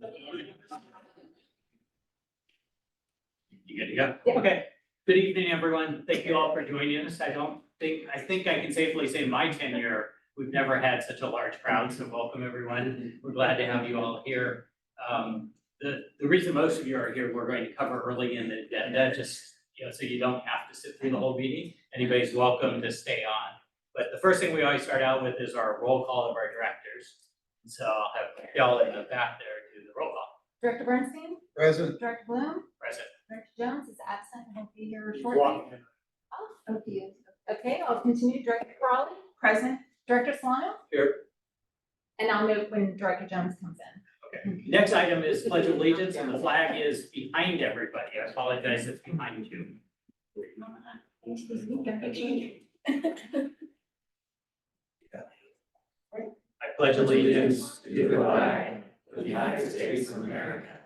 You good to go? Okay. Good evening, everyone. Thank you all for joining us. I think I can safely say in my tenure, we've never had such a large crowd, so welcome everyone. We're glad to have you all here. The reason most of you are here, we're going to cover early in the agenda, just so you don't have to sit through the whole meeting. Anybody's welcome to stay on. But the first thing we always start out with is our roll call of our directors. So I'll have y'all in the back there do the roll call. Director Bernstein? Present. Director Bloom? Present. Director Jones is absent and will be here shortly. Oh, okay. Okay, I'll continue. Director Crawley? Present. Director Solano? Here. And I'll note when Director Jones comes in. Okay. Next item is pledge of allegiance, and the flag is behind everybody. I apologize, it's behind you. I pledge allegiance to the flag of the United States of America,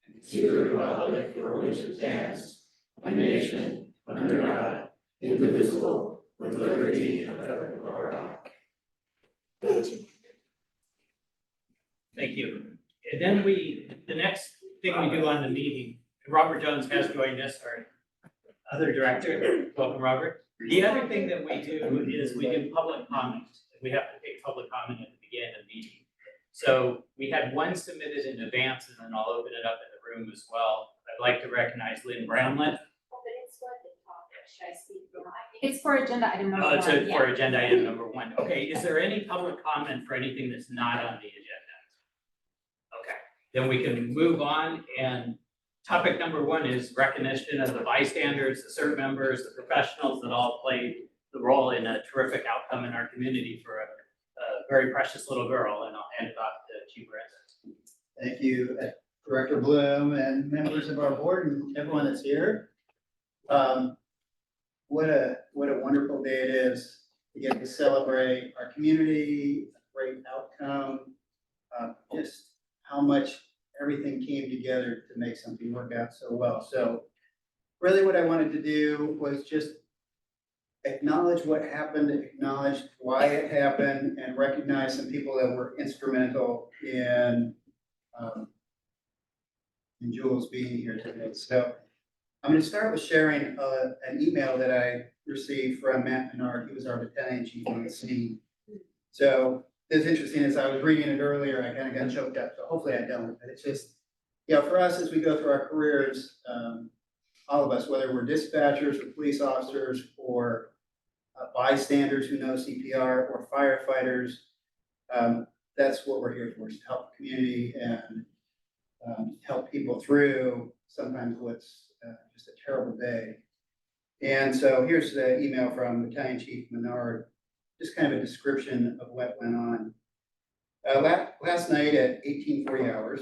and to the republic for which it stands, one nation, under God, indivisible, with liberty and justice for all. Thank you. And then the next thing we do on the meeting, Robert Jones has joined us, our other director. Welcome, Robert. The other thing that we do is we do public comment. We have to take public comment at the beginning of the meeting. So we had one submitted in advance, and then I'll open it up in the room as well. I'd like to recognize Lynn Brownlett. It's for agenda item number one. It's for agenda item number 1. Okay, is there any public comment for anything that's not on the agenda? Okay, then we can move on, and topic number 1 is recognition of the bystanders, the CERT members, the professionals that all played the role in a terrific outcome in our community for a very precious little girl, and I'll hand it off to Chief Renzo. Thank you, Director Bloom and members of our board and everyone that's here. What a wonderful day it is to get to celebrate our community, a great outcome, just how much everything came together to make something work out so well. So really what I wanted to do was just acknowledge what happened, acknowledge why it happened, and recognize some people that were instrumental in Jules being here today. So I'm going to start with sharing an email that I received from Matt Menard. He was our battalion chief on the scene. So it's interesting, as I was reading it earlier, I kind of got choked up. So hopefully I don't. But it's just, for us as we go through our careers, all of us, whether we're dispatchers or police officers or bystanders who know CPR or firefighters, that's what we're here for, is to help the community and help people through sometimes what's just a terrible day. And so here's the email from Battalion Chief Menard, just kind of a description of what went on. Last night at 1840 hours,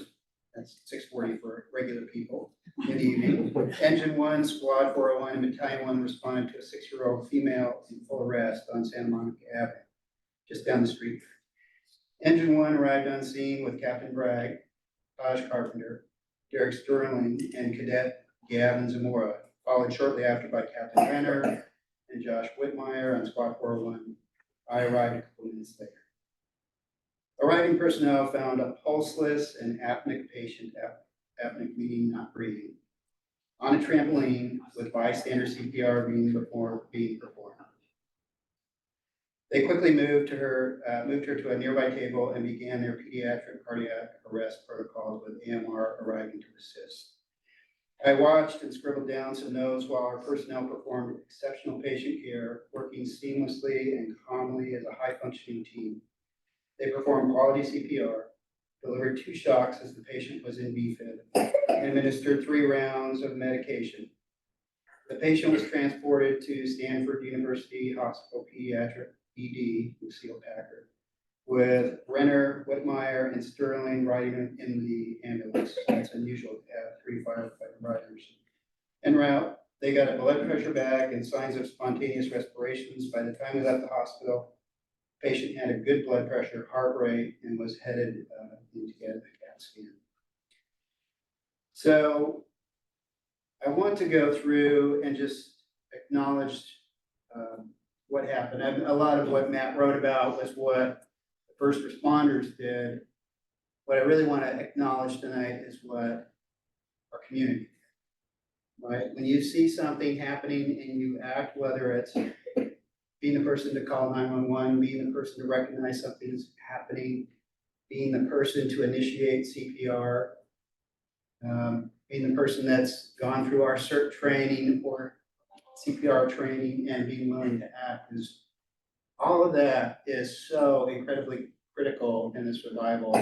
that's 6:40 for regular people in the evening, Engine 1, Squad 401, and Battalion 1 responded to a 6-year-old female in full arrest on Santa Monica Avenue, just down the street. Engine 1 arrived on scene with Captain Bragg, Taj Carpenter, Derek Sterling, and Cadet Gavin Zamora, followed shortly after by Captain Renner and Josh Whitmire on Squad 401. I arrived a couple minutes later. Arriving personnel found a pulseless and apneic patient, apneic meaning not breathing, on a trampoline with bystander CPR being performed. They quickly moved her to a nearby table and began their pediatric cardiac arrest protocols, with AMR arriving to assist. I watched and scribbled down some notes while our personnel performed exceptional patient care, working seamlessly and calmly as a high-functioning team. They performed quality CPR, delivered 2 shocks as the patient was in BFib, and administered 3 rounds of medication. The patient was transported to Stanford University Hospital Pediatric ED, Lucille Packard, with Renner, Whitmire, and Sterling riding in the ambulance. It's unusual to have 3 firefighter riders. En route, they got a blood pressure back and signs of spontaneous respirations. By the time we left the hospital, the patient had a good blood pressure, heart rate, and was headed in to get a CAT scan. So I want to go through and just acknowledge what happened. A lot of what Matt wrote about was what the first responders did. what I really want to acknowledge tonight is what our community did, right? When you see something happening and you act, whether it's being the person to call 911, being the person to recognize something is happening, being the person to initiate CPR, being the person that's gone through our CERT training or CPR training and being willing to act, is all of that is so incredibly critical in the survival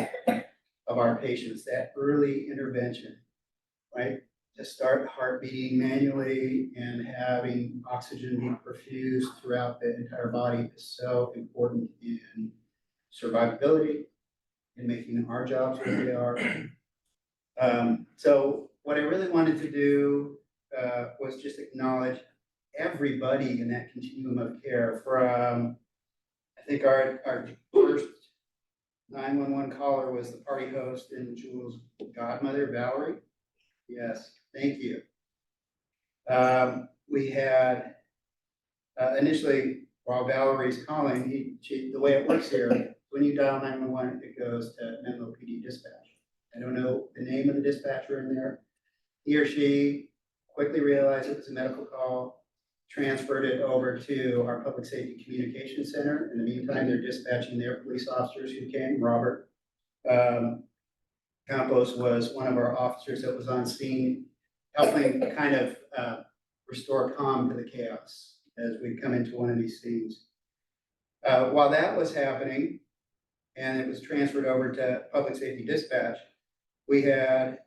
of our patients, that early intervention, right? To start the heart beating manually and having oxygen be perfused throughout the entire body is so important in survivability, in making our jobs what they are. So what I really wanted to do was just acknowledge everybody in that continuum of care from, I think our first 911 caller was the party host and Jules' godmother, Valerie. Yes, thank you. We had, initially, while Valerie's calling, the way it works here, when you dial 911, it goes to Menlo PD dispatch. I don't know the name of the dispatcher in there. He or she quickly realized it was a medical call, transferred it over to our Public Safety Communication Center. In the meantime, they're dispatching their police officers who came. Robert Campos was one of our officers that was on scene, helping kind of restore calm to the chaos as we come into one of these scenes. While that was happening, and it was transferred over to Public Safety Dispatch, we had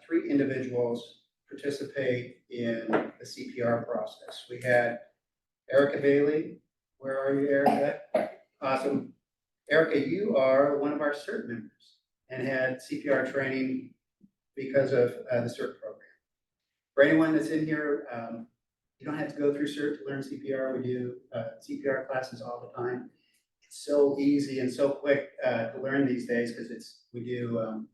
3 individuals participate in the CPR process. We had Erica Bailey. Where are you, Erica? Awesome. Erica, you are one of our CERT members and had CPR training because of the CERT program. For anyone that's in here, you don't have to go through CERT to learn CPR. We do CPR classes all the time. It's so easy and so quick to learn these days because we do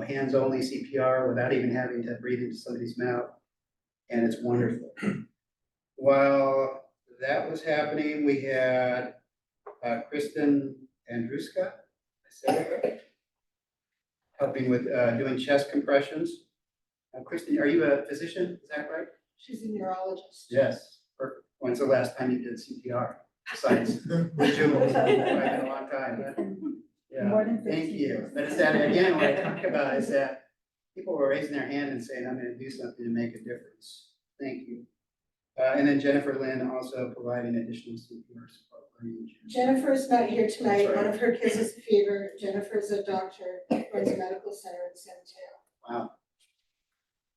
hands-only CPR without even having to breathe into somebody's mouth, and it's wonderful. While that was happening, we had Kristen Andruska, I said it right, helping with doing chest compressions. Kristen, are you a physician? Is that right? She's a neurologist. Yes. Perfect. When's the last time you did CPR? Besides Jules, probably been a long time. But, yeah. More than Thank 15 you. years. But it's that, again, what I talk about is that people were raising their hand and saying, I'm gonna do something to make a difference. Thank you. And then Jennifer Lynn also providing additional CPR support. Jennifer's not here tonight. That's right. One of her kids has a fever. Jennifer's a doctor, runs a medical center in San Mateo. Wow.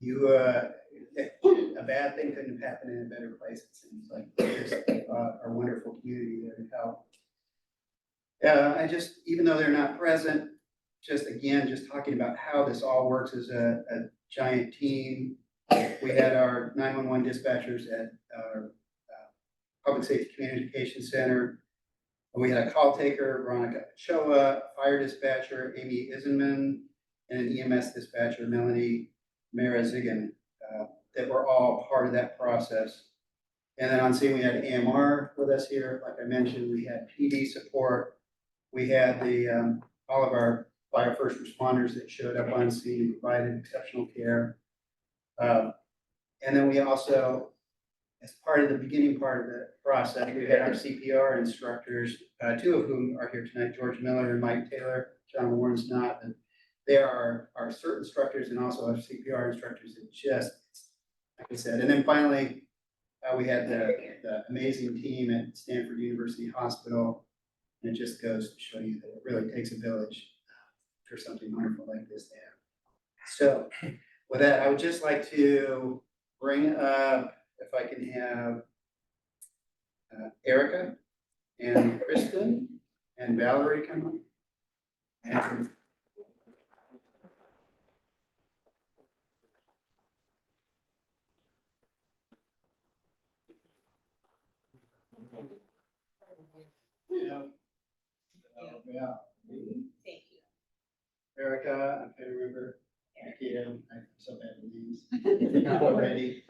You, a bad thing couldn't have happened in a better place, it seems like. There's our wonderful community there to help. I just, even though they're not present, just talking about how this all works as a giant team. We had our 911 dispatchers at our Public Safety Communication Center. We had a call taker, Veronica Ochoa, fire dispatcher, Amy Isenman, and an EMS dispatcher, Melanie Marazigan, that were all part of that process. And then on scene, we had AMR with us here. Like I mentioned, we had PD support. We had all of our fire first responders that showed up on scene and provided exceptional care. And then we also, as part of the beginning part of the process, we had our CPR instructors, 2 of whom are here tonight, George Miller and Mike Taylor. John Warren's not, but they are our CERT instructors and also our CPR instructors that just, like I said. And then finally, we had the amazing team at Stanford University Hospital. And it just goes to show you that it really takes a village for something wonderful like this to happen. So with that, I would just like to bring up, if I can have Erica and Kristen and Valerie come on. And yeah. Thank you. Erica, I'm trying to remember. I'm so bad with names. Not already.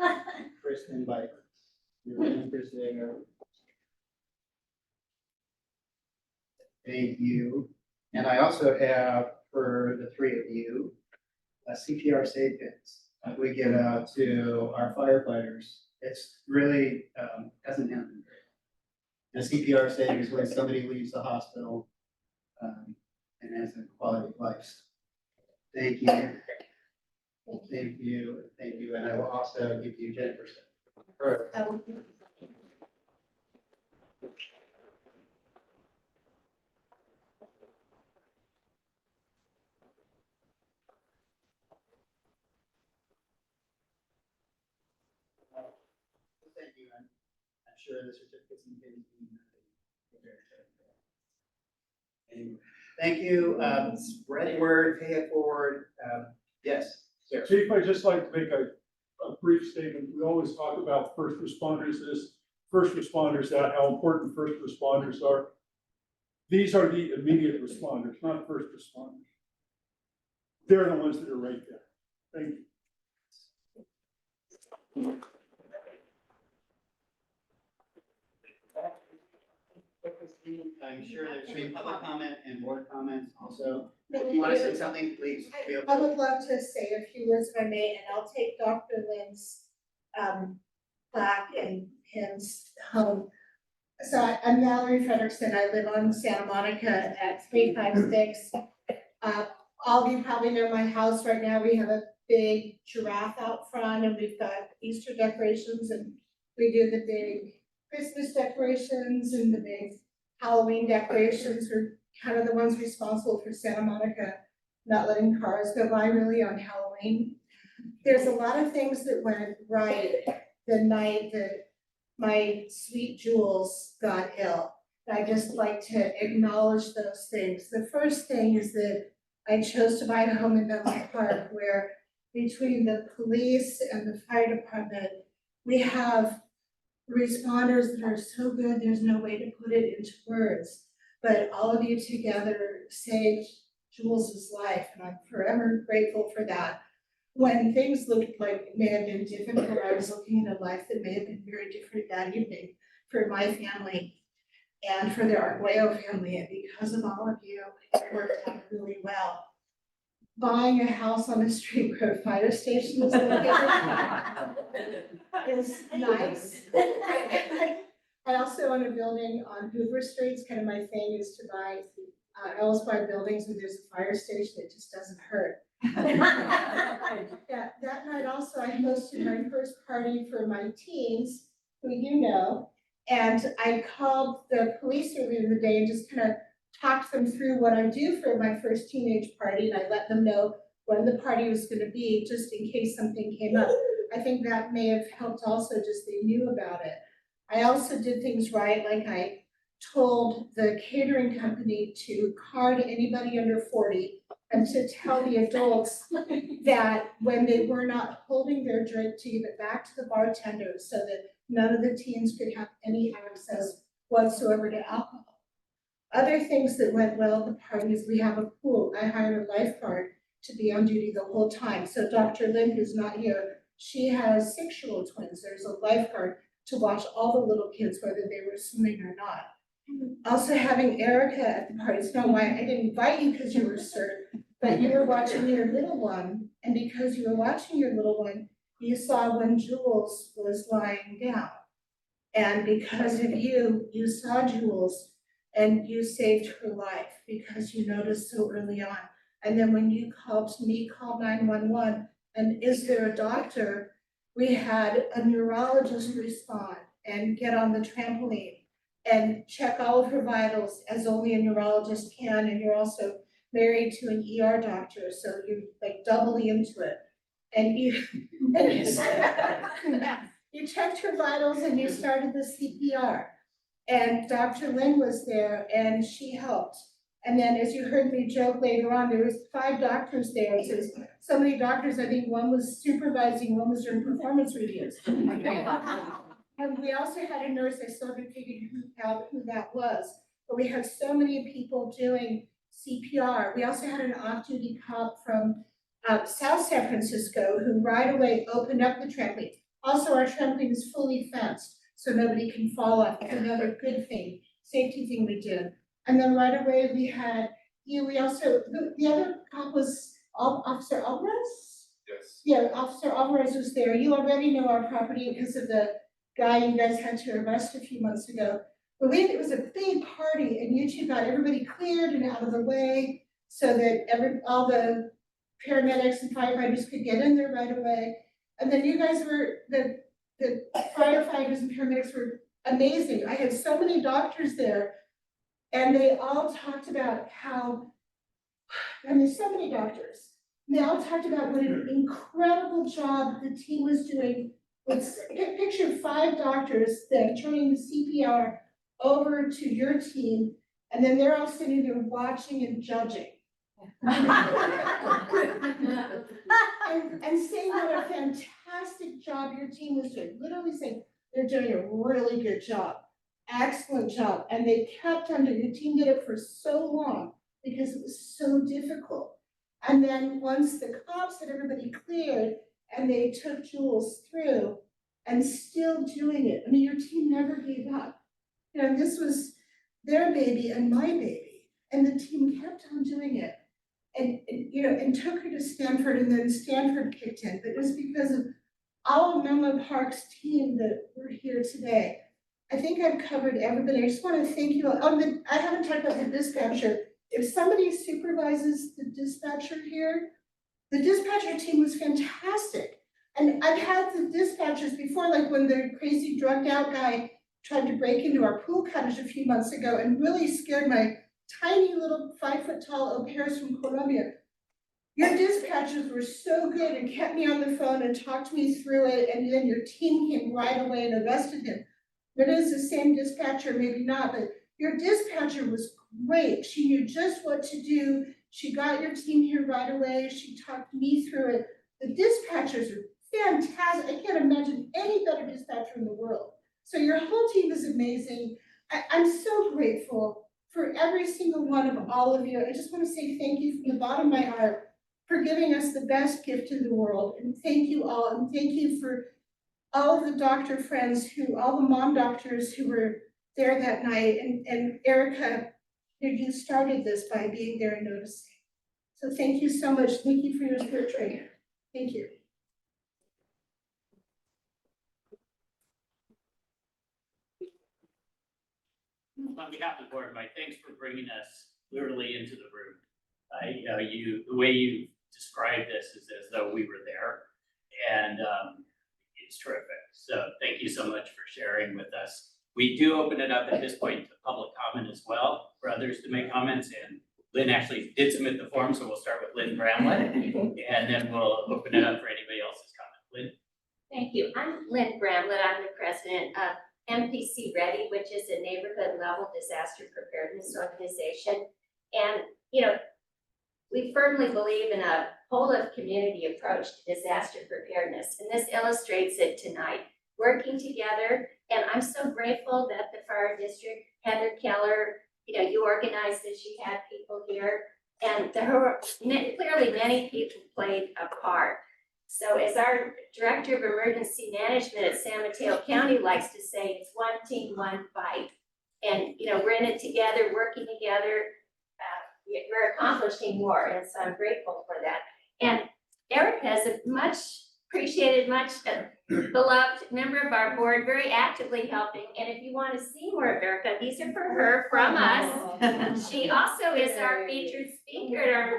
Kristen, like, your members there. Thank you. And I also have for the three of you, CPR Save Kits. We give out to our firefighters. It's really, hasn't happened. A CPR save is when somebody leaves the hospital, and has a quality of life. Thank you. Thank you, thank you, and I will also give you Jennifer's. Thank you, I'm sure the certificates and things. Thank you, spread the word, pay it forward, yes, sir. Chief, I'd just like to make a brief statement. We always talk about first responders, that how important first responders are. These are the immediate responders, not first responders. They're the ones that are right there. Thank you. I'm sure there's been public comment and board comments also. If you want to say something, please feel I free. would love to say a few words if I may, and I'll take Dr. Lynn's plaque and hymns home. So I'm Valerie Frederickson. I live on Santa Monica at 356. All of you probably know my house right now. We have a big giraffe out front, and we've got Easter decorations, and we do the big Christmas decorations and the big Halloween decorations. We're kind of the ones responsible for Santa Monica not letting cars go by really on Halloween. There's a lot of things that went right the night that my sweet Jules got ill. I'd just like to acknowledge those things. The first thing is that I chose to buy a home in Menlo Park where between the police and the fire department, we have responders that are so good, there's no way to put it into words. But all of you together saved Jules's life, and I'm forever grateful for that. When things looked like it may have been difficult, I was looking at a life that may have been very different that evening for my family and for the Arguello family, and because of all of you, it worked out really well. Buying a house on a street where a fire station is located is nice. I also own a building on Hoover Street. It's kind of my thing is to buy, I always buy buildings where there's a fire station. It just doesn't hurt. Yeah, that night also I hosted my first party for my teens, who you know, and I called the police earlier in the day and just kind of talked them through what I do for my first teenage party, and I let them know when the party was going to be, just in case something came up. I think that may have helped also, just they knew about it. I also did things right, like I told the catering company to card anybody under 40 and to tell the adults that when they were not holding their drink to give it back to the bartender so that none of the teens could have any access whatsoever to alcohol. Other things that went well at the party is we have a pool. I hired a lifeguard to be on duty the whole time. So Dr. Lynn, who's not here, she has 6-year-old twins. There's a lifeguard to watch all the little kids, whether they were swimming or not. Also having Erica at the party, Snow White, I didn't invite you because you were CERT, but you were watching your little one, and because you were watching your little one, you saw when Jules was lying down. And because of you, you saw Jules, and you saved her life because you noticed so early on. And then when you called me, called 911, and is there a doctor? We had a neurologist respond and get on the trampoline and check all of her vitals as only a neurologist can, and you're also married to an ER doctor, so you're like doubly into it. And you you checked her vitals and you started the CPR. And Dr. Lynn was there and she helped. And then as you heard me joke later on, there was 5 doctors there. It says so many doctors, I think one was supervising, one was doing performance reviews. And we also had a nurse, I still haven't figured out who that was, but we had so many people doing CPR. We also had an off-duty cop from South San Francisco who right away opened up the trampoline. Also, our trampoline is fully fenced, so nobody can fall off. It's another good thing, safety thing we did. And then right away we had you, we also, the other cop was Officer Alvarez? Yes. Yeah, Officer Alvarez was there. You already know our property because of the guy you guys had to arrest a few months ago. But it was a big party and you two got everybody cleared and out of the way so that all the paramedics and firefighters could get in there right away. And then you guys were, the firefighters and paramedics were amazing. I had so many doctors there and they all talked about how, and there's so many doctors. They all talked about what an incredible job the team was doing. Picture 5 doctors that are turning the CPR over to your team, and then they're all sitting there watching and judging. And saying what a fantastic job your team was doing, literally saying, they're doing a really good job, excellent job. And they kept on doing, the team did it for so long because it was so difficult. And then once the cops had everybody cleared and they took Jules through and still doing it, I mean, your team never gave up. You know, this was their baby and my baby, and the team kept on doing it. And you know, and took her to Stanford, and then Stanford kicked in, but it was because of all of Menlo Park's team that we're here today. I think I've covered everybody. I just want to thank you all. I haven't talked about the dispatcher. If somebody supervises the dispatcher here, the dispatcher team was fantastic. And I've had the dispatchers before, like when the crazy drugged out guy tried to break into our pool cottage a few months ago and really scared my tiny little 5-foot-tall au pairs from Colombia. Your dispatchers were so good and kept me on the phone and talked me through it, and then your team came right away and arrested him. It is the same dispatcher, maybe not, but your dispatcher was great. She knew just what to do. She got your team here right away. She talked me through it. The dispatchers are fantastic. I can't imagine any better dispatcher in the world. So your whole team is amazing. I'm so grateful for every single one of all of you. I just want to say thank you from the bottom of my heart for giving us the best gift in the world. And thank you all. And thank you for all of the doctor friends all the mom doctors who were there that night. And Erica, you started this by being there and noticing. So thank you so much. Thank you for your spirit training. Thank you. On behalf of the board, Mike, thanks for bringing us literally into the room. The way you described this is as though we were there, and it's terrific. So thank you so much for sharing with us. We do open it up at this point to public comment as well for others to make comments, and Lynn actually did submit the form, so we'll start with Lynn Bramlett, and then we'll open it up for anybody else's comment. Lynn? Thank you. I'm Lynn Bramlett. I'm the president of MPC Ready, which is a neighborhood level disaster preparedness organization. And, you know, we firmly believe in a whole of community approach to disaster preparedness. And this illustrates it tonight, working together. And I'm so grateful that the fire district, Heather Keller, you know, you organized this, you had people here. And clearly many people played a part. So as our Director of Emergency Management at San Mateo County likes to say, it's one team, one fight. And, you know, we're in it together, working together, we're accomplishing more, and so I'm grateful for that. And Erica is a much appreciated, much beloved member of our board, very actively helping. And if you want to see more of Erica, these are for her from us. She also is our featured speaker at our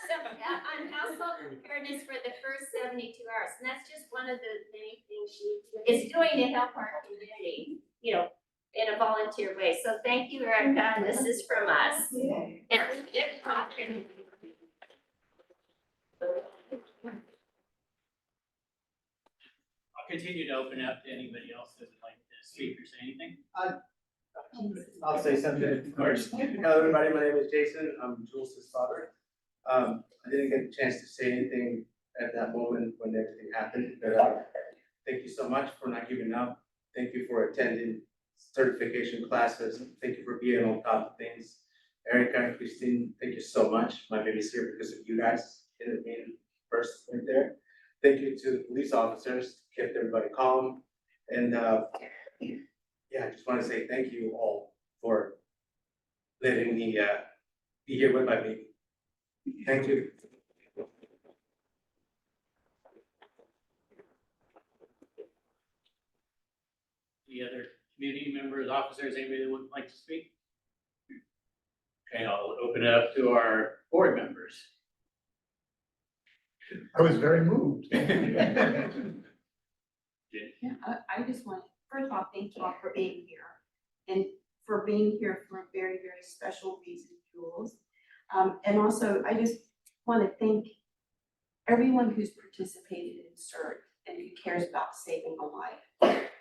so on household preparedness for the first 72 hours, and that's just one of the many things she is doing to help our community, you know, in a volunteer way. So thank you, Erica, and this is from us. I'll continue to open up to anybody else that would like to speak or say anything. I'll say something, of course. Hello, everybody. My name is Jason. I'm Jules' father. I didn't get a chance to say anything at that moment when everything happened, but thank you so much for not giving up. Thank you for attending certification classes. Thank you for being on top of things. Erica and Christine, thank you so much. My baby's here because of you guys. In first right there. Thank you to the police officers, kept everybody calm. And yeah, I just want to say thank you all for letting me be here with my baby. Thank you. Any other community members, officers, anybody that would like to speak? Okay, I'll open it up to our board members. I was very moved. Yeah, I just want, first of all, thank you all for being here and for being here for a very, very special reason, Jules. And also, I just want to thank everyone who's participated and served and who cares about saving a life.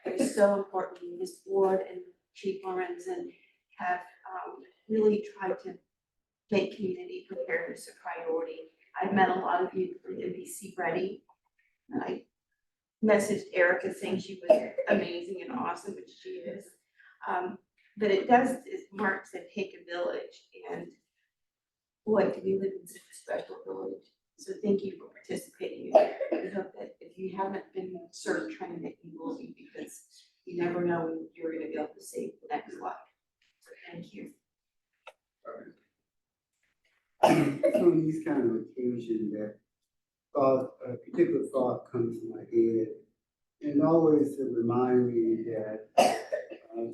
It is so important. This board and Chief Lorenzen have really tried to make community preparedness a priority. I've met a lot of you from NPC Ready. And I messaged Erica saying she was amazing and awesome, which she is. But it does, as Mark said, take a village, and boy, do we live in such a special village. So thank you for participating. We hope that if you haven't been served training, that you will be, because you never know when you're gonna be able to save the next life. So thank you. On these kind of occasions, that thought, a particular thought comes to my head, and always to remind me that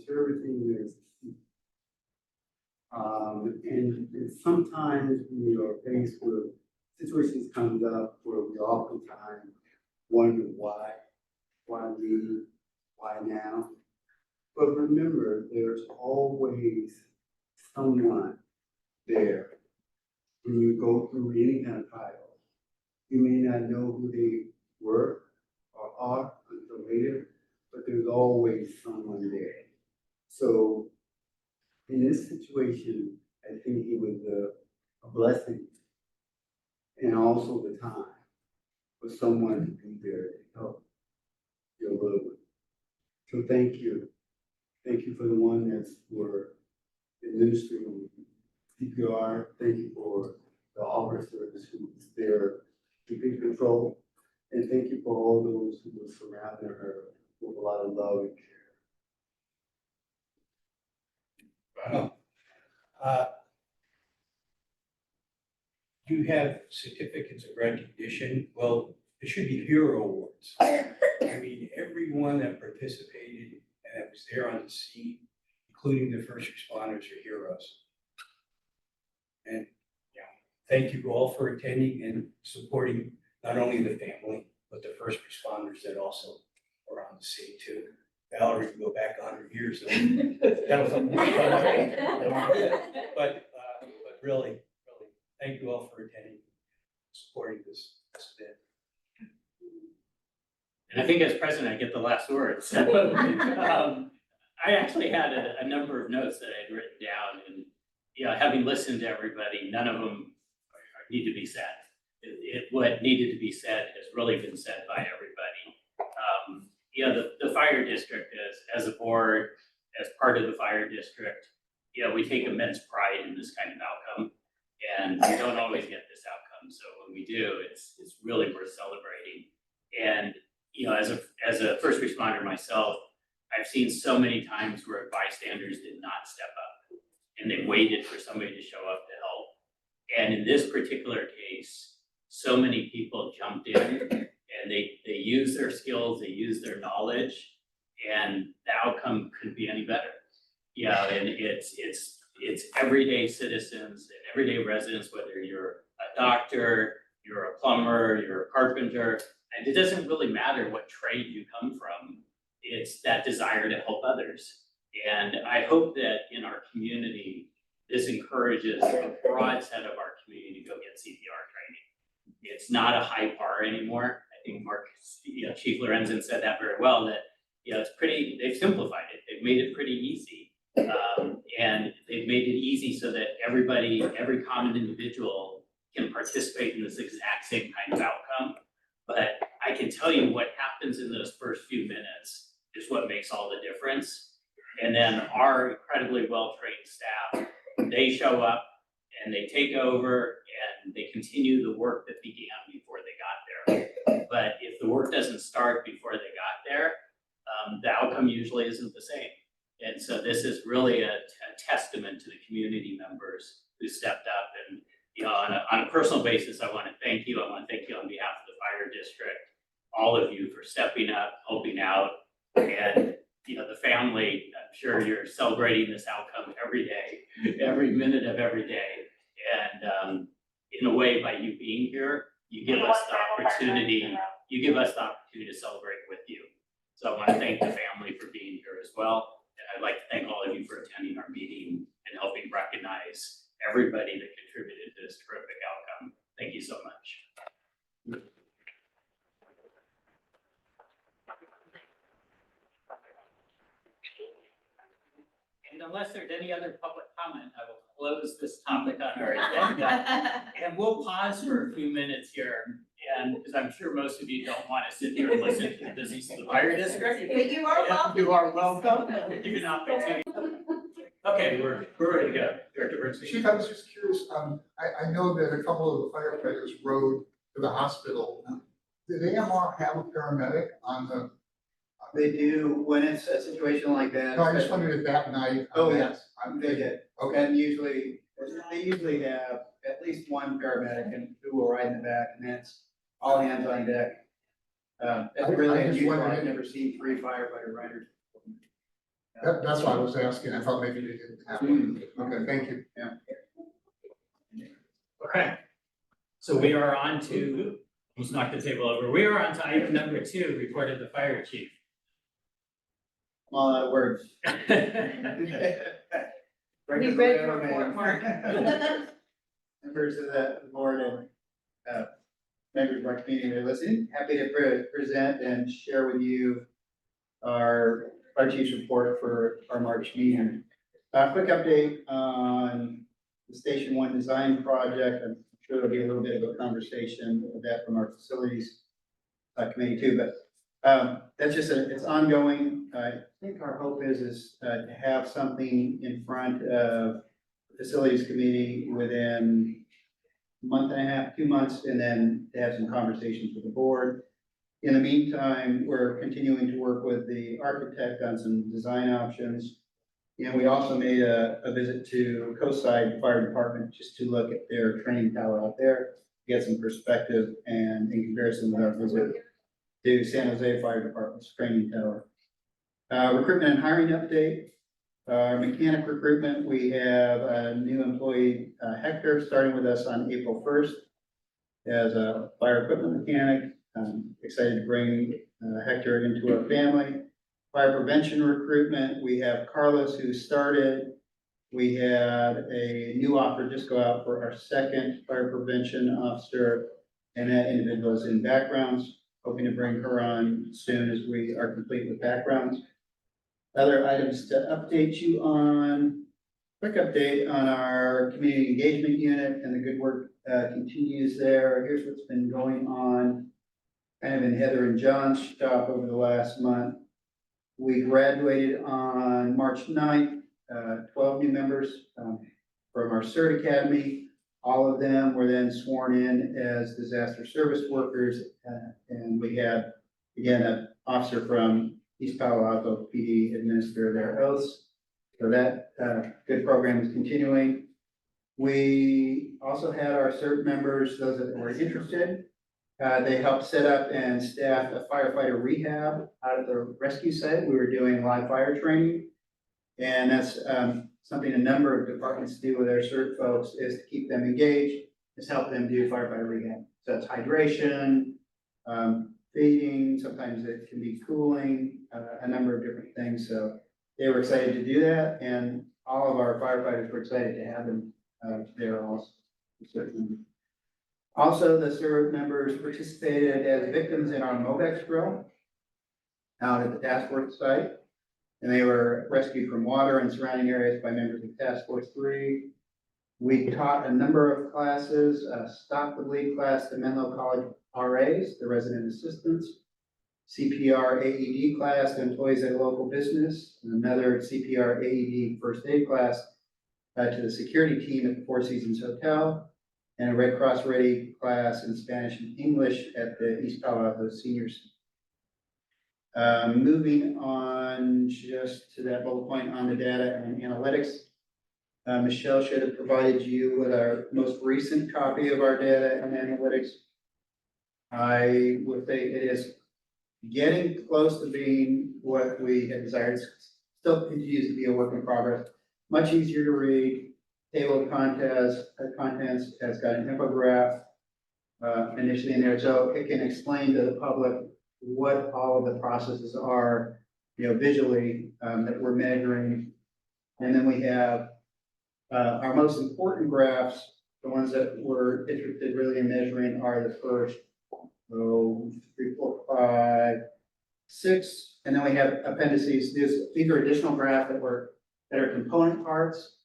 to everything there's a key. And sometimes we are faced with situations comes up where we oftentimes wonder why me, why now? But remember, there's always someone there. When you go through any kind of trial, you may not know who they were or are until later, but there's always someone there. So in this situation, I think it was a blessing and also the time for someone to be there to help your little one. So thank you. Thank you for the one that's for administering CPR. Thank you for the officers who was there keeping control. And thank you for all those who were surrounding her with a lot of love and care. Wow. You have certificates of recognition. Well, there should be hero awards. I mean, everyone that participated and that was there on the scene, including the first responders, are heroes. And thank you all for attending and supporting not only the family, but the first responders that also were on the scene too. Valerie can go back 100 years. That was but really, thank you all for attending, supporting this event. And I think as president, I get the last word. So, I actually had a number of notes that I had written down, and having listened to everybody, none of them need to be said. What needed to be said has really been said by everybody. The fire district as a board, as part of the fire district, we take immense pride in this kind of outcome, and we don't always get this outcome. So when we do, it's really worth celebrating. And as a first responder myself, I've seen so many times where bystanders did not step up, and they waited for somebody to show up to help. And in this particular case, so many people jumped in, and they used their skills, they used their knowledge, and the outcome couldn't be any better. And it's everyday citizens and everyday residents, whether you're a doctor, you're a plumber, you're a carpenter, and it doesn't really matter what trade you come from. It's that desire to help others. And I hope that in our community, this encourages a broad set of our community to go get CPR training. It's not a high bar anymore. I think Chief Lorenzen said that very well, that they've simplified it. They've made it pretty easy. And they've made it easy so that every common individual can participate in this exact same kind of outcome. But I can tell you what happens in those first few minutes is what makes all the difference. And then our incredibly well-trained staff, they show up and they take over and they continue the work that began before they got there. But if the work doesn't start before they got there, the outcome usually isn't the same. And so this is really a testament to the community members who stepped up. And, you know, on a personal basis, I want to thank you. I want to thank you on behalf of the fire district, all of you for stepping up, helping out. And, you know, the family, I'm sure you're celebrating this outcome every day, every minute of every day. And in a way, by you being here, you give us the opportunity to celebrate with you. So I want to thank the family for being here as well. And I'd like to thank all of you for attending our meeting and helping recognize everybody that contributed to this terrific outcome. Thank you so much. And unless there's any other public comment, I will close this topic on our agenda. And we'll pause for a few minutes here, and because I'm sure most of you don't want to sit here and listen to the business of the fire district. But you are welcome. You are welcome. Give you an opportunity. Okay, we're ready to go. Director Bernstein. Chief, I was just curious, I know that a couple of the firefighters rode to the hospital. Did AMR have a paramedic on the, They do, when it's a situation like that. no, I just wondered if that night. Oh, yes, they Okay, did. okay, And usually, they usually have at least one paramedic and who will ride in the back, and that's all hands on deck. That's really I just unusual. wondered- I've never seen 3 firefighter riders. that's why I was asking, I thought maybe they didn't have one. Okay, thank you. Okay. So we are on to, let's knock the table over. We are on to item number 2, report of the fire chief. I'm all out of words. We read your report, Mark. Members of the board and members of our community that are listening, happy to present and share with you our fire chief's report for our March meeting. Quick update on the Station 1 design project. I'm sure there'll be a little bit of a conversation of that from our facilities committee too, but that's just it's ongoing. I think our hope is to have something in front of the facilities committee within a month and a half, 2 months, and then to have some conversations with the board. In the meantime, we're continuing to work with the architect on some design options. And we also made a visit to Coastside Fire Department just to look at their training tower out there, get some perspective and in comparison with our visit to San Jose Fire Department's training tower. Recruitment and hiring update. Mechanic recruitment, we have a new employee, Hector, starting with us on April 1st as a fire equipment mechanic. Excited to bring Hector into our family. Fire prevention recruitment, we have Carlos who started. We had a new offer just go out for our second fire prevention officer, and that individual is in backgrounds. Hoping to bring her on soon as we are complete with backgrounds. Other items to update you on. Quick update on our community engagement unit, and the good work continues there. Here's what's been going on kind of in Heather and John's shop over the last month. We graduated on March 9th, 12 new members from our CERT Academy. All of them were then sworn in as disaster service workers, and we had, again, an officer from East Palo Alto PD administer their oaths. So that good program is continuing. We also had our CERT members, those that were interested. They helped set up and staff a firefighter rehab out of the rescue site. We were doing live fire training. And that's something a number of departments do with their CERT folks, is to keep them engaged, is help them do firefighter rehab. So it's hydration, feeding, sometimes it can be cooling, a number of different things. So they were excited to do that, and all of our firefighters were excited to have them there also. Also, the CERT members participated as victims in our Mobex drill out at the task force site. And they were rescued from water and surrounding areas by members of Task Force 3. We taught a number of classes, Stop the Bleed class to Menlo College RAs, the resident assistants, CPR AED class to employees at a local business, and another CPR AED first aid class to the security team at the Four Seasons Hotel, and a Red Cross Ready class in Spanish and English at the East Palo Alto Seniors. Moving on just to that bullet point on the data and analytics. Michelle should have provided you with our most recent copy of our data and analytics. I would say it is getting close to being what we had desired. Still continues to be a work in progress. Much easier to read. Table of contents has got an infograph initially in there, so it can explain to the public what all of the processes are, visually, that we're measuring. And then we have our most important graphs, the ones that we're interested really in measuring are the first, 3, 4, 5, 6, and then we have appendices. These are additional graphs that are component parts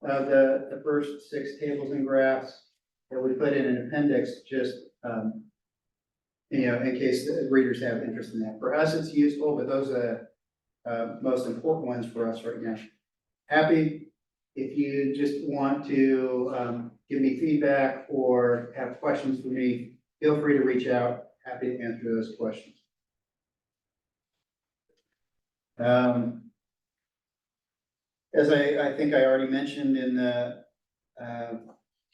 of the first 6 tables and graphs that we put in an appendix, just, in case the readers have interest in that. For us, it's useful, but those are the most important ones for us right now. Happy if you just want to give me feedback or have questions for me, feel free to reach out. Happy to answer those questions. As I think I already mentioned in the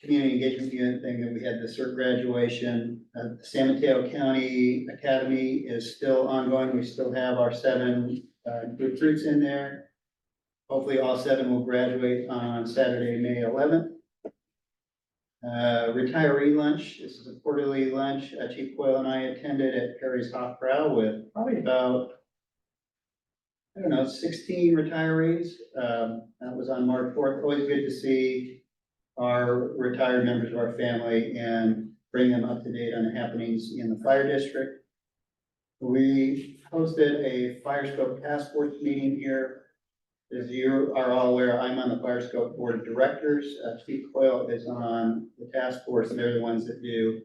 community engagement unit thing, that we had the CERT graduation. The San Mateo County Academy is still ongoing. We still have our 7 recruits in there. Hopefully all 7 will graduate on Saturday, May 11th. Retiree lunch, this is a quarterly lunch. Chief Coyle and I attended at Perry's Hot Brow with probably about, 16 retirees. That was on March 4th. Always good to see our retired members of our family and bring them up to date on the happenings in the fire district. We hosted a Fire Scope Task Force meeting here. As you are all aware, I'm on the Fire Scope Board of Directors. Chief Coyle is on the task force, and they're the ones that do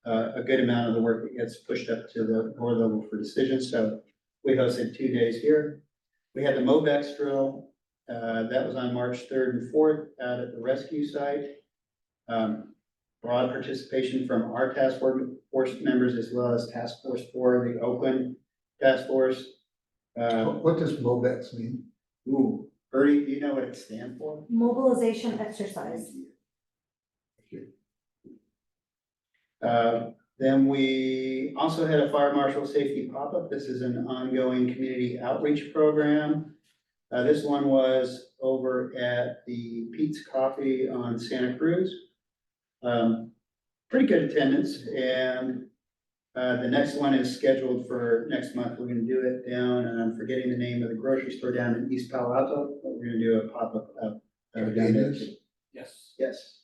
a good amount of the work that gets pushed up to the board level for decisions. So we hosted 2 days here. We had the MOBEX drill. That was on March 3rd and 4th out at the rescue site. Broad participation from our task force members as well as Task Force 4, the Oakland Task Force. What does MOBEX mean? Ooh, Bertie, do you know what it stands for? Mobilization exercise. Then we also had a fire marshal safety pop-up. This is an ongoing community outreach program. This one was over at the Pete's Coffee on Santa Cruz. Pretty good attendance, and the next one is scheduled for next month. We're gonna do it down, and I'm forgetting the name of the grocery store down in East Palo Alto, but we're gonna do a pop-up down there. Yes. Yes.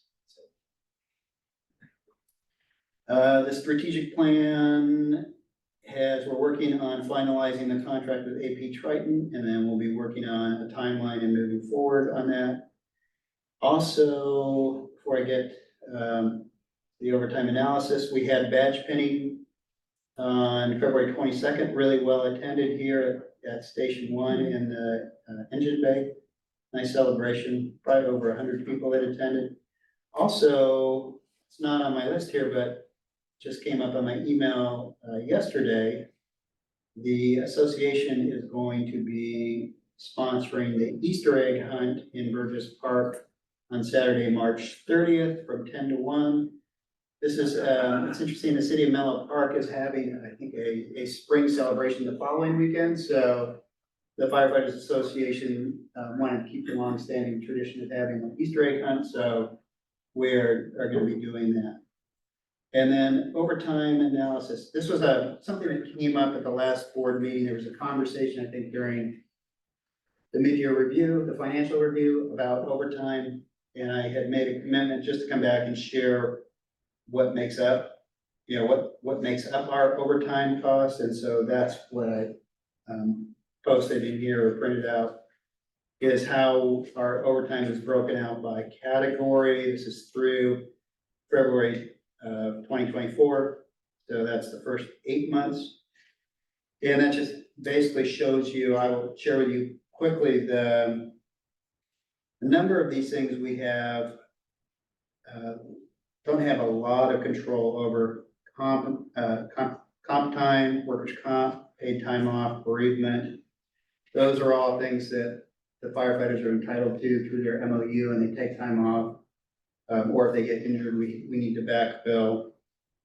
The strategic plan we're working on finalizing the contract with AP Triton, and then we'll be working on a timeline and moving forward on that. Also, before I get the overtime analysis, we had badge pinning on February 22nd, really well attended here at Station 1 in the engine bay. Nice celebration, probably over 100 people that attended. Also, it's not on my list here, but just came up on my email yesterday. The association is going to be sponsoring the Easter egg hunt in Burgess Park on Saturday, March 30th from 10 to 1. This is, it's interesting, the city of Menlo Park is having, I think, a spring celebration the following weekend, so the Firefighters Association wanted to keep the long-standing tradition of having an Easter egg hunt, so we're gonna be doing that. And then overtime analysis. This was something that came up at the last board meeting. There was a conversation, I think, during the mid-year review, the financial review about overtime. And I had made a commitment just to come back and share what makes up, what makes up our overtime costs. And so that's what I posted in here or printed out, is how our overtime is broken out by category. This is through February 2024, so that's the first 8 months. And that just basically shows you, I will share with you quickly the number of these things we have, don't have a lot of control over comp time, workers' comp. paid time off, bereavement. Those are all things that the firefighters are entitled to through their MOU, and they take time off. Or if they get injured, we need to backfill.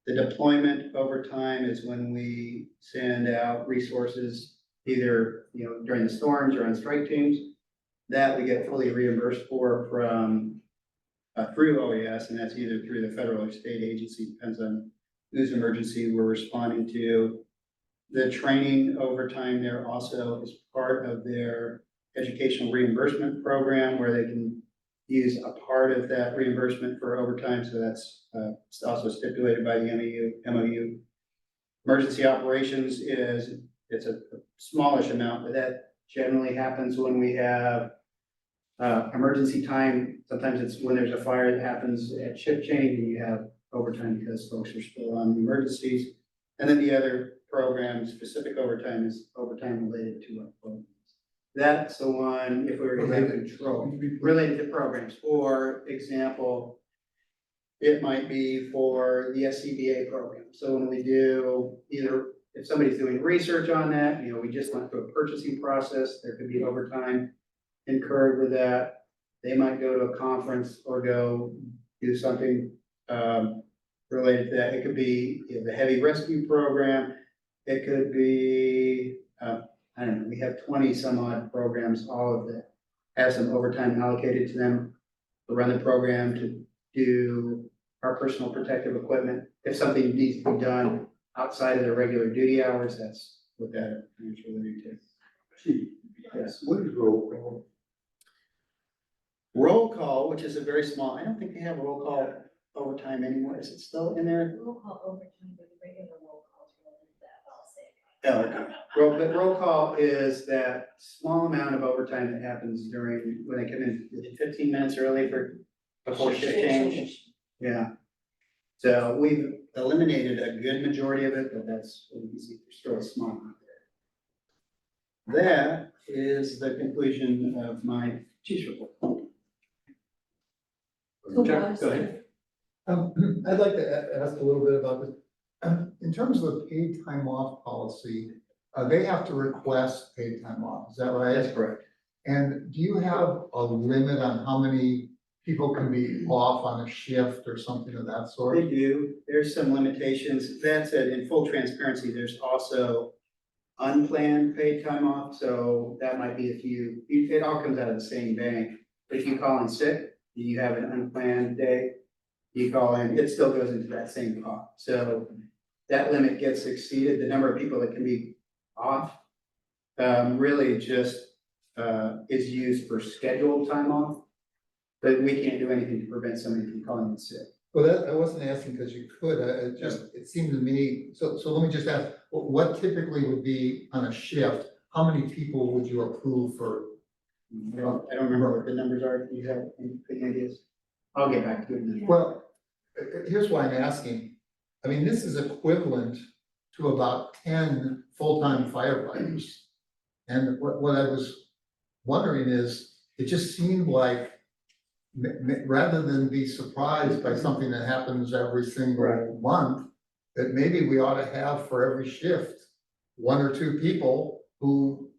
The deployment overtime is when we send out resources, either, during the storms or on strike teams. That we get fully reimbursed for from, through OES, and that's either through the federal or state agency, depends on whose emergency we're responding to. The training overtime there also is part of their educational reimbursement program, where they can use a part of that reimbursement for overtime, so that's it's also stipulated by the MOU. Emergency operations it's a smallish amount, but that generally happens when we have emergency time. Sometimes it's when there's a fire that happens at shift change, and you have overtime because folks are still on emergencies. And then the other program, specific overtime, is overtime related to our programs. That's the one, if we were to have control, related to programs. For example, it might be for the SCBA program. So when we do either, if somebody's doing research on that, we just went through a purchasing process, there could be overtime incurred with that. They might go to a conference or go do something related to that. It could be the heavy rescue program. It could be, I don't know, we have 20 some odd programs, all of that have some overtime allocated to them to run the program, to do our personal protective equipment. If something needs to be done outside of their regular duty hours, that's what that is related to. Chief, Yes. what is roll call? Roll call, which is a very small, I don't think they have roll call overtime anymore. Is it still in there? Roll call overtime, but regular roll calls related to that, I'll say. Oh, okay. But roll call is that small amount of overtime that happens during, when they come in 15 minutes early before shift change. Yeah. So we've eliminated a good majority of it, but that's, you can see, there's still a small amount there. That is the conclusion of my chief's report. Chuck, go ahead. I'd like to ask a little bit about this. In terms of the paid time off policy, they have to request paid time off, is that right? That's correct. And do you have a limit on how many people can be off on a shift or something of that sort? They do. There's some limitations. That said, in full transparency, there's also unplanned paid time off. So that might be it all comes out of the same bank. But if you call in sick, you have an unplanned day, you call in, it still goes into that same pot. So that limit gets exceeded. The number of people that can be off really just is used for scheduled time off. But we can't do anything to prevent somebody from calling in sick. Well, that, I wasn't asking because you could, it seemed to me, so let me just ask, what typically would be on a shift? How many people would you approve for? I don't remember what the numbers are. Do you have any ideas? I'll get back to you. Well, here's why I'm asking. I mean, this is equivalent to about 10 full-time firefighters. And what I was wondering is, it just seemed like rather than be surprised by something that happens every single month, that maybe we ought to have for every shift, 1 or 2 people who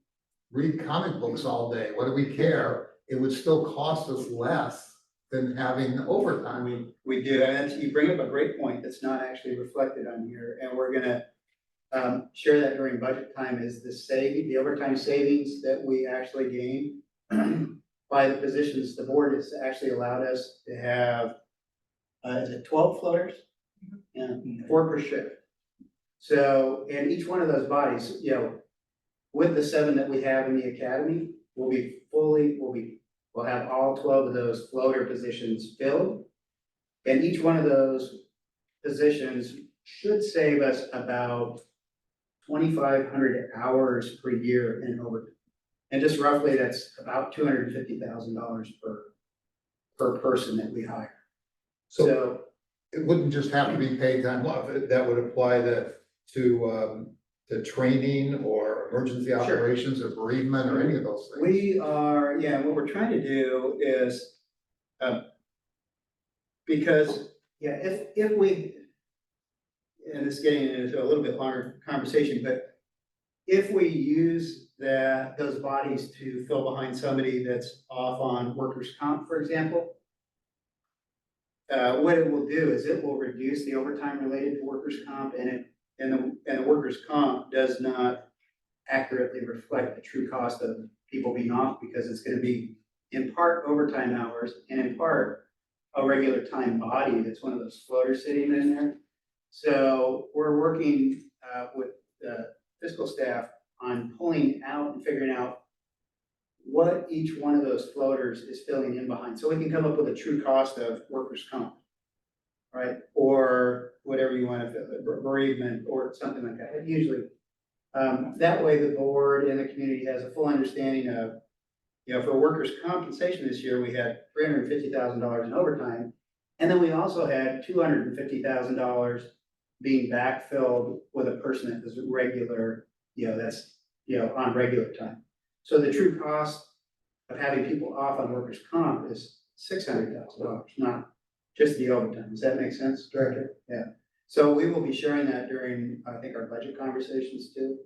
read comic books all day. What do we care? It would still cost us less than having overtime. We do, and you bring up a great point that's not actually reflected on here, and we're gonna share that during budget time, is the overtime savings that we actually gain by the positions. The board has actually allowed us to have, is it 12 floaters? Yeah, 4 per shift. So, and each one of those bodies, with the 7 that we have in the academy, we'll have all 12 of those floater positions filled. And each one of those positions should save us about 2,500 hours per year in overtime. And just roughly, that's about $250,000 per person that we hire. So it wouldn't just have to be paid time off, that would apply to training or emergency operations or bereavement or any of those things. we are, what we're trying to do is, because, if we, and it's getting into a little bit longer conversation, but if we use those bodies to fill behind somebody that's off on workers' comp, for example, what it will do is it will reduce the overtime related to workers' comp, and the workers' comp does not accurately reflect the true cost of people being off, because it's gonna be in part overtime hours and in part a regular time body that's one of those floaters sitting in there. So we're working with the fiscal staff on pulling out and figuring out what each one of those floaters is filling in behind, so we can come up with a true cost of workers' comp. Right, or whatever you want to, bereavement or something like that, usually. That way the board and the community has a full understanding of, for workers' compensation this year, we had $350,000 in overtime. And then we also had $250,000 being backfilled with a person that was regular, that's, on regular time. So the true cost of having people off on workers' comp is $600,000, not just the overtime. Does that make sense, Director? Yeah. So we will be sharing that during, I think, our budget conversations too.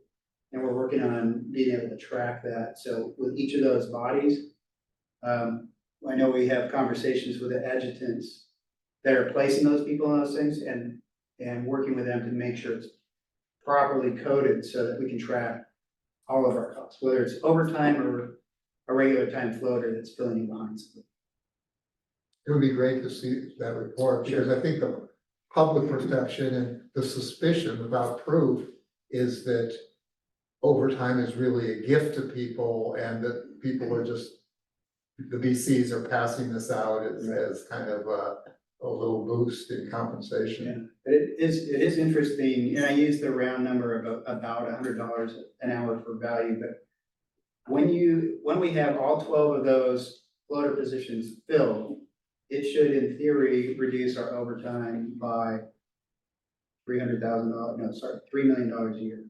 And we're working on being able to track that. So with each of those bodies, I know we have conversations with the adjutants that are placing those people in those things, and working with them to make sure it's properly coded so that we can track all of our costs, whether it's overtime or a regular time floater that's filling in behind something. It would be great to see that report, because I think the public perception and the suspicion without proof is that overtime is really a gift to people, and that people are just, the VCs are passing this out as kind of a little boost in compensation. But it is interesting, and I use the round number of about $100 an hour for value, but when we have all 12 of those floater positions filled, it should in theory reduce our overtime by $3 million a year.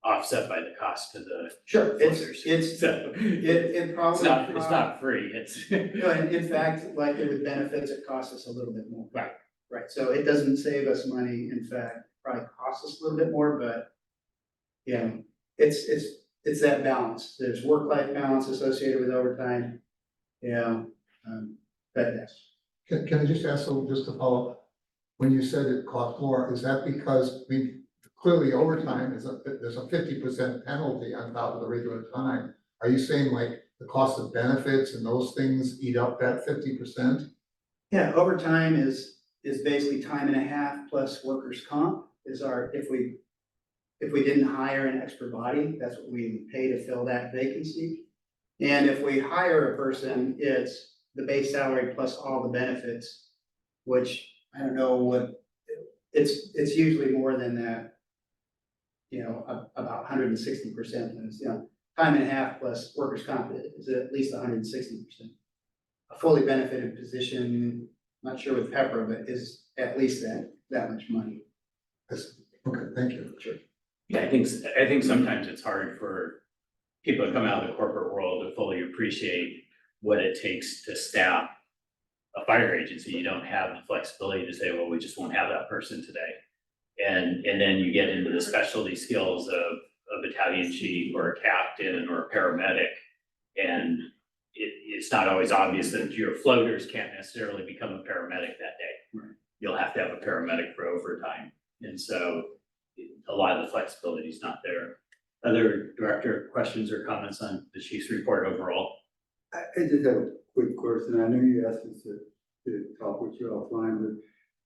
Offset by the cost to the Sure, floaters. it's So, it probably. it's not free, it's. No, in fact, like with benefits, it costs us a little bit more. Right. Right, so it doesn't save us money, in fact, probably costs us a little bit more, but it's that balance. There's work-life balance associated with overtime, but yes. Can I just ask, just to follow up, when you said it cost more, is that because, clearly overtime there's a 50% penalty on top of the regular time. Are you saying like the cost of benefits and those things eat up that 50%? Yeah, overtime is basically time and a half plus workers' comp is if we didn't hire an extra body, that's what we pay to fill that vacancy. And if we hire a person, it's the base salary plus all the benefits, which I don't know what, it's usually more than that. About 160%, time and a half plus workers' comp is at least 160%. A fully benefited position, not sure with Pepper, but is at least that much money. Okay, thank you. Sure. Yeah, I think sometimes it's hard for people to come out of the corporate world to fully appreciate what it takes to staff a fire agency. You don't have the flexibility to say, well, we just won't have that person today. And then you get into the specialty skills of a battalion chief or a captain or a paramedic. And it's not always obvious that your floaters can't necessarily become a paramedic that day. Right. You'll have to have a paramedic for overtime. And so a lot of the flexibility is not there. Other director questions or comments on the chief's report overall? I just have a quick question. I know you asked us to talk with you offline, but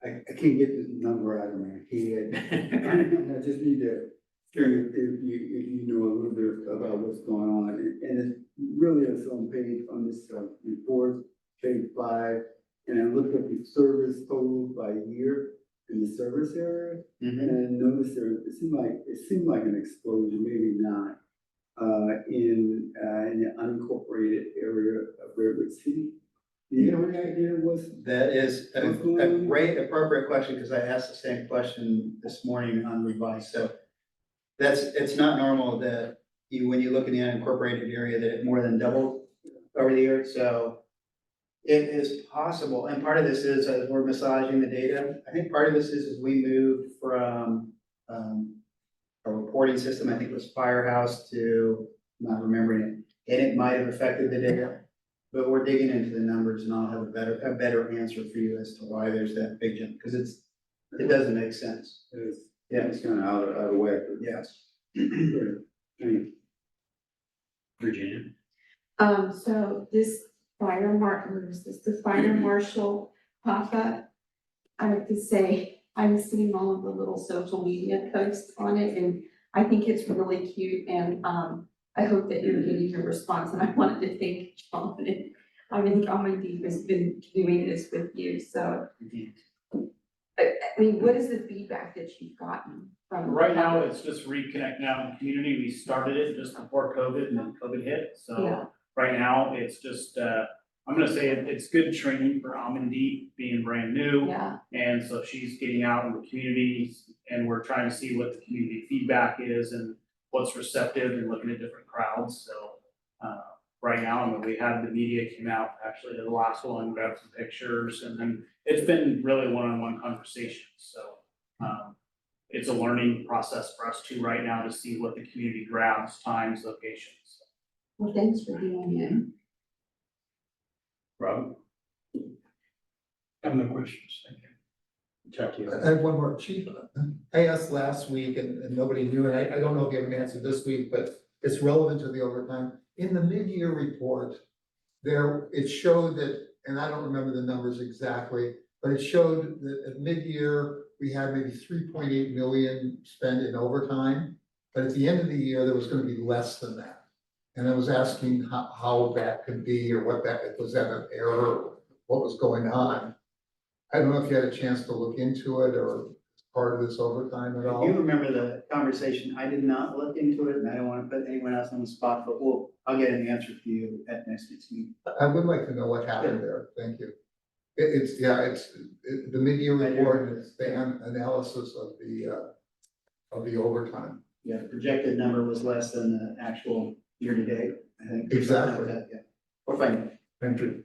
I can't get the number out of my head. And I just need to hear if you know a little bit about what's going on. And it's really is on this report, page 5, and I looked up the service total by year in the service area. And I noticed it seemed like an explosion, maybe not, in the unincorporated area of Redwood City. Do you have any idea what's? That is a great appropriate question, because I asked the same question this morning on Revised. So it's not normal that when you look in the unincorporated area, that it more than doubled over the year. So it is possible, and part of this is as we're massaging the data. I think part of this is we moved from a reporting system, I think it was Firehouse to, I'm not remembering it, and it might have affected the data. But we're digging into the numbers and I'll have a better answer for you as to why there's that big jump, because it doesn't make sense. It's kind of out of whack. Yes. Virginia? So this the fire marshal pop-up, I have to say, I'm seeing all of the little social media posts on it, and I think it's really cute, and, I hope that you're getting your response, and I wanted to thank John, and I think Amadee has been doing this with you, so. I mean, what is the feedback that you've gotten from? Right now, it's just reconnecting out in the community. We started it just before COVID and then COVID hit. Yeah. So right now, it's just, I'm gonna say it's good training for Amandeep being brand new. Yeah, And so she's getting out in the communities and we're trying to see what the community feedback is and what's receptive and looking at different crowds. So, right now, I mean, we had the media came out, actually, the last one, grabbed some pictures, and then it's been really one-on-one conversations, so. It's a learning process for us too right now to see what the community grabs, times, locations. well, thanks for doing it. Rob? I have no questions, thank you. Chuck, you? I have one more, Chief. I asked last week and nobody knew, and I don't know if you have an answer this week, but it's relevant to the overtime. In the mid-year report, it showed that, and I don't remember the numbers exactly, but it showed that at mid-year, we had maybe 3.8 million spent in overtime. But at the end of the year, there was gonna be less than that. And I was asking how that could be, or was that an error, or what was going on? I don't know if you had a chance to look into it or part of this overtime at If all. you remember the conversation, I did not look into it and I don't want to put anyone else on the spot, but I'll get an answer for you at next week's meeting. I would like to know what happened there, thank you. It's the mid-year report, and it's the analysis of the overtime. Yeah, the projected number was less than the actual year-to-date, I think. Exactly. Yeah, we're fine. Thank you.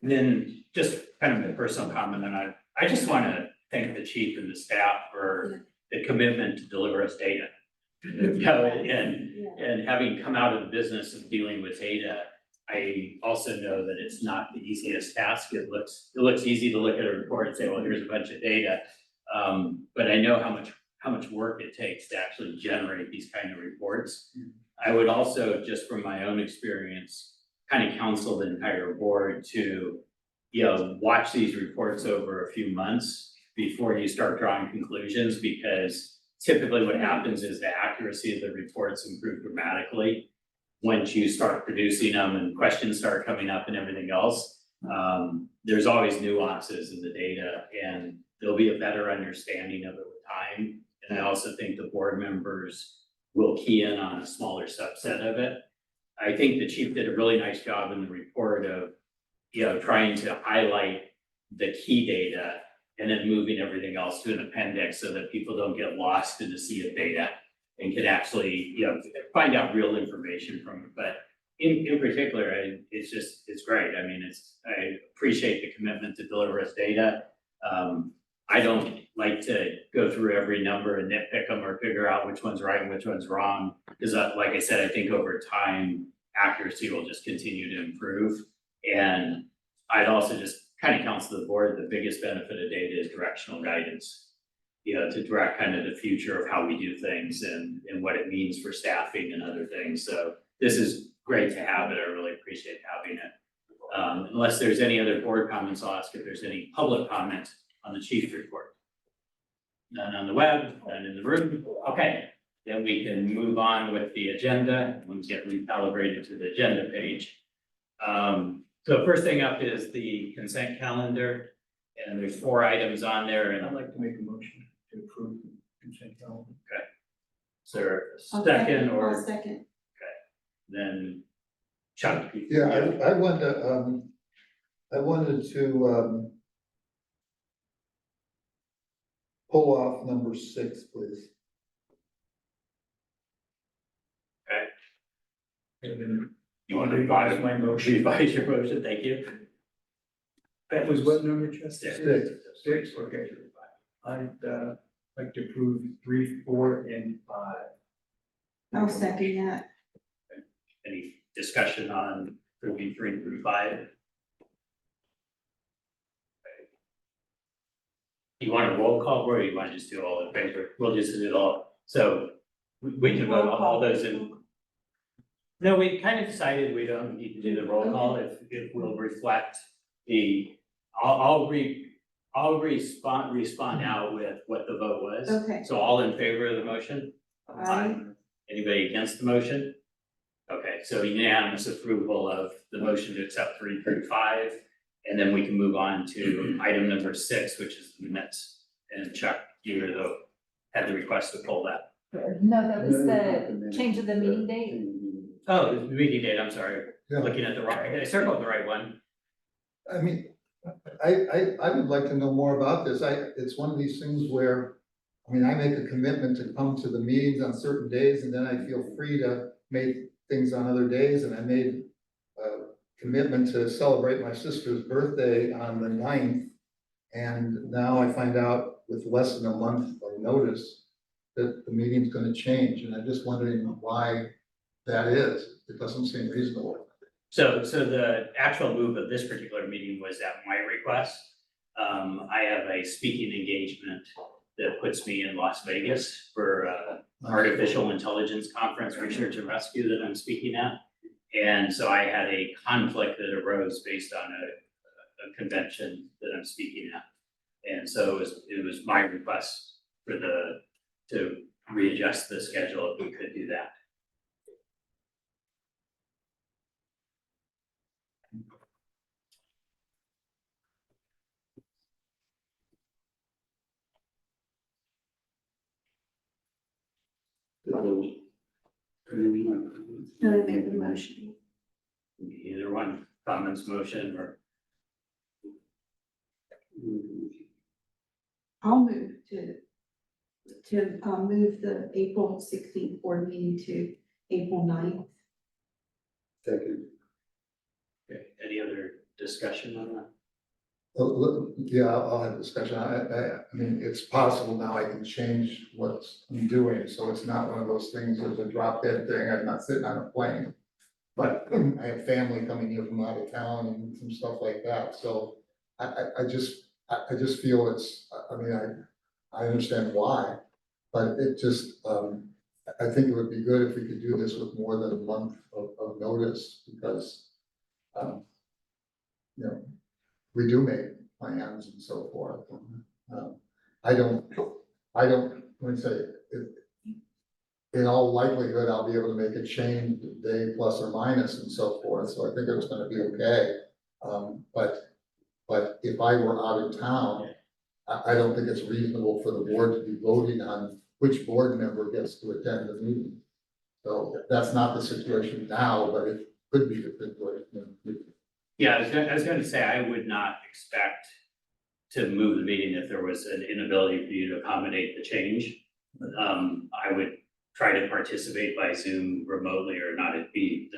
And then just kind of a personal comment, and I just want to thank the chief and the staff for the commitment to deliver us data. You know, and having come out of the business of dealing with data, I also know that it's not the easiest task. It looks easy to look at a report and say, well, here's a bunch of data. But I know how much work it takes to actually generate these kind of reports. I would also, just from my own experience, kind of counsel the entire board to, you know, watch these reports over a few months before you start drawing conclusions, because typically what happens is the accuracy of the reports improve dramatically once you start producing them and questions start coming up and everything else. There's always nuances in the data, and there'll be a better understanding of it with time. And I also think the board members will key in on a smaller subset of it. I think the chief did a really nice job in the report of, you know, trying to highlight the key data and then moving everything else to an appendix so that people don't get lost in the sea of data and can actually, you know, find out real information from it. But in particular, it's great. I mean, I appreciate the commitment to deliver us data. I don't like to go through every number and nitpick them or figure out which one's right and which one's wrong. Because like I said, I think over time, accuracy will just continue to improve. And I'd also just kind of counsel the board, the biggest benefit of data is directional guidance. You know, to direct kind of the future of how we do things and what it means for staffing and other things. So this is great to have it. I really appreciate having it. Unless there's any other board comments, I'll ask if there's any public comment on the chief's report. None on the web, none in the room. Okay, then we can move on with the agenda and get recalibrated to the agenda page. So first thing up is the consent calendar, and there's 4 items on there, and I'd like to make a motion to approve the consent calendar. is there a second or I'll second. then Chuck? Yeah, I wanted to pull off number 6, please. And then you want to revise my motion? Revise your motion, thank you. That was what number, Justin? 6. Six, okay. I'd like to approve 3, 4, and 5. I'll second that. Any discussion on approving 3 through 5? You want a roll call, or you want to just do all in favor? We'll just do it all. So we can vote all those in. No, we kind of decided we don't need to do the roll call if we'll reflect the, I'll respond now with what the vote was. Okay. So all in favor of the motion? Aye. Anybody against the motion? Okay, so unanimous approval of the motion to accept 3 through 5. And then we can move on to item number 6, which is the minutes. And Chuck, you were had the request to pull that. No, that was the change of the meeting date. Oh, the meeting date, I'm sorry, Yeah. looking at the right, I circled the right one. I mean, I would like to know more about this. It's one of these things where, I mean, I make a commitment to come to the meetings on certain days, and then I feel free to make things on other days, and I made a commitment to celebrate my sister's birthday on the 9th. And now I find out with less than a month of notice that the meeting's gonna change, and I'm just wondering why that is. It doesn't seem reasonable. So the actual move of this particular meeting was at my request. I have a speaking engagement that puts me in Las Vegas for artificial intelligence conference, research and rescue that I'm speaking at. And so I had a conflict that arose based on a convention that I'm speaking at. And so it was my request to readjust the schedule if we could do that. No, I made the motion. Either one, comments, motion, or I'll move to move the April 16th board meeting to April 9th. Second. okay, any other discussion on that? Yeah, I'll have a discussion. I mean, it's possible now I can change what I'm doing, so it's not one of those things that's a drop dead thing. I'm not sitting on a plane. But I have family coming here from out of town and some stuff like that, so I just feel it's, I mean, I understand why. But it just, I think it would be good if we could do this with more than a month of notice, because, you know, we do make plans and so forth. I don't, let me say, in all likelihood, I'll be able to make a change day plus or minus and so forth, so I think it's gonna be okay. But if I were out of town, I don't think it's reasonable for the board to be voting on which board member gets to attend the meeting. So that's not the situation now, but it could be the situation in the future. Yeah, I was going to say, I would not expect to move the meeting if there was an inability for you to accommodate the change. I would try to participate by Zoom remotely, or not be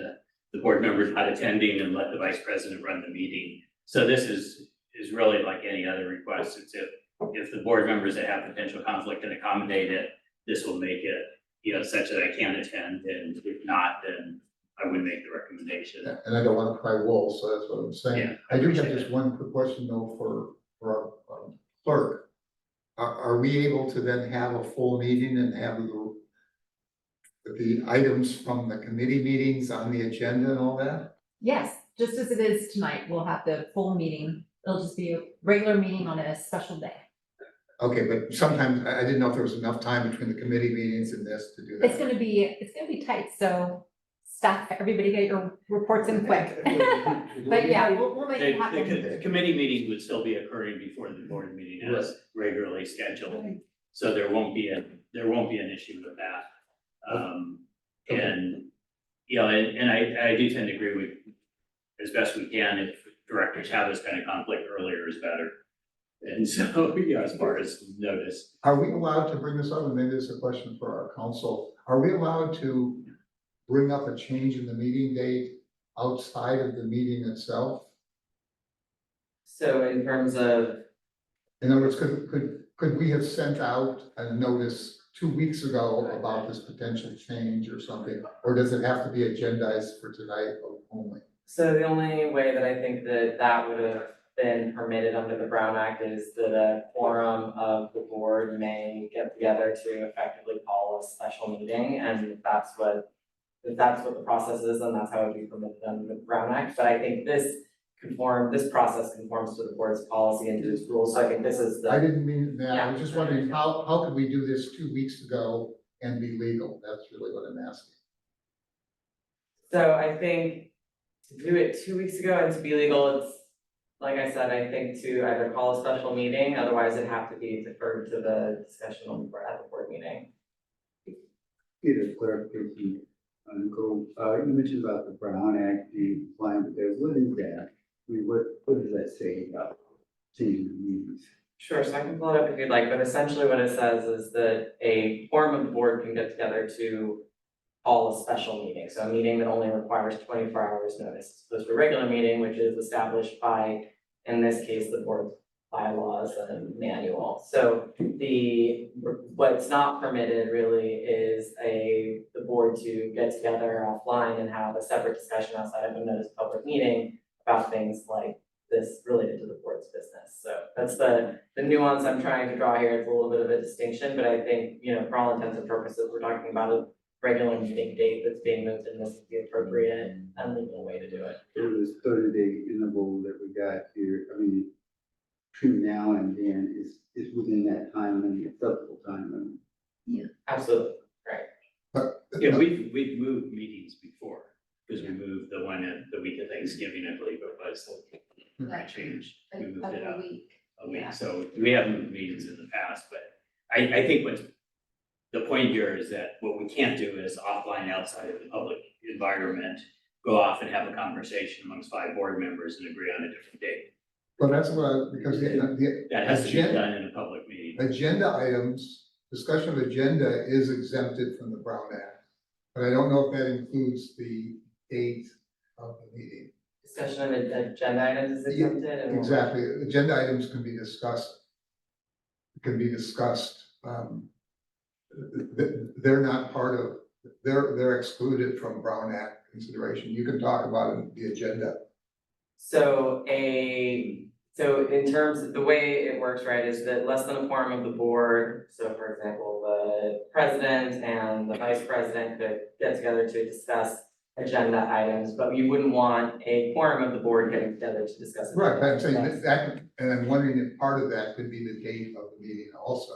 the board members not attending, and let the vice president run the meeting. So this is really like any other request. It's if the board members that have potential conflict can accommodate it, this will make it, you know, such that I can attend, and if not, then I would make the recommendation. And I don't wanna cry wolf, so that's what I'm saying. Yeah, I do have appreciate just one quick question though for our clerk. Are we able to then have a full meeting and have the items from the committee meetings on the agenda and all that? Yes, just as it is tonight, we'll have the full meeting. It'll just be a regular meeting on a special day. Okay, but sometimes I didn't know if there was enough time between the committee meetings and this to do that. It's gonna be tight, so staff, everybody get your reports in quick. But yeah, we'll make it happen. The committee meeting would still be occurring before the board meeting as regularly scheduled. So there won't be an issue with that. And, you know, and I do tend to agree with, as best we can, if directors have this kind of conflict, earlier is better. And so, you know, as far as notice, Are we allowed to bring this up, and maybe this is a question for our council, are we allowed to bring up a change in the meeting date outside of the meeting itself? So in terms of In other words, could we have sent out a notice 2 weeks ago about this potential change or something? Or does it have to be agendized for tonight only? So the only way that I think that that would have been permitted under the Brown Act is that a quorum of the board may get together to effectively call a special meeting, and if that's what the process is, then that's how it would be permitted under the Brown Act, but I think this process conforms to the board's policy and to its rules, so I think this is I the, didn't mean that, I was just wondering, how could we do this 2 weeks ago and be legal? That's really what I'm asking. so I think to do it 2 weeks ago and to be legal, it's, like I said, I think to either call a special meeting, otherwise it'd have to be deferred to the discussion on at the board meeting. Get a clarification, Nicole, you mentioned about the Brown Act being compliant with those, what is that? I mean, what does that say about changing the meetings? Sure, so I can pull it up if you'd like, but essentially what it says is that a quorum of the board can get together to call a special meeting, so a meeting that only requires 24 hours notice, as opposed to a regular meeting, which is established by, in this case, the board's bylaws and manual. So what's not permitted really is the board to get together offline and have a separate discussion outside of a notice public meeting about things like this related to the board's business. So that's the nuance I'm trying to draw here. It's a little bit of a distinction, but I think, for all intents and purposes, we're talking about a regular meeting date that's being moved, and this is the appropriate and legal way to do it. It was 30-day interval that we got here, I mean, between now and then is within that time limit, acceptable time limit. Absolutely, But Yeah, we've moved meetings before, because we moved the one at the week of Thanksgiving, I believe it was, I changed, we moved it up a week, so we have moved meetings in the past, but I think what's the point here is that what we can't do is offline outside of the public environment, go off and have a conversation amongst 5 board members and agree on a different date. Well, that's because That has to be agenda- done in a public meeting. agenda items, discussion of agenda is exempted from the Brown Act. But I don't know if that includes the date of the meeting. discussion of agenda items is exempted and. Exactly, agenda items can be discussed. They're not part of, they're excluded from Brown Act consideration. You can talk about it in the agenda. So in terms of the way it works, right, is that less than a quorum of the board, so for example, the president and the vice president could get together to discuss agenda items, but you wouldn't want a quorum of the board getting together to discuss. Right, but I'm saying agenda that, and I'm wondering if part of that could be the date of the meeting also.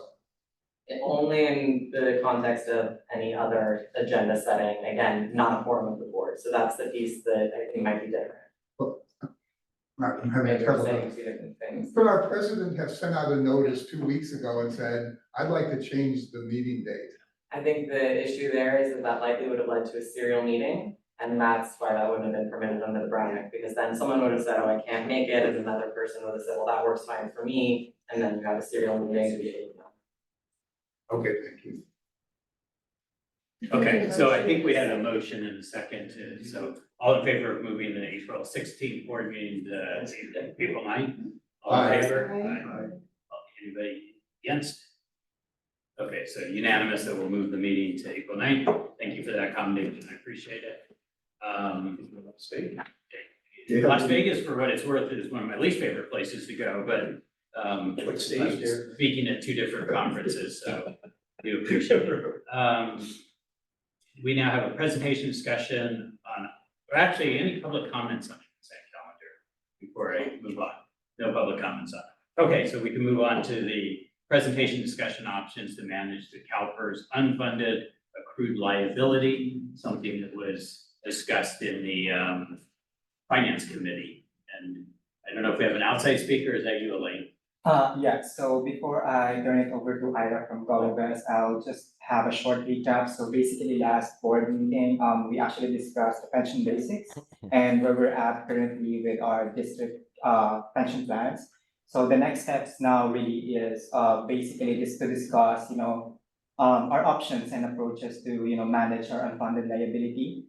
Only in the context of any other agenda setting, again, not a quorum of the board, so that's the piece that I think might be different. I'm having Maybe we're trouble. saying 2 different things. But our president have sent out a notice 2 weeks ago and said, I'd like to change the meeting date. I think the issue there is that likely would have led to a serial meeting, and that's why that wouldn't have been permitted under the Brown Act, because then someone would have said, oh, I can't make it, and another person would have said, well, that works fine for me, and then you have a serial meeting to be able to. Okay, thank you. Okay, so I think we had a motion and a second, so all in favor of moving the April 16th board meeting to April 9th? All Aye. in favor? Aye. Anybody against? Okay, so unanimous that we'll move the meeting to April 9th. Thank you for that accommodation, I appreciate it. Las Vegas, for what it's worth, is one of my least favorite places to go, but What stage there? speaking at 2 different conferences, so do appreciate it. We now have a presentation discussion on, or actually any public comments on the consent calendar before I move on. No public comments on it. Okay, so we can move on to the presentation discussion options to manage the CalPERS unfunded accrued liability, something that was discussed in the finance committee. And I don't know if we have an outside speaker, is that you, Elaine? Yeah, so before I turn it over to Ira from Colorado, I'll just have a short recap. So basically last board meeting, we actually discussed the pension basics and where we're at currently with our district pension plans. So the next steps now really is basically just to discuss, our options and approaches to, manage our unfunded liability.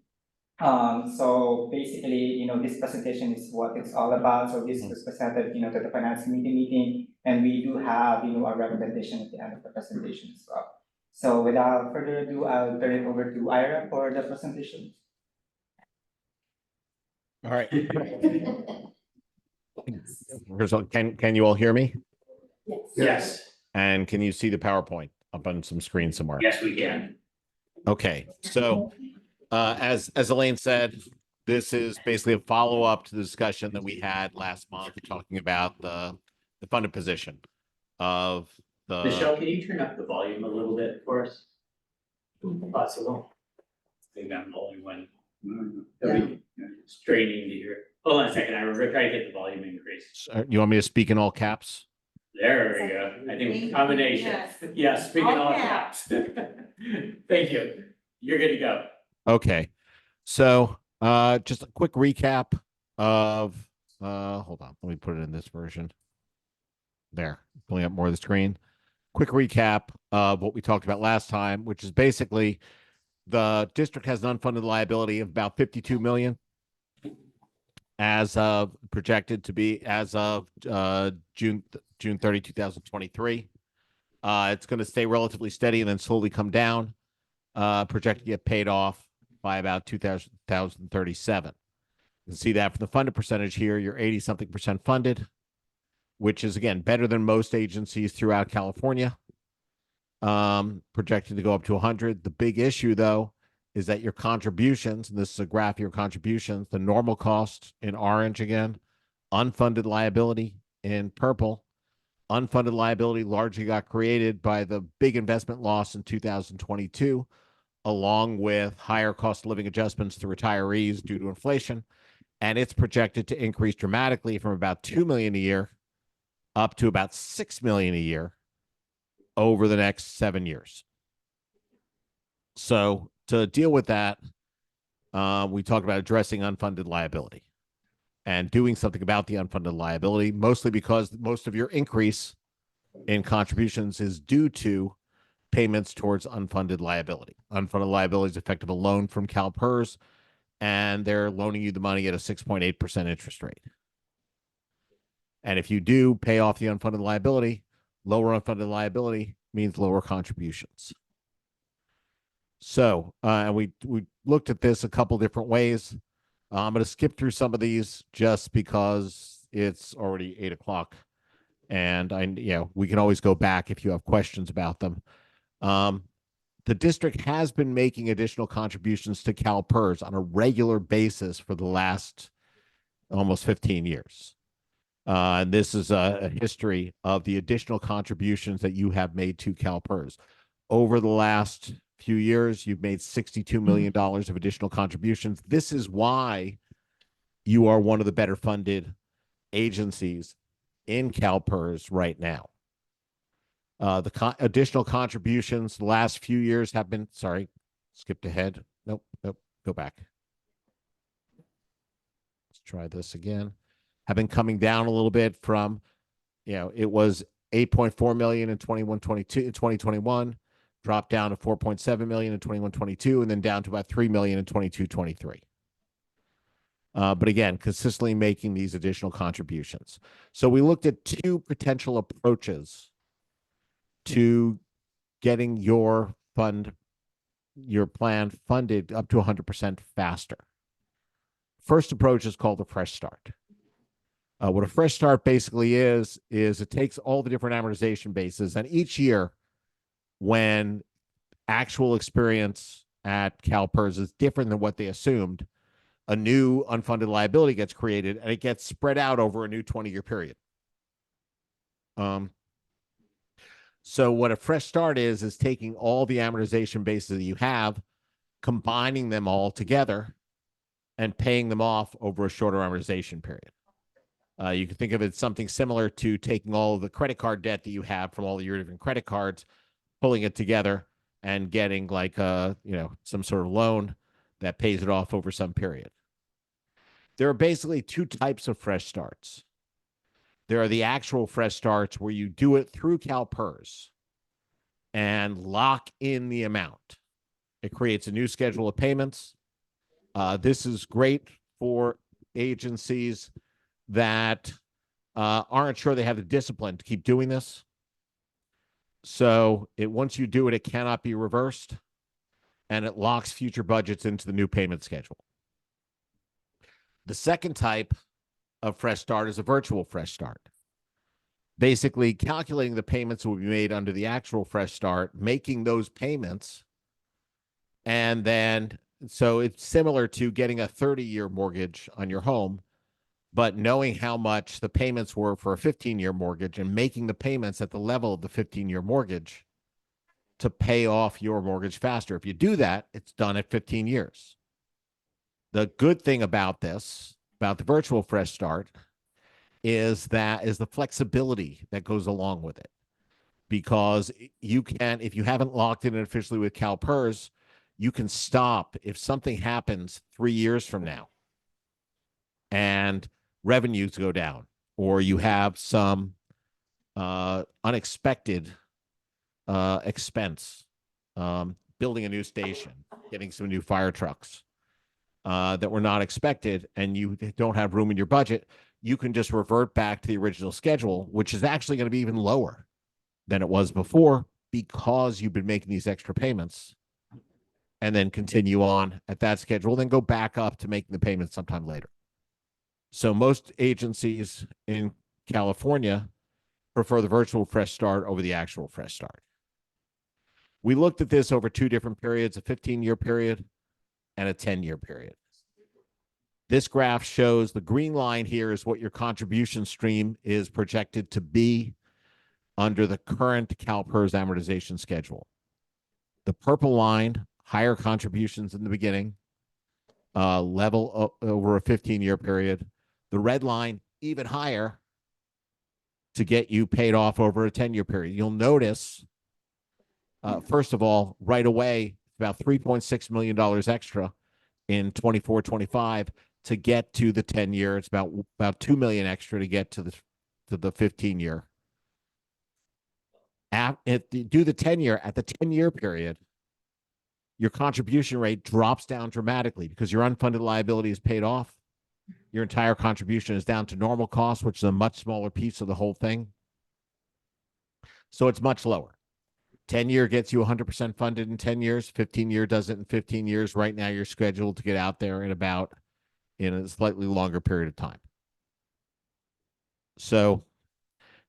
So basically, this presentation is what it's all about. So this was presented, to the finance committee meeting. And we do have, a recommendation at the end of the presentation as well. So without further ado, I'll turn it over to Ira for the presentation. All right. Can you all hear me? Yes, And can you see the PowerPoint up on some screen somewhere? yes, we can. Okay, so as Elaine said, this is basically a follow-up to the discussion that we had last month, talking about the funded position of the. Michelle, can you turn up the volume a little bit for us? Possible. I think I'm the only one straining to hear. Hold on a second, I will try to get the volume increased. You want me to speak in all caps? There we go. I think combination. Yes, speaking all caps. Thank you. You're good to go. Okay, so just a quick recap of hold on, let me put it in this version. There, pulling up more of the screen. Quick recap of what we talked about last time, which is basically the district has an unfunded liability of about 52 million as of projected to be as of June 30, 2023. It's going to stay relatively steady and then slowly come down. Projected to get paid off by about 2037. You can see that from the funded percentage here, you're 80-something% funded, which is, again, better than most agencies throughout California. Projected to go up to 100. The big issue, though, is that your contributions, and this is a graph of your contributions, the normal cost in orange again, unfunded liability in purple. Unfunded liability largely got created by the big investment loss in 2022, along with higher cost of living adjustments to retirees due to inflation. And it's projected to increase dramatically from about 2 million a year up to about 6 million a year over the next 7 years. So to deal with that, we talked about addressing unfunded liability and doing something about the unfunded liability, mostly because most of your increase in contributions is due to payments towards unfunded liability. Unfunded liability is effective a loan from CalPERS, and they're loaning you the money at a 6.8% interest rate. And if you do pay off the unfunded liability, lower unfunded liability means lower contributions. So, and we looked at this a couple different ways. I'm going to skip through some of these just because it's already 8 o'clock, and we can always go back if you have questions about them. The district has been making additional contributions to CalPERS on a regular basis for the last almost 15 years. And this is a history of the additional contributions that you have made to CalPERS. Over the last few years, you've made $62 million of additional contributions. This is why you are one of the better funded agencies in CalPERS right now. The additional contributions the last few years have been, sorry, skipped ahead. Nope, go back. Let's try this again. Have been coming down a little bit from, it was 8.4 million in 2021, dropped down to 4.7 million in 21-22, and then down to about 3 million in 22-23. But again, consistently making these additional contributions. So we looked at two potential approaches to getting your plan funded up to 100% faster. First approach is called a fresh start. What a fresh start basically is it takes all the different amortization bases, and each year when actual experience at CalPERS is different than what they assumed, a new unfunded liability gets created, and it gets spread out over a new 20-year period. So what a fresh start is taking all the amortization bases that you have, combining them all together, and paying them off over a shorter amortization period. You can think of it something similar to taking all of the credit card debt that you have from all your different credit cards, pulling it together, and getting like some sort of loan that pays it off over some period. There are basically two types of fresh starts. There are the actual fresh starts where you do it through CalPERS and lock in the amount. It creates a new schedule of payments. This is great for agencies that aren't sure they have the discipline to keep doing this. So once you do it, it cannot be reversed, and it locks future budgets into the new payment schedule. The second type of fresh start is a virtual fresh start. Basically, calculating the payments will be made under the actual fresh start, making those payments, and then so it's similar to getting a 30-year mortgage on your home, but knowing how much the payments were for a 15-year mortgage and making the payments at the level of the 15-year mortgage to pay off your mortgage faster. If you do that, it's done at 15 years. The good thing about this, about the virtual fresh start, is the flexibility that goes along with it. Because you can, if you haven't locked in officially with CalPERS, you can stop if something happens 3 years from now and revenues go down, or you have some unexpected expense, building a new station, getting some new fire trucks that were not expected, and you don't have room in your budget, you can just revert back to the original schedule, which is actually going to be even lower than it was before because you've been making these extra payments, and then continue on at that schedule, then go back up to making the payments sometime later. So most agencies in California prefer the virtual fresh start over the actual fresh start. We looked at this over two different periods, a 15-year period and a 10-year period. This graph shows the green line here is what your contribution stream is projected to be under the current CalPERS amortization schedule. The purple line, higher contributions in the beginning, level over a 15-year period. The red line, even higher to get you paid off over a 10-year period. You'll notice, first of all, right away, about $3.6 million extra in 24-25 to get to the 10-year. It's about $2 million extra to get to the 15-year. If you do the 10-year, at the 10-year period, your contribution rate drops down dramatically because your unfunded liability is paid off. Your entire contribution is down to normal cost, which is a much smaller piece of the whole thing. So it's much lower. 10-year gets you 100% funded in 10 years. 15-year does it in 15 years. Right now, you're scheduled to get out there in a slightly longer period of time. So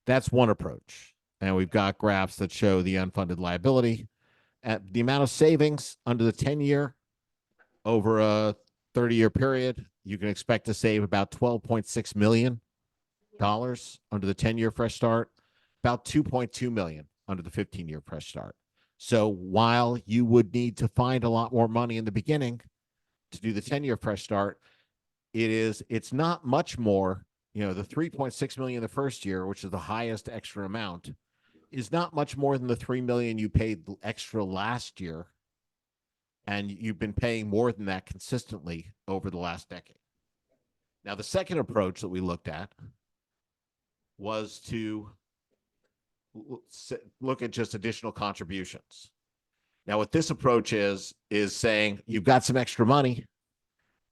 that's one approach. And we've got graphs that show the unfunded liability. At the amount of savings under the 10-year over a 30-year period, you can expect to save about $12.6 million under the 10-year fresh start, about $2.2 million under the 15-year fresh start. So while you would need to find a lot more money in the beginning to do the 10-year fresh start, it's not much more. The $3.6 million the first year, which is the highest extra amount, is not much more than the $3 million you paid extra last year. And you've been paying more than that consistently over the last decade. Now, the second approach that we looked at was to look at just additional contributions. Now, what this approach is saying you've got some extra money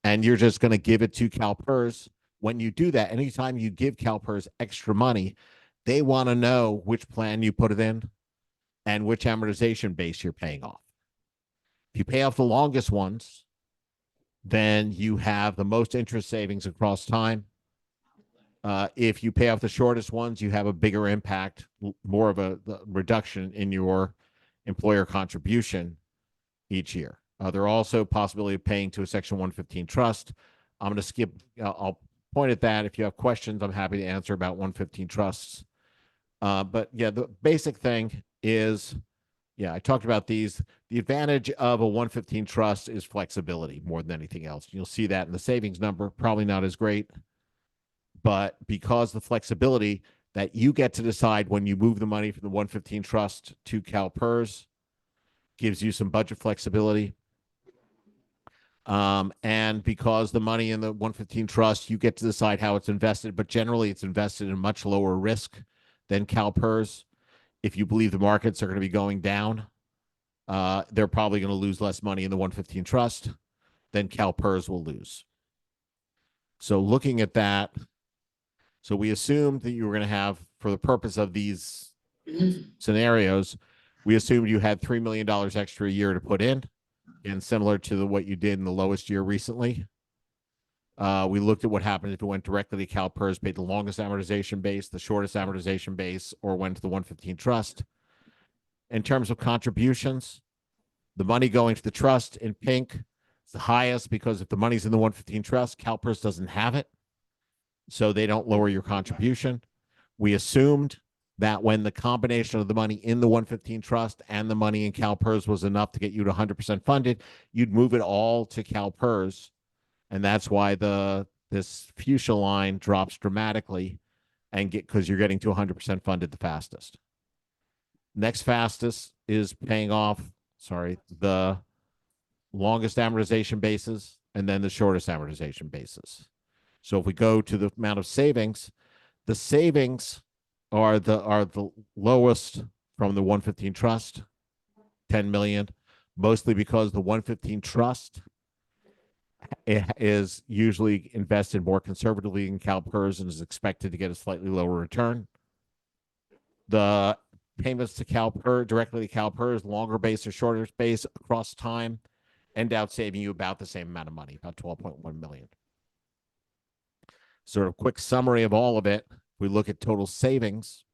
and you're just going to give it to CalPERS. When you do that, anytime you give CalPERS extra money, they want to know which plan you put it in and which amortization base you're paying off. If you pay off the longest ones, then you have the most interest savings across time. If you pay off the shortest ones, you have a bigger impact, more of a reduction in your employer contribution each year. There are also possibility of paying to a Section 115 trust. I'm going to skip. I'll point at that. If you have questions, I'm happy to answer about 115 trusts. But yeah, the basic thing is, I talked about these. The advantage of a 115 trust is flexibility more than anything else. You'll see that in the savings number, probably not as great, but because the flexibility that you get to decide when you move the money from the 115 trust to CalPERS gives you some budget flexibility. And because the money in the 115 trust, you get to decide how it's invested, but generally it's invested in much lower risk than CalPERS. If you believe the markets are going to be going down, they're probably going to lose less money in the 115 trust than CalPERS will lose. So looking at that, So we assumed that you were going to have, for the purpose of these scenarios, we assumed you had $3 million extra a year to put in, and similar to what you did in the lowest year recently. We looked at what happened if it went directly to CalPERS, paid the longest amortization base, the shortest amortization base, or went to the 115 trust. In terms of contributions, the money going to the trust in pink is the highest because if the money's in the 115 trust, CalPERS doesn't have it. So they don't lower your contribution. We assumed that when the combination of the money in the 115 trust and the money in CalPERS was enough to get you to 100% funded, you'd move it all to CalPERS. And that's why this fuchsia line drops dramatically and because you're getting to 100% funded the fastest. Next fastest is paying off, the longest amortization basis and then the shortest amortization basis. So if we go to the amount of savings, the savings are the lowest from the 115 trust, 10 million, mostly because the 115 trust is usually invested more conservatively in CalPERS and is expected to get a slightly lower return. The payments to CalPERS, directly to CalPERS, longer base or shorter base across time, end out saving you about the same amount of money, about 12.1 million. Sort of quick summary of all of it. We look at total savings.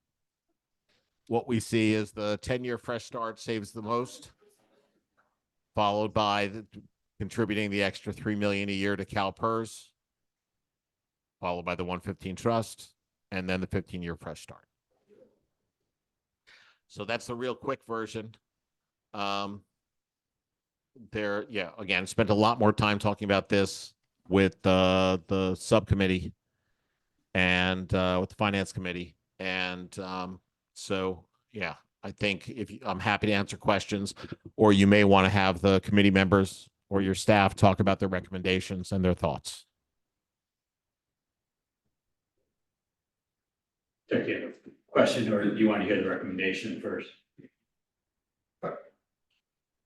What we see is the 10-year fresh start saves the most, followed by contributing the extra $3 million a year to CalPERS, followed by the 115 trust, and then the 15-year fresh start. So that's the real quick version. Again, spent a lot more time talking about this with the subcommittee and with the finance committee. And I think I'm happy to answer questions, or you may want to have the committee members or your staff talk about their recommendations and their thoughts. Jack, do you have a question, or do you want to hear the recommendation first?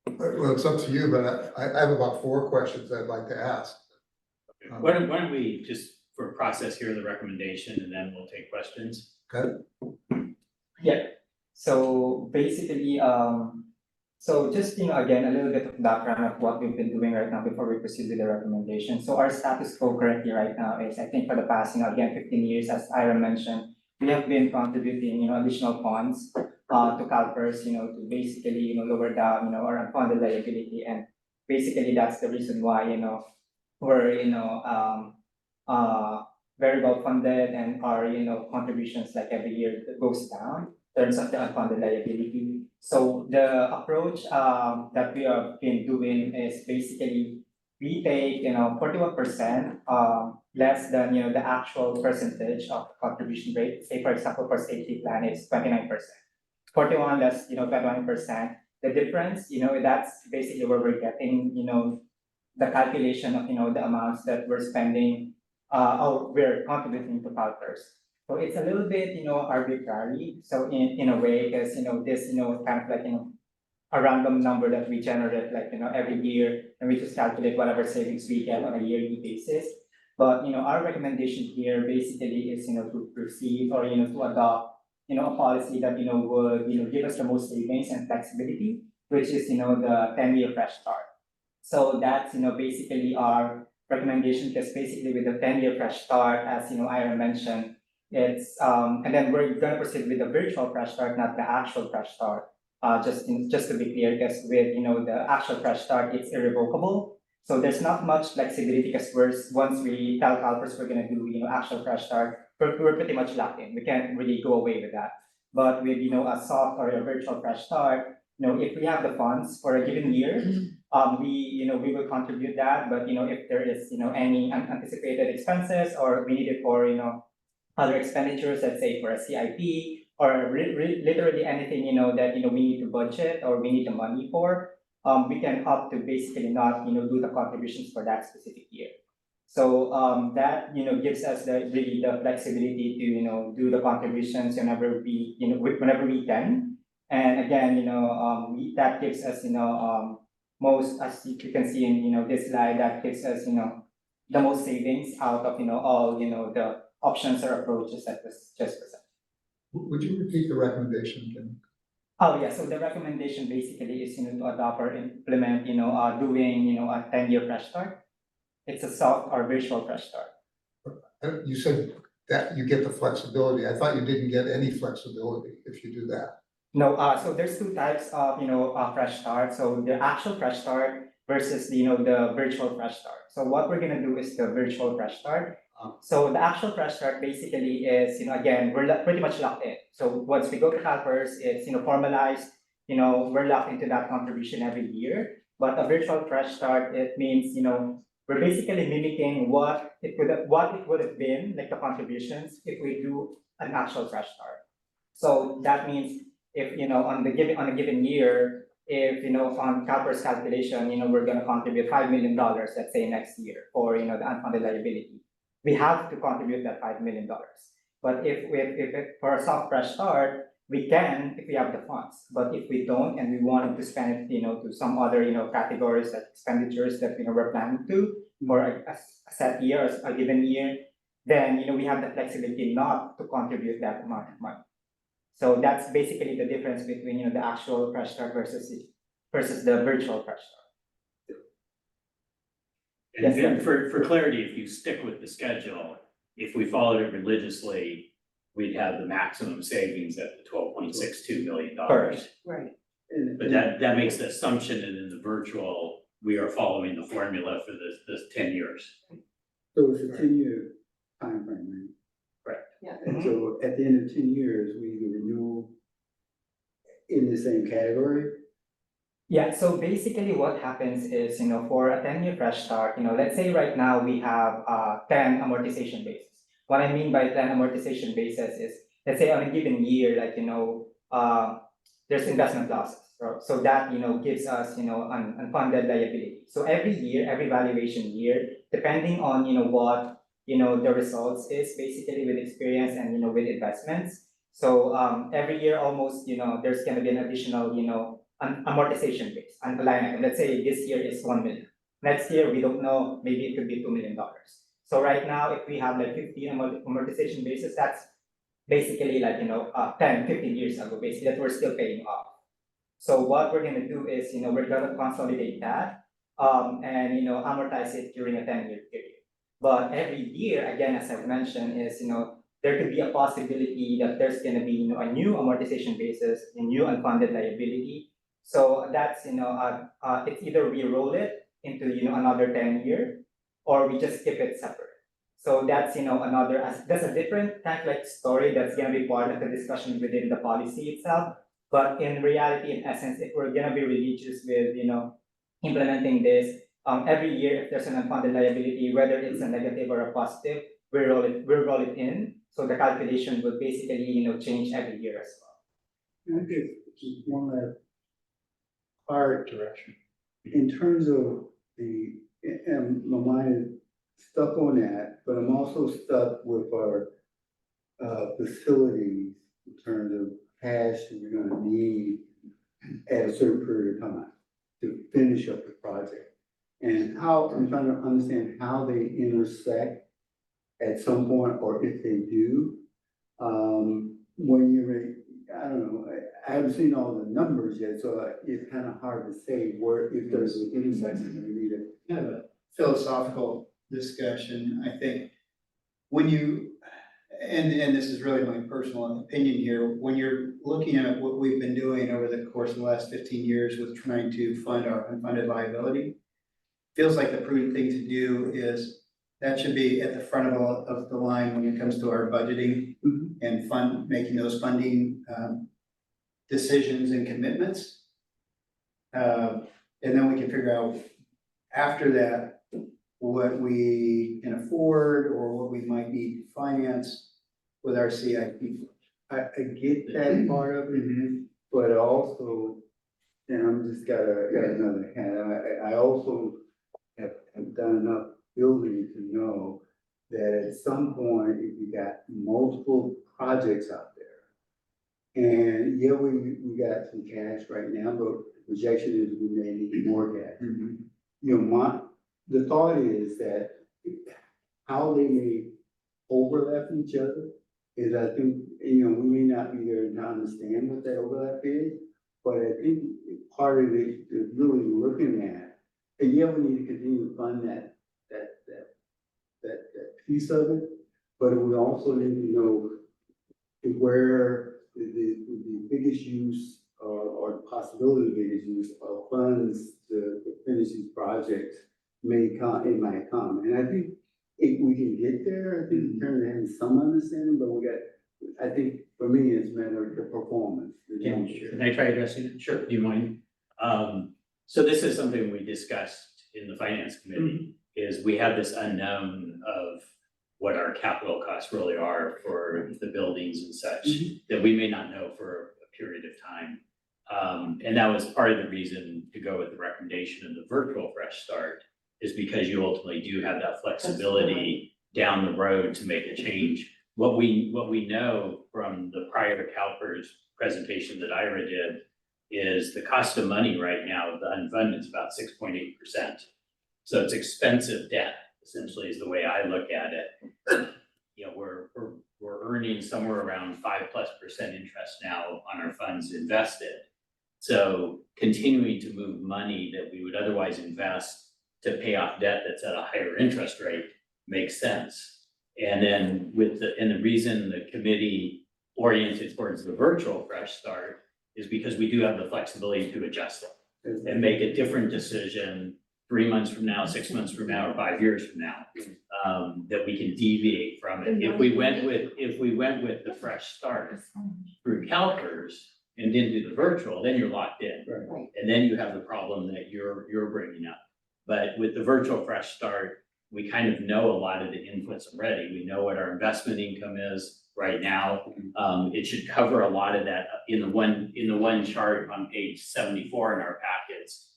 Well, it's up to you, but I have about 4 questions I'd like to ask. Okay. Why don't we just, for process, hear the recommendation, and then we'll take questions? Okay. Yeah, so basically, so just, again, a little bit of background of what we've been doing right now before we proceed with the recommendation. So our status quo currently right now is, I think for the past, again, 15 years, as Ira mentioned, we have been contributing, additional funds to CalPERS, to basically, lower down, our unfunded liability. And basically that's the reason why, we're, very well funded, and our, contributions like every year goes down in terms of the unfunded liability. So the approach that we have been doing is basically we take 41% less than the actual percentage of contribution rate. Say for example for safety plan it's 29%. 41 less 21%. The difference, that's basically where we're getting the calculation of the amounts that we're spending or we're contributing to CalPERS. So it's a little bit arbitrary. So in a way, because this kind of like a random number that we generate like every year, and we just calculate whatever savings we get on a yearly basis. But our recommendation here basically is to proceed or to adopt a policy that would give us the most savings and flexibility, which is the 10-year fresh start. So that's basically our recommendation, because basically with the 10-year fresh start, as Ira mentioned, it's and then we're gonna proceed with the virtual fresh start, not the actual fresh start. Just to be clear, because with the actual fresh start, it's irrevocable. So there's not much flexibility, because once we tell CalPERS we're gonna do actual fresh start, we're pretty much locked in. We can't really go away with that. But with a soft or a virtual fresh start, if we have the funds for a given year, we will contribute that. But if there is any unanticipated expenses, or we need it for other expenditures, let's say for a CIP, or literally anything that we need to budget or we need the money for, we can opt to basically not do the contributions for that specific year. So that gives us really the flexibility to do the contributions whenever we can. And again, that gives us most, as you can see in this slide, that gives us the most savings out of all the options or approaches that was just presented. Would you repeat the recommendation again? Oh, yeah, so the recommendation basically is, to adopt or implement, doing, a 10-year fresh start. It's a soft or virtual fresh start. You said that you get the flexibility. I thought you didn't get any flexibility if you do that. No, so there's two types of, fresh start. So the actual fresh start versus, the virtual fresh start. So what we're gonna do is the virtual fresh start. So the actual fresh start basically is, again, we're pretty much locked in. So once we go to CalPERS, it's, formalized, we're locked into that contribution every year. But a virtual fresh start, it means, we're basically mimicking what it would have been, like the contributions, if we do an actual fresh start. So that means if, on a given year, if, on CalPERS calculation, we're gonna contribute $5 million, let's say next year, for, the unfunded liability. We have to contribute that $5 million. But if for a soft fresh start, we can if we have the funds. But if we don't and we wanted to spend it, to some other, categories like expenditures that we're planning to for a set year or a given year, then we have the flexibility not to contribute that amount of money. So that's basically the difference between the actual fresh start versus the virtual fresh start. And Yes, then for clarity, if you stick with the schedule, if we followed it religiously, we'd have the maximum savings at the $12.62 million. Correct. Right. But that makes the assumption that in the virtual, we are following the formula for this 10 years. So it's a 10-year timeframe, right? Yeah. And so at the end of 10 years, we either renew in the same category. Yeah, so basically what happens is, for a 10-year fresh start, let's say right now we have 10 amortization bases. What I mean by 10 amortization bases is, let's say on a given year, like, there's investment losses. So that, gives us, an unfunded liability. So every year, every valuation year, depending on, what, the results is basically with experience and, with investments. So every year almost, there's gonna be an additional, an amortization base, and a line item. Let's say this year is 1 million. Next year, we don't know, maybe it could be $2 million. So right now, if we have like 50 amortization bases, that's basically like, 10, 15 years ago, basically, that we're still paying off. So what we're gonna do is, we're gonna consolidate that, and, amortize it during a 10-year period. But every year, again, as I've mentioned, is, there could be a possibility that there's gonna be, a new amortization basis, a new unfunded liability. So that's, it's either we roll it into, another 10-year, or we just keep it separate. So that's, that's a different kind of like story that's gonna be part of the discussion within the policy itself. But in reality, in essence, if we're gonna be religious with, implementing this, every year, if there's an unfunded liability, whether it's a negative or a positive, we roll it in. So the calculation will basically, change every year as well. And I think just one last part direction. In terms of and my mind is stuck on that, but I'm also stuck with our facilities in terms of cash that we're gonna need at a certain period of time to finish up the project. And how, I'm trying to understand how they intersect at some point, or if they do. When you're, I don't know, I haven't seen all the numbers yet, so it's kind of hard to say where, if there's an intersection that we need to. Kind of a philosophical discussion, I think. When you, and this is really my personal opinion here, when you're looking at what we've been doing over the course of the last 15 years with trying to fund our unfunded liability, feels like the prudent thing to do is that should be at the front of the line when it comes to our budgeting and making those funding decisions and commitments. And then we can figure out after that what we can afford or what we might need to finance with our CIP. I get that part of it, but also, and I'm just got another hand, I also have done enough building to know that at some point, if you got multiple projects out there, and yeah, we got some cash right now, but the projection is we may need more cash. The thought is that how they may overlap each other. Is I think, you know, we may not be there to understand what that overlap is, but I think part of it is really looking at, and yeah, we need to continue to fund that piece of it, but we also need to know where the biggest use or the possibility of the biggest use of funds to finish these projects may come, it might come. And I think if we can get there, I think we're having some understanding, but I think for me, it's a matter of the performance. Yeah, sure. Can I try addressing it? Sure. Do you mind? So this is something we discussed in the finance committee, is we have this unknown of what our capital costs really are for the buildings and such, that we may not know for a period of time. And that was part of the reason to go with the recommendation of the virtual fresh start, is because you ultimately do have that flexibility down the road to make a change. What we know from the prior CalPERS presentation that Ira did is the cost of money right now of the unfunded is about 6.8%. So it's expensive debt, essentially, is the way I look at it. You know, we're earning somewhere around 5+% interest now on our funds invested. So continuing to move money that we would otherwise invest to pay off debt that's at a higher interest rate makes sense. And then the reason the committee oriented towards the virtual fresh start is because we do have the flexibility to adjust it and make a different decision 3 months from now, 6 months from now, or 5 years from now, that we can deviate from it. If we went with the fresh start through CalPERS and didn't do the virtual, then you're locked in. Right. And then you have the problem that you're bringing up. But with the virtual fresh start, we kind of know a lot of the inputs already. We know what our investment income is right now. It should cover a lot of that in the one chart on page 74 in our packets.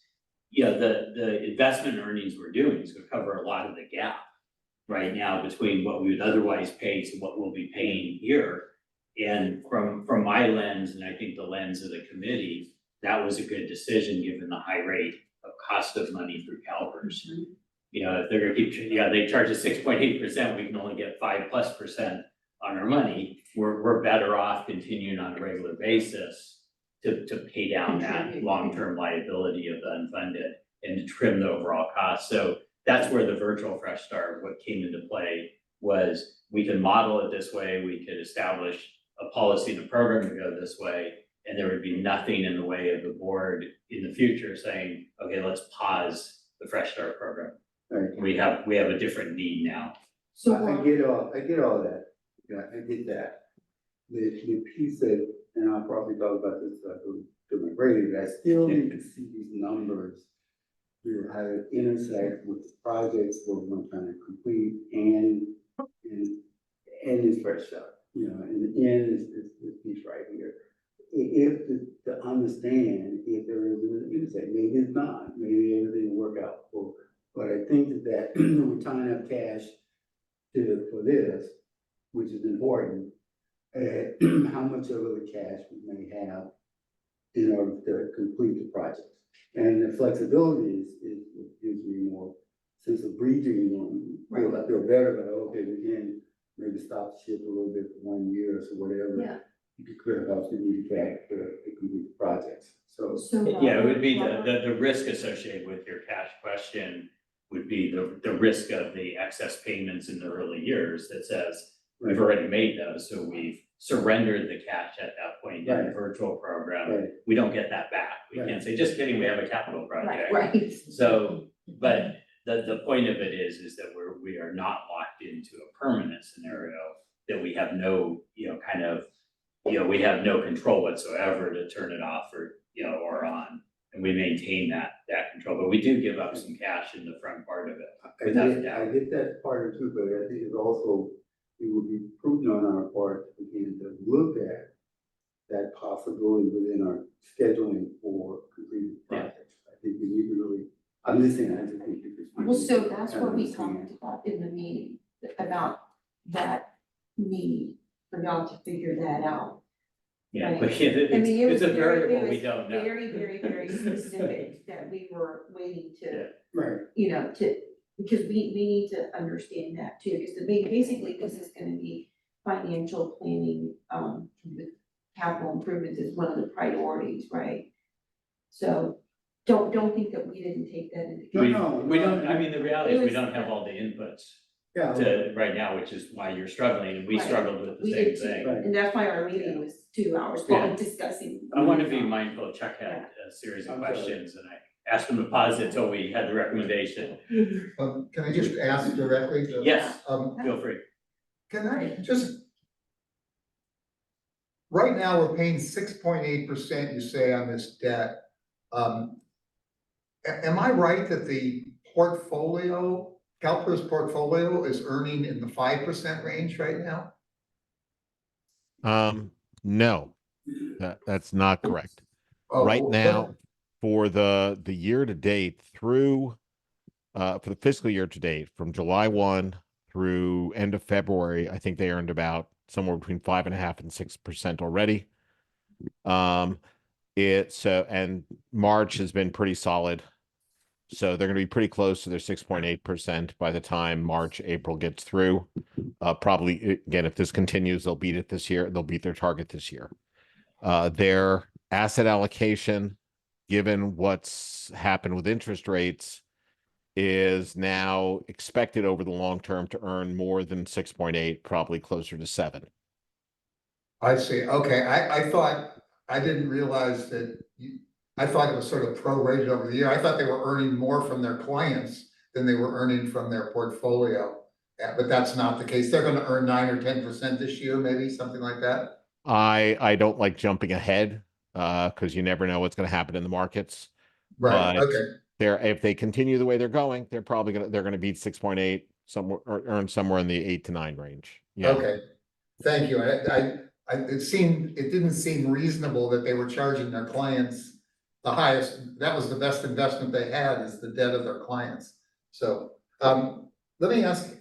You know, the investment earnings we're doing is gonna cover a lot of the gap right now between what we would otherwise pay to what we'll be paying here. And from my lens, and I think the lens of the committee, that was a good decision given the high rate of cost of money through CalPERS. You know, if they're gonna keep, they charge us 6.8%, we can only get 5+% on our money. We're better off continuing on a regular basis to pay down that long-term liability of the unfunded and to trim the overall cost. So that's where the virtual fresh start, what came into play was we can model it this way, we could establish a policy and a program to go this way, and there would be nothing in the way of the board in the future saying, okay, let's pause the fresh start program. Right. We have a different need now. So I get all that, yeah, I get that. The piece that, and I'll probably talk about this to my grade, I still need to see these numbers. You know, how it intersect with the projects we're trying to complete and this fresh start, you know, and the end is this piece right here. If to understand if there is an intersect, maybe it's not, maybe everything will work out for. But I think that we're tying up cash for this, which is important. How much of the cash we may have in order to complete the project. And the flexibility is what gives me more sense of breathing room. I feel better about, okay, we can maybe stop the ship a little bit for 1 year or so, whatever. Yeah. To clear up to need cash to complete the projects. So Yeah, it would be the risk associated with your cash question would be the risk of the excess payments in the early years that says, we've already made those, so we've surrendered the cash at that point in the virtual program. Right. We don't get that back. We Right. can't say, just kidding, we have a capital project. Right. So, but the point of it is that we are not locked into a permanent scenario, that we have no, we have no control whatsoever to turn it off or on. And we maintain that control, but we do give up some cash in the front part of it. I without a doubt. get that part of it too, but I think it's also, it would be prudent on our part to begin to look at that possibility within our scheduling for completing projects. I think we need to really, I'm just saying, I just think it's. Well, so that's what we talked about in the meeting, about that need for y'all to figure that out. Yeah, Right. but I mean, it it's a was very- variable it we was don't know. Very, very, very specific that we were waiting to, Right. you know, to because we need to understand that too, because basically this is gonna be financial planning, with capital improvements is one of the priorities, right? So don't think that we didn't take that into. We don't, I mean, the reality is we don't have all the inputs Yeah. to right now, which is why you're struggling, and we Right. struggled with the We same did too, thing. and that's why our meeting was 2 hours long discussing. I want to be mindful, Chuck had a series of I'm sorry. questions, and I asked him to pause it till we had the recommendation. Can I just ask directly? Yes, Um, feel free. can I just? Right now, we're paying 6.8%, you say, on this debt. Am I right that the portfolio, CalPERS portfolio is earning in the 5% range right now? No, that's not correct. Oh, Right well, now, for the year to date through, for the fiscal year to date, from July 1 through end of February, I think they earned about somewhere between 5.5% and 6% already. And March has been pretty solid. So they're going to be pretty close to their 6.8% by the time March, April gets through. Probably, again, if this continues, they'll beat it this year. They'll beat their target this year. Their asset allocation, given what's happened with interest rates, is now expected over the long term to earn more than 6.8, probably closer to 7. I see. Okay, I didn't realize that I thought it was sort of prorated over the year. I thought they were earning more from their clients than they were earning from their portfolio. Yeah, but that's not the case. They're gonna earn 9 or 10% this year, maybe something like that. I don't like jumping ahead, because you never know what's going to happen in the markets. Right, But okay. if they continue the way they're going, they're going to beat 6.8 somewhere, or earn somewhere in the 8 to 9 range. Yeah. Okay, thank you. It didn't seem reasonable that they were charging their clients the highest, that was the best investment they had, is the debt of their clients. So, let me ask,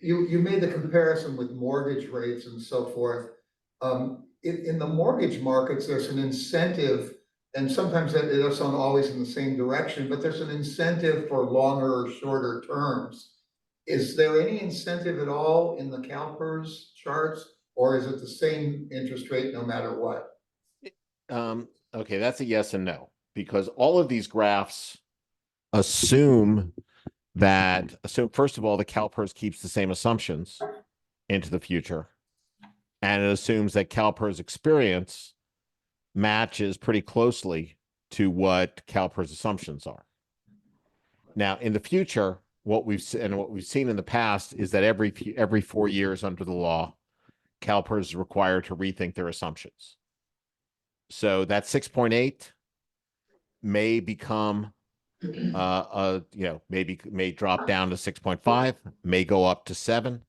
you made the comparison with mortgage rates and so forth. In the mortgage markets, there's an incentive, and sometimes it doesn't always in the same direction, but there's an incentive for longer or shorter terms. Is there any incentive at all in the CalPERS charts, or is it the same interest rate no matter what? Okay, that's a yes and no, because all of these graphs assume first of all, the CalPERS keeps the same assumptions into the future. And it assumes that CalPERS experience matches pretty closely to what CalPERS assumptions are. Now, in the future, what we've seen in the past is that every 4 years under the law, CalPERS is required to rethink their assumptions. So that 6.8 may become may drop down to 6.5, may go up to 7.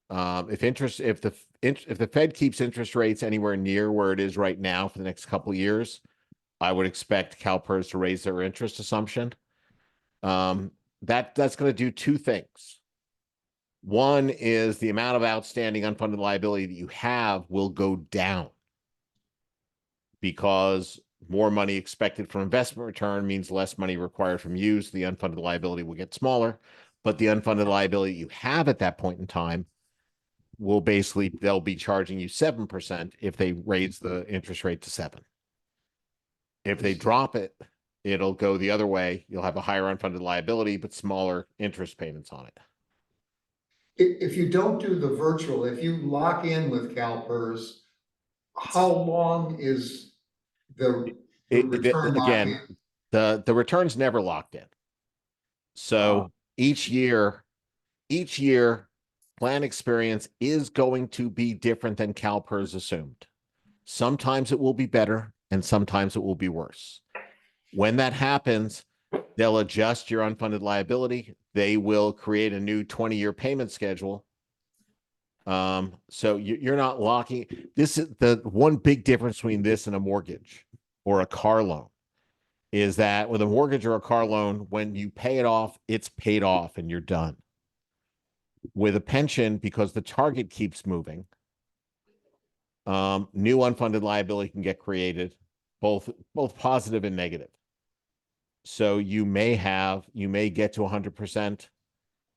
If the Fed keeps interest rates anywhere near where it is right now for the next couple of years, I would expect CalPERS to raise their interest assumption. That's going to do 2 things. One is the amount of outstanding unfunded liability that you have will go down, because more money expected from investment return means less money required from you, so the unfunded liability will get smaller. But the unfunded liability you have at that point in time will they'll be charging you 7% if they raise the interest rate to 7. If they drop it, it'll go the other way. You'll have a higher unfunded liability, but smaller interest payments on it. If you don't do the virtual, if you lock in with CalPERS, how long is the return locked in? The return's never locked in. So each year, plan experience is going to be different than CalPERS assumed. Sometimes it will be better, and sometimes it will be worse. When that happens, they'll adjust your unfunded liability. They will create a new 20-year payment schedule. So you're not locking. This is the one big difference between this and a mortgage or a car loan, is that with a mortgage or a car loan, when you pay it off, it's paid off and you're done. With a pension, because the target keeps moving, new unfunded liability can get created, both positive and negative. So you may get to 100%,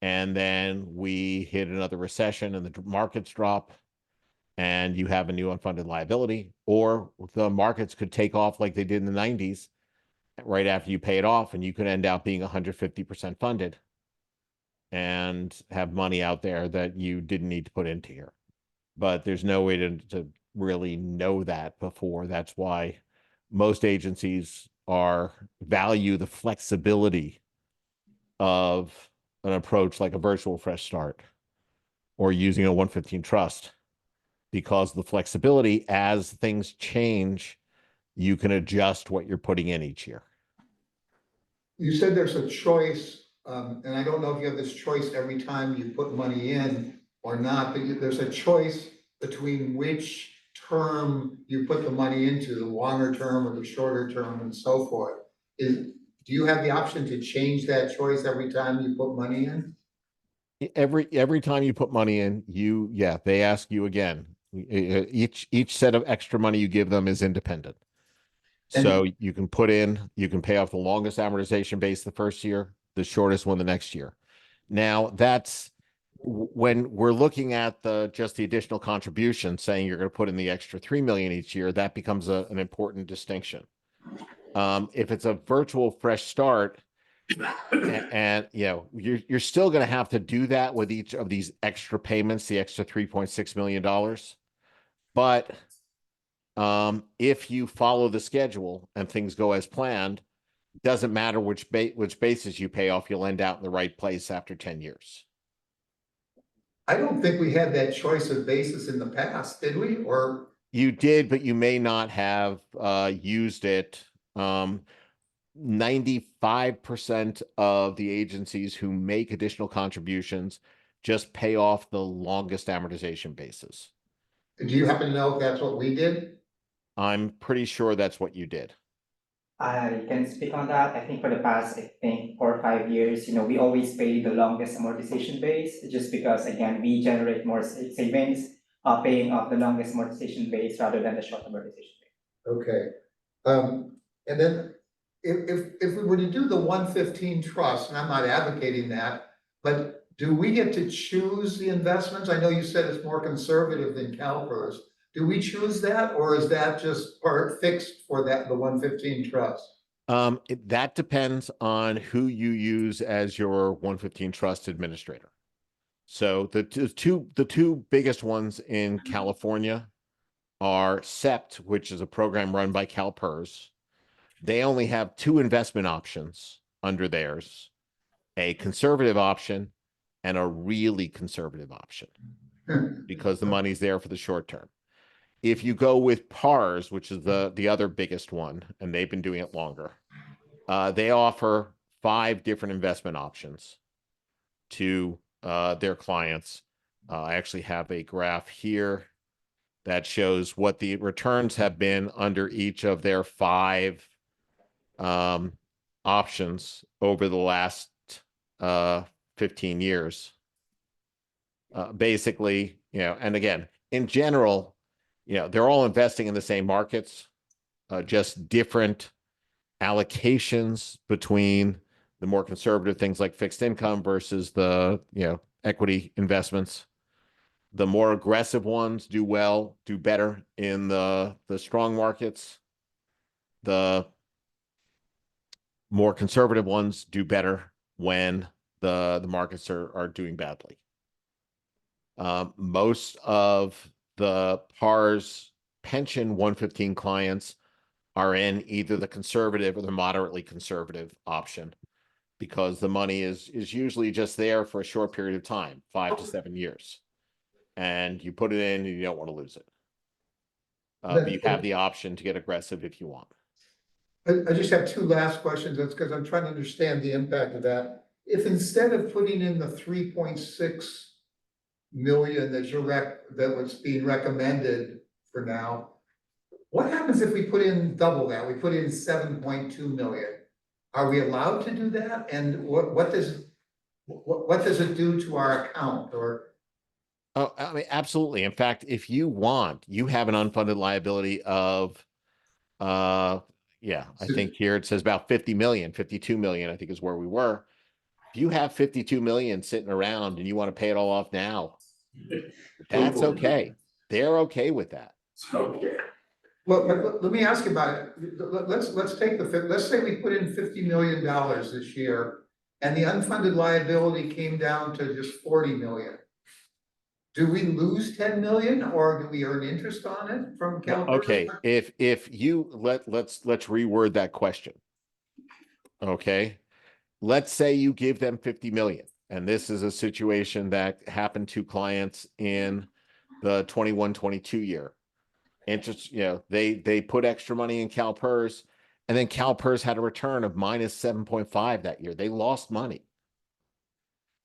and then we hit another recession and the markets drop, and you have a new unfunded liability, or the markets could take off like they did in the 90s right after you pay it off, and you could end up being 150% funded and have money out there that you didn't need to put into here. But there's no way to really know that before. That's why most agencies value the flexibility of an approach like a virtual fresh start or using a 115 trust, because the flexibility, as things change, you can adjust what you're putting in each year. You said there's a choice, and I don't know if you have this choice every time you put money in or not, but there's a choice between which term you put the money into, the longer term or the shorter term and so forth. Do you have the option to change that choice every time you put money in? Every time you put money in, they ask you again. Each set of extra money you give them is independent. So you can pay off the longest amortization base the first year, the shortest one the next year. Now that's when we're looking at just the additional contribution, saying you're going to put in the extra 3 million each year, that becomes an important distinction. If it's a virtual fresh start, and you're still going to have to do that with each of these extra payments, the extra $3.6 million. But if you follow the schedule and things go as planned, it doesn't matter which basis you pay off, you'll end out in the right place after 10 years. I don't think we had that choice of basis in the past, did we? Or you did, but you may not have used it. 95% of the agencies who make additional contributions just pay off the longest amortization basis. Do you happen to know if that's what we did? I'm pretty sure that's what you did. I can speak on that. I think for the past, 4 or 5 years, we always pay the longest amortization base, just because, again, we generate more savings, paying off the longest amortization base rather than the short amortization base. Okay. And then if we were to do the 115 trust, and I'm not advocating that, but do we get to choose the investments? I know you said it's more conservative than CalPERS. Do we choose that, or is that just part fixed for the 115 trust? That depends on who you use as your 115 trust administrator. So the two biggest ones in California are CEPT, which is a program run by CalPERS. They only have 2 investment options under theirs, a conservative option and a really conservative option, because the money's there for the short term. If you go with PARS, which is the other biggest one, and they've been doing it longer, they offer 5 different investment options to their clients. I actually have a graph here that shows what the returns have been under each of their 5 options over the last 15 years. Basically, and again, in general, they're all investing in the same markets, just different allocations between the more conservative things like fixed income versus the, equity investments. The more aggressive ones do better in the strong markets. The more conservative ones do better when the markets are doing badly. Most of the PARS pension 115 clients are in either the conservative or the moderately conservative option, because the money is usually just there for a short period of time, 5 to 7 years. And you put it in and you don't want to lose it. But you have the option to get aggressive if you want. I just have 2 last questions. That's because I'm trying to understand the impact of that. If instead of putting in the 3.6 million that was being recommended for now, what happens if we put in double that? We put in 7.2 million. Are we allowed to do that? And what does it do to our account? Or Oh, I mean, absolutely. In fact, if you want, you have an unfunded liability of Yeah, I So- think here it says about 50 million, 52 million, I think is where we were. If you have 52 million sitting around and you want to pay it all off now, that's okay. They're okay with that. Okay. Well, let me ask you about it. Let's take let's say we put in $50 million this year and the unfunded liability came down to just 40 million. Do we lose 10 million or do we earn interest on it from CalPERS? Okay, if you let's reword that question. Okay, let's say you give them 50 million, and this is a situation that happened to clients in the 21-22 year. Interest, they put extra money in CalPERS, and then CalPERS had a return of minus 7.5 that year. They lost money.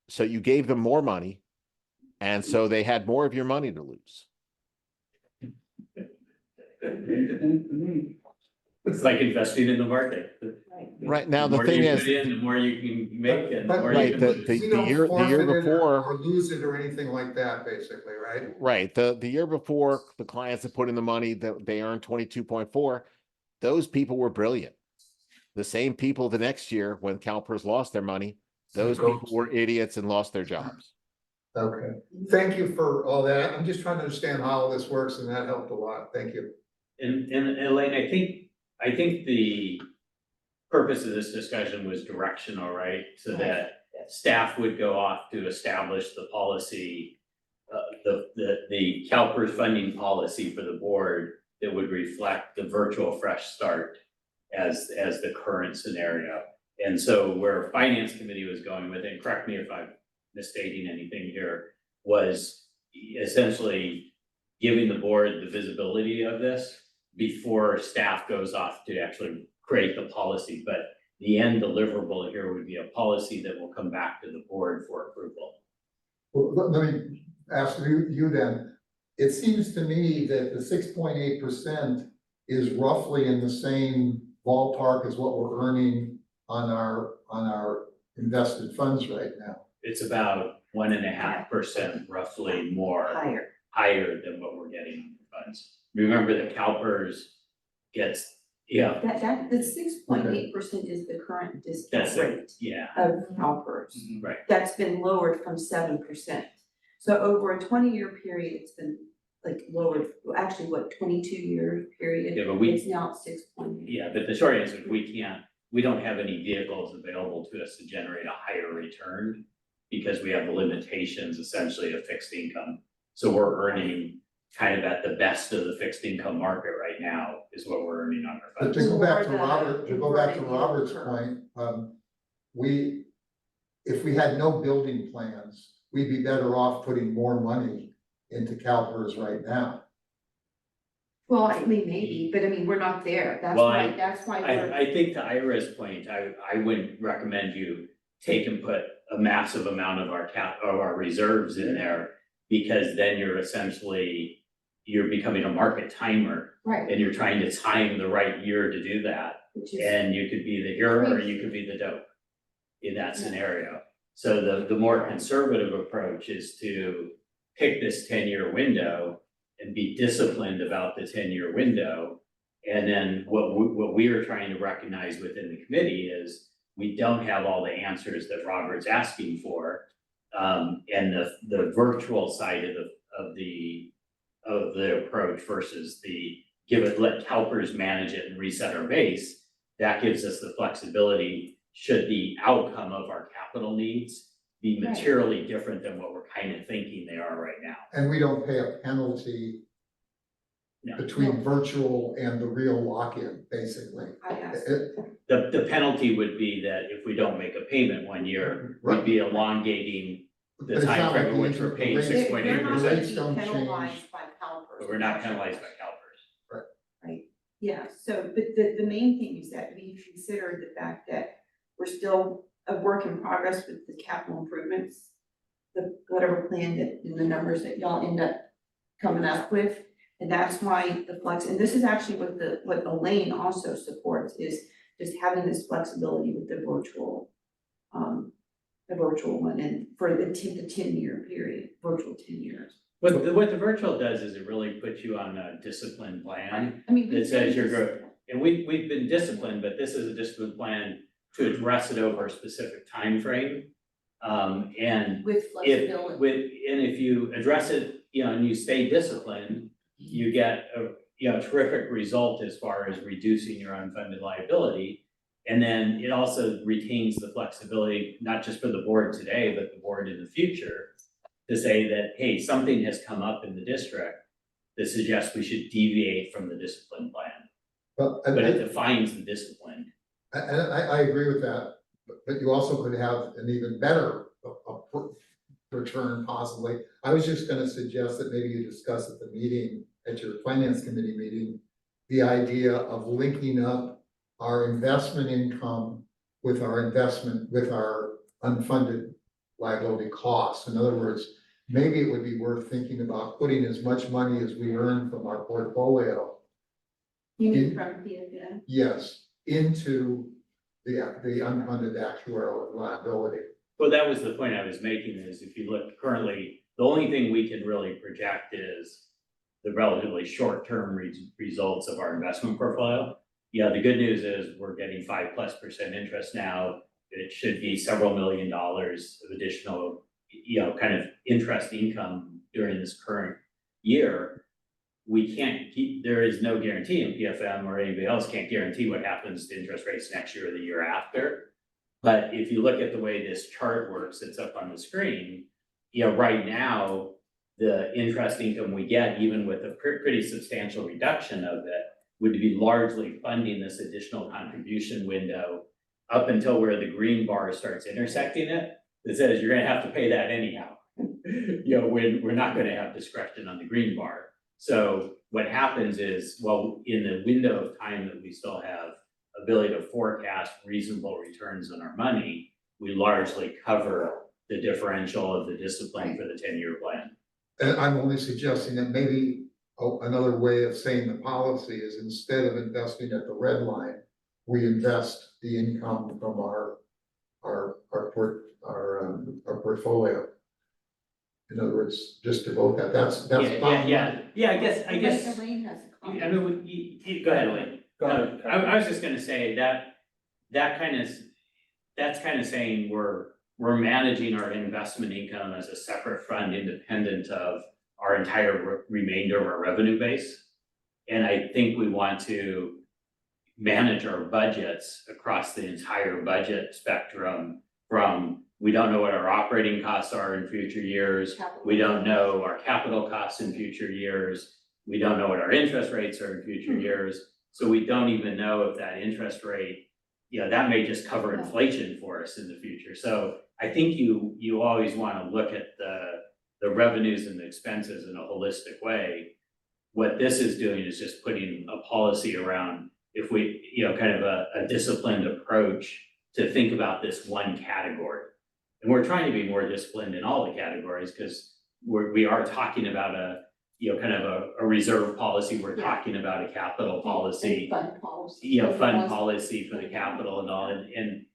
So you gave them more money, and so they had more of your money to lose. It's like investing in the market. Right now, the thing is, The more you can make and the more right, you can lose. We don't the year forfeit it before, or lose it or anything like that, basically, right? right, the year before, the clients that put in the money that they earned 22.4, those people were brilliant. The same people the next year when CalPERS lost their money, those people were idiots and lost their jobs. Okay, thank you for all that. I'm just trying to understand how all this works and that helped a lot. Thank you. And Elaine, I think the purpose of this discussion was directional, right? So that staff would go off to establish the policy, the CalPERS funding policy for the board that would reflect the virtual fresh start as the current scenario. And so where finance committee was going with it, and correct me if I'm misstating anything here, was essentially giving the board the visibility of this before staff goes off to actually create the policy. But the end deliverable here would be a policy that will come back to the board for approval. Well, let me ask you then. It seems to me that the 6.8% is roughly in the same ballpark as what we're earning on our invested funds right now. It's about 1.5% roughly more higher than what we're getting on the funds. Remember that CalPERS gets, That, the 6.8% is the current discount that's it, rate yeah, of CalPERS. right. That's been lowered from 7%. So over a 20-year period, it's been like lowered, actually, what, 22-year period? Yeah, but It's now at 6.8. Yeah, but the short answer is we don't have any vehicles available to us to generate a higher return because we have the limitations essentially of fixed income. So we're earning kind of at the best of the fixed income market right now is what we're earning on our But funds. to go back to Robert's point, if we had no building plans, we'd be better off putting more money into CalPERS right now. Well, I mean, maybe, but I mean, we're not there. That's Well, why we're. I think to Ira's point, I wouldn't recommend you take and put a massive amount of our reserves in there, because then you're becoming a market timer. Right. And you're trying to time the right year to do that. And you could be the hero or you could be the dope in that scenario. So the more conservative approach is to pick this 10-year window and be disciplined about the 10-year window. And then what we are trying to recognize within the committee is we don't have all the answers that Robert's asking for. And the virtual side of the approach versus let CalPERS manage it and reset our base, that gives us the flexibility should the outcome of our capital needs be materially different than what we're kind of thinking they are right now. And we don't pay a penalty between virtual and the real lock-in, basically. The penalty would be that if we don't make a payment 1 year, we'd be elongating the time frame in which we're paying 6.8%. Penalized by CalPERS. But we're not penalized by CalPERS. Right, yeah, so, but the main thing is that we consider the fact that we're still a work in progress with the capital improvements. Whatever plan that, and the numbers that y'all end up coming up with, and that's why the flex, and this is actually what Elaine also supports, is just having this flexibility with the virtual one, and for the 10-year period, virtual 10 years. What the virtual does is it really puts you on a disciplined plan I mean, that says you're and we've been disciplined, but this is a discipline plan to address it over a specific time frame. And With flexibility. if you address it, and you stay disciplined, you get a, terrific result as far as reducing your unfunded liability. And then it also retains the flexibility, not just for the board today, but the board in the future, to say that, hey, something has come up in the district that suggests we should deviate from the discipline plan, But but it defines the discipline. I agree with that, but you also could have an even better return possibly. I was just gonna suggest that maybe you discuss at the meeting, at your finance committee meeting, the idea of linking up our investment income with our unfunded liability costs. In other words, maybe it would be worth thinking about putting as much money as we earn from our portfolio, You mean from PFM? yes, into the unfunded actuarial liability. Well, that was the point I was making, is if you look currently, the only thing we can really project is the relatively short-term results of our investment portfolio. Yeah, the good news is we're getting 5+% interest now. It should be several $1 million of additional, kind of interest income during this current year. We can't keep, there is no guarantee, in PFM or anybody else can't guarantee what happens to interest rates next year or the year after. But if you look at the way this chart works, it's up on the screen, right now, the interest income we get, even with a pretty substantial reduction of it, would be largely funding this additional contribution window up until where the green bar starts intersecting it. That says you're gonna have to pay that anyhow. We're not gonna have discretion on the green bar. So what happens is, well, in the window of time that we still have ability to forecast reasonable returns on our money, we largely cover the differential of the discipline for the 10-year plan. And I'm only suggesting that maybe another way of saying the policy is, instead of investing at the red line, we invest the income from our portfolio. In other words, just to vote that, that's. Yeah, I guess, Elaine has a comment. I mean, go ahead, Elaine. No, I was just gonna say that's kind of saying we're managing our investment income as a separate fund independent of our entire remainder of our revenue base. And I think we want to manage our budgets across the entire budget spectrum, from we don't know what our operating costs are in future years, we don't know our capital costs in future years, we don't know what our interest rates are in future years. So we don't even know if that interest rate, that may just cover inflation for us in the future. So I think you always want to look at the revenues and the expenses in a holistic way. What this is doing is just putting a policy around, if we, kind of a disciplined approach to think about this one category. And we're trying to be more disciplined in all the categories, because we are talking about kind of a reserve policy, we're talking about a capital policy. Fund policy. Fund policy for the capital and all, and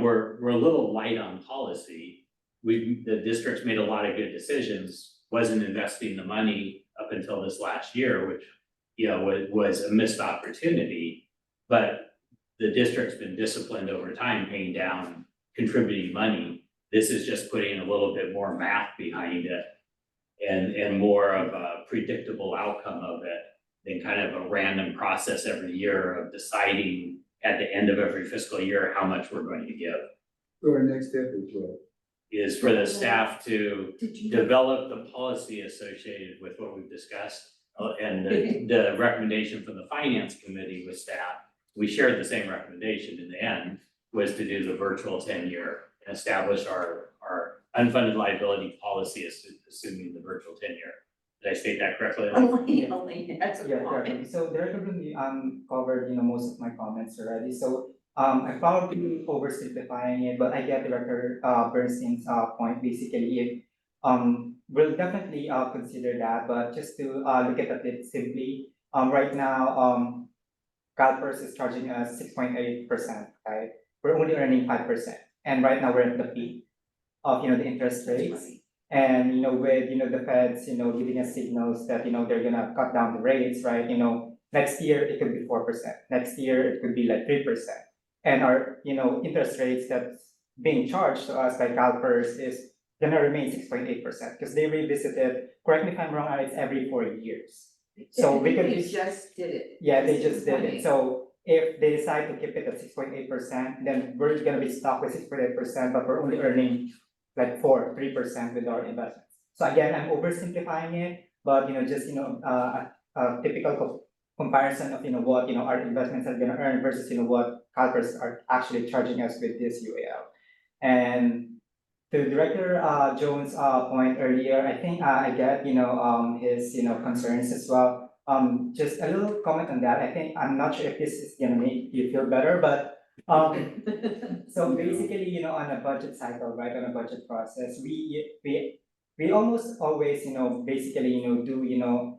we're a little light on policy. The district's made a lot of good decisions, wasn't investing the money up until this last year, which, was a missed opportunity. But the district's been disciplined over time, paying down, contributing money. This is just putting a little bit more math behind it and more of a predictable outcome of it than kind of a random process every year of deciding at the end of every fiscal year how much we're going to give. So our next step is what? Is for the staff to develop the policy associated with what we've discussed. And the recommendation from the finance committee with staff, we shared the same recommendation in the end, was to do the virtual 10-year and establish our unfunded liability policy, assuming the virtual 10-year. Did I state that correctly? Elaine, that's a Yeah, comment. definitely. So there probably covered, most of my comments already. So I probably oversimplifying it, but I get Director Bernstein's point. Basically, if we'll definitely consider that, but just to look at it simply, right now CalPERS is charging us 6.8%, right? We're only earning 5%, and right now we're at the peak of the interest rates. And with the Feds giving us signals that they're gonna cut down the rates, right? Next year, it could be 4%. Next year, it could be like 3%. And our, interest rates that's being charged to us by CalPERS is gonna remain 6.8% because they revisit it, correct me if I'm wrong, it's every 4 years. So we could. They just did it. Yeah, they just did it. So if they decide to keep it at 6.8%, then we're gonna be stuck with 6.8%, but we're only earning like 3% with our investments. So again, I'm oversimplifying it, but just a typical comparison of what our investments are gonna earn versus what CalPERS are actually charging us with this UAL. And to Director Jones' point earlier, I think I get his concerns as well. Just a little comment on that. I think I'm not sure if this is gonna make you feel better, but so basically, on a budget cycle, right, on a budget process, we almost always, basically, do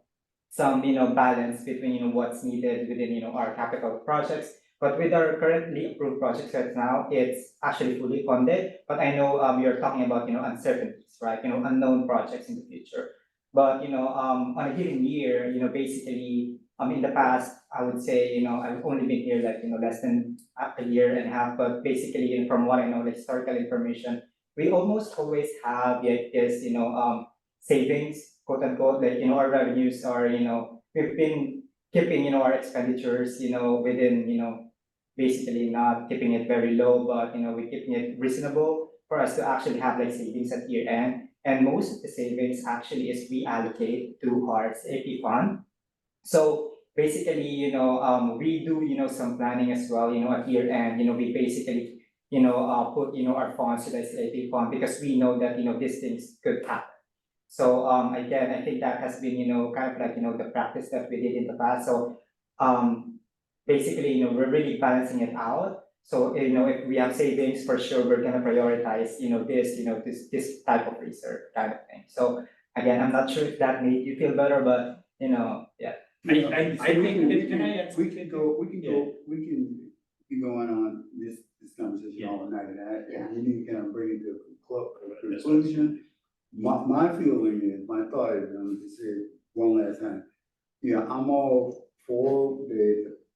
some balance between what's needed within our capital projects. But with our currently approved projects right now, it's actually fully funded. But I know you're talking about uncertainties, right? Unknown projects in the future. But on a given year, basically, in the past, I would say, I've only been here like less than a year and a half. But basically, from what I know, like historical information, we almost always have this savings, quote unquote, like our revenues are we've been keeping our expenditures within basically not keeping it very low, but we're keeping it reasonable for us to actually have like savings at year end. And most of the savings actually is we allocate to our AP fund. So basically, we do some planning as well, at year end, we basically put our funds to the AP fund because we know that these things could happen. So again, I think that has been kind of like the practice that we did in the past. So basically, we're really balancing it out. So if we have savings, for sure we're gonna prioritize this type of research kind of thing. So again, I'm not sure if that made you feel better, but yeah. I think, can I add? We can be going on this conversation all night, and we need to kind of bring it to a conclusion. My feeling is, my thought is, I'm gonna say it one last time, I'm all for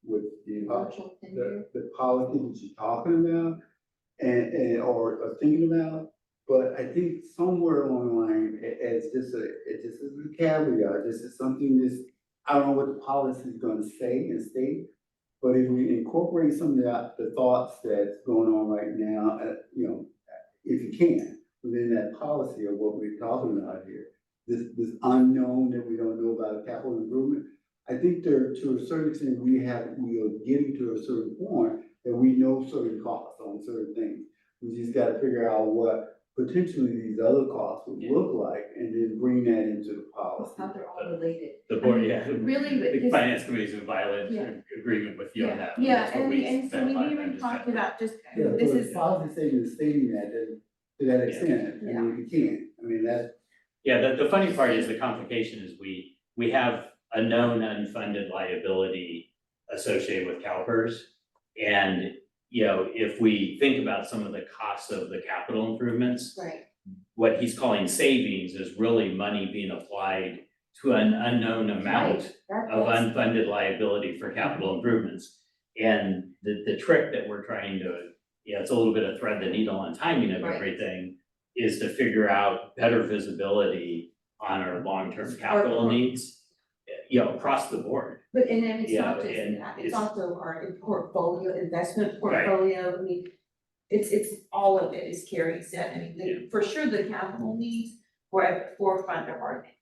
with the policy that you're talking about and or thinking about, but I think somewhere along the line, it's just a caveat, this is something I don't know what the policy is gonna say and state, but if we incorporate some of the thoughts that's going on right now, if you can, within that policy of what we're talking about here, this unknown that we don't know about capital improvement, I think there, to a certain extent, we are getting to a certain point that we know certain costs on certain things. We just gotta figure out what potentially these other costs would look like and then bring that into the policy. How they're all related. The board, Really, The finance committee is in violent agreement with you on that. Yeah, That's what we and so spent a we lot of even time talked discussing. about just, Yeah, this so is. the policy statement is stating that, to that extent, I mean, you can't, I mean, that. Yeah, the funny part is the complication is we have a known unfunded liability associated with CalPERS. And, if we think about some of the costs of the capital improvements, Right. what he's calling savings is really money being applied to an unknown amount of unfunded liability for capital improvements. And the trick that we're trying to, it's a little bit of thread the needle on timing of Right. everything, is to figure out better visibility on our long-term capital needs, across the board. But and then it's Yeah, not just and that, it's it's- also our portfolio, investment Right. portfolio, I mean, it's all of it, as Carrie said, I mean, for sure, the capital needs were at the forefront of our thing.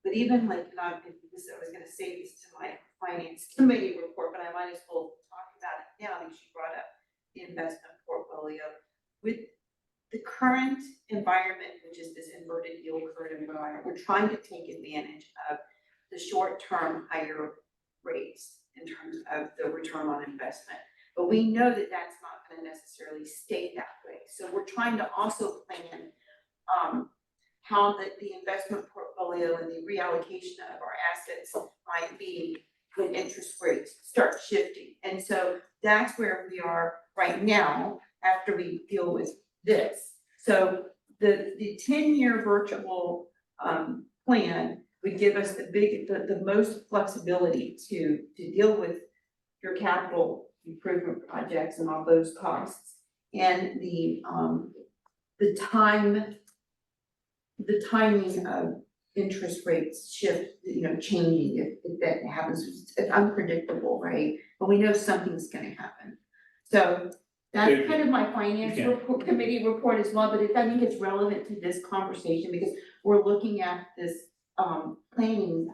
But even like, I was gonna say this to my finance committee report, but I might as well talk about it now, because you brought up the investment portfolio. With the current environment, which is this inverted yield curve environment, we're trying to take advantage of the short-term higher rates in terms of the return on investment. But we know that that's not gonna necessarily stay that way. So we're trying to also plan how the investment portfolio and the reallocation of our assets might be when interest rates start shifting. And so that's where we are right now after we deal with this. So the 10-year virtual plan would give us the most flexibility to deal with your capital improvement projects and all those costs. And the timing of interest rates shift, changing, if that happens, it's unpredictable, right? But we know something's gonna happen. So that's kind of my finance committee report as well, but I think it's relevant to this conversation because we're looking at this planning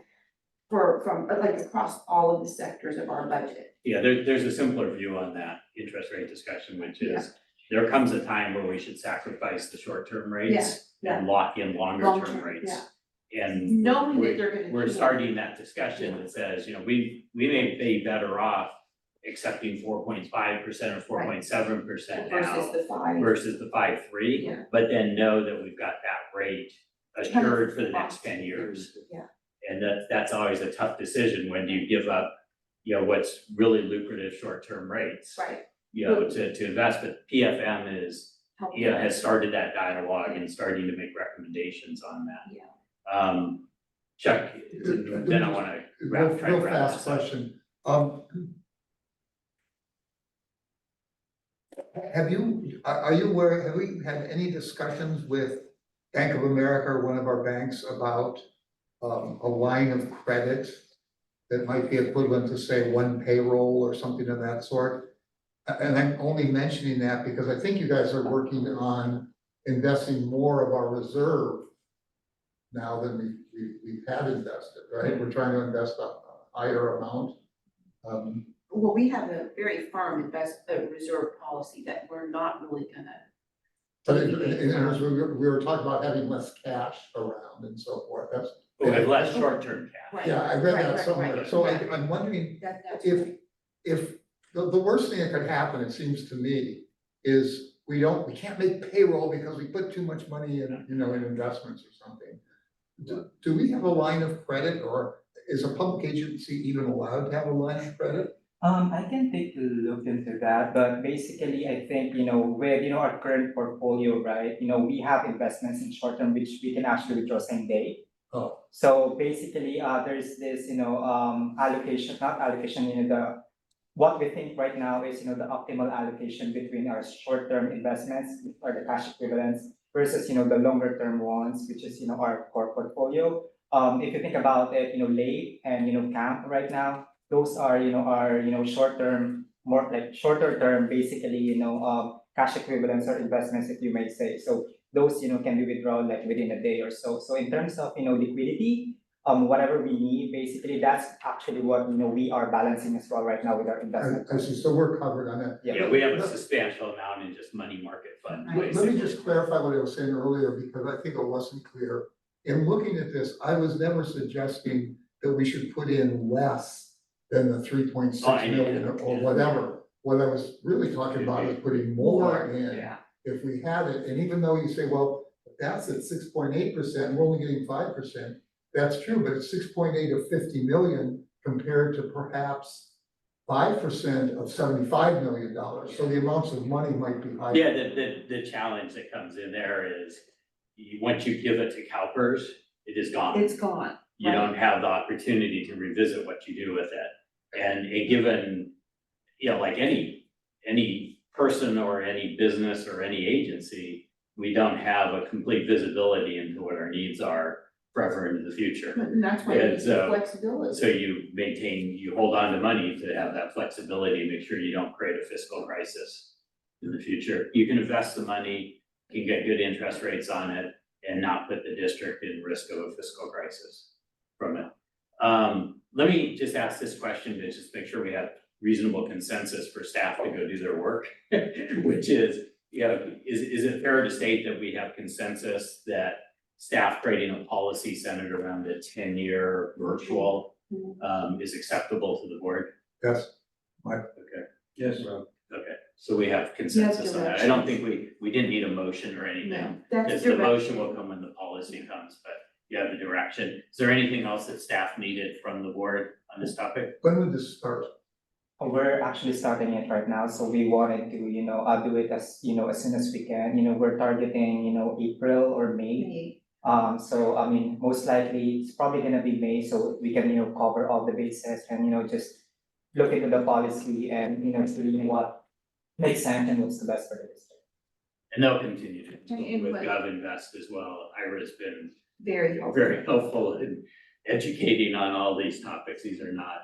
from like across all of the sectors of our budget. Yeah, there's a simpler view on that interest rate discussion, which is there comes a time where we should sacrifice the short-term rates and lock in longer-term rates. And Knowing that they're gonna. we're starting that discussion that says, we may be better off accepting 4.5% or 4.7% now Versus the 5. versus the 5.3, Yeah. but then know that we've got that rate assured for the next 10 years. Yeah. And that's always a tough decision when you give up, what's really lucrative short-term rates. Right. To invest, but PFM is, has started that dialogue and starting to make recommendations on that. Yeah. Chuck, then I wanna Real try to wrap fast this up. question. Are you aware, have we had any discussions with Bank of America or one of our banks about a line of credit that might be equivalent to, say, one payroll or something of that sort? And I'm only mentioning that because I think you guys are working on investing more of our reserve now than we've had invested, right? We're trying to invest a higher amount. Well, we have a very firm reserve policy that we're not really gonna. But we were talking about having less cash around and so forth, that's. We have less short-term cash. Yeah, I read that somewhere, so I'm wondering if the worst thing that could happen, it seems to me, is we can't make payroll because we put too much money in, in investments or something. Do we have a line of credit, or is a public agency even allowed to have a line of credit? I can take a look into that, but basically, I think, with, our current portfolio, right, we have investments in short term, which we can actually withdraw same day. Oh. So basically, there's this, allocation, not allocation, what we think right now is, the optimal allocation between our short-term investments or the cash equivalents versus, the longer-term ones, which is, our core portfolio. If you think about it, LAIF and, CAMP right now, those are, our, short-term, more like shorter-term, basically, cash equivalents or investments, if you may say. So those, can be withdrawn like within a day or so. So in terms of, liquidity, whatever we need, basically, that's actually what, we are balancing as well right now with our investment. I see, so we're covered on that. Yeah, we have a substantial amount in just money market funds. Let me just clarify what I was saying earlier, because I think it wasn't clear. In looking at this, I was never suggesting that we should put in less than the 3.6 million or whatever. What I was really talking about is putting more in if we had it, and even though you say, well, that's at 6.8%, we're only getting 5%, that's true, but it's 6.8 of 50 million compared to perhaps 5% of $75 million, so the amounts of money might be higher. Yeah, the challenge that comes in there is, once you give it to CalPERS, it is gone. It's gone. You don't have the opportunity to revisit what you do with it. And a given, like any person or any business or any agency, we don't have a complete visibility into what our needs are forever into the future. And that's why And it's so- flexibility. So you hold on to money to have that flexibility and make sure you don't create a fiscal crisis in the future. You can invest the money, you can get good interest rates on it, and not put the district in risk of a fiscal crisis from it. Let me just ask this question to just make sure we have reasonable consensus for staff to go do their work, which is, is it fair to state that we have consensus that staff creating a policy centered around a 10-year virtual is acceptable to the board? Yes. Okay. Yes. Okay, so we have consensus on that. I don't think we didn't need a motion or anything. No, that's Because the direct. motion will come when the policy comes, but you have the direction. Is there anything else that staff needed from the board on this topic? When would this start? We're actually starting it right now, so we wanted to, do it as, as soon as we can. We're targeting, April or May. So I mean, most likely it's probably gonna be May, so we can, cover all the bases and, just look into the policy and, see what makes sense and what's the best for the district. And they'll continue to And with what- GovInvest as well. Ira's been Very helpful. very helpful in educating on all these topics. These are not,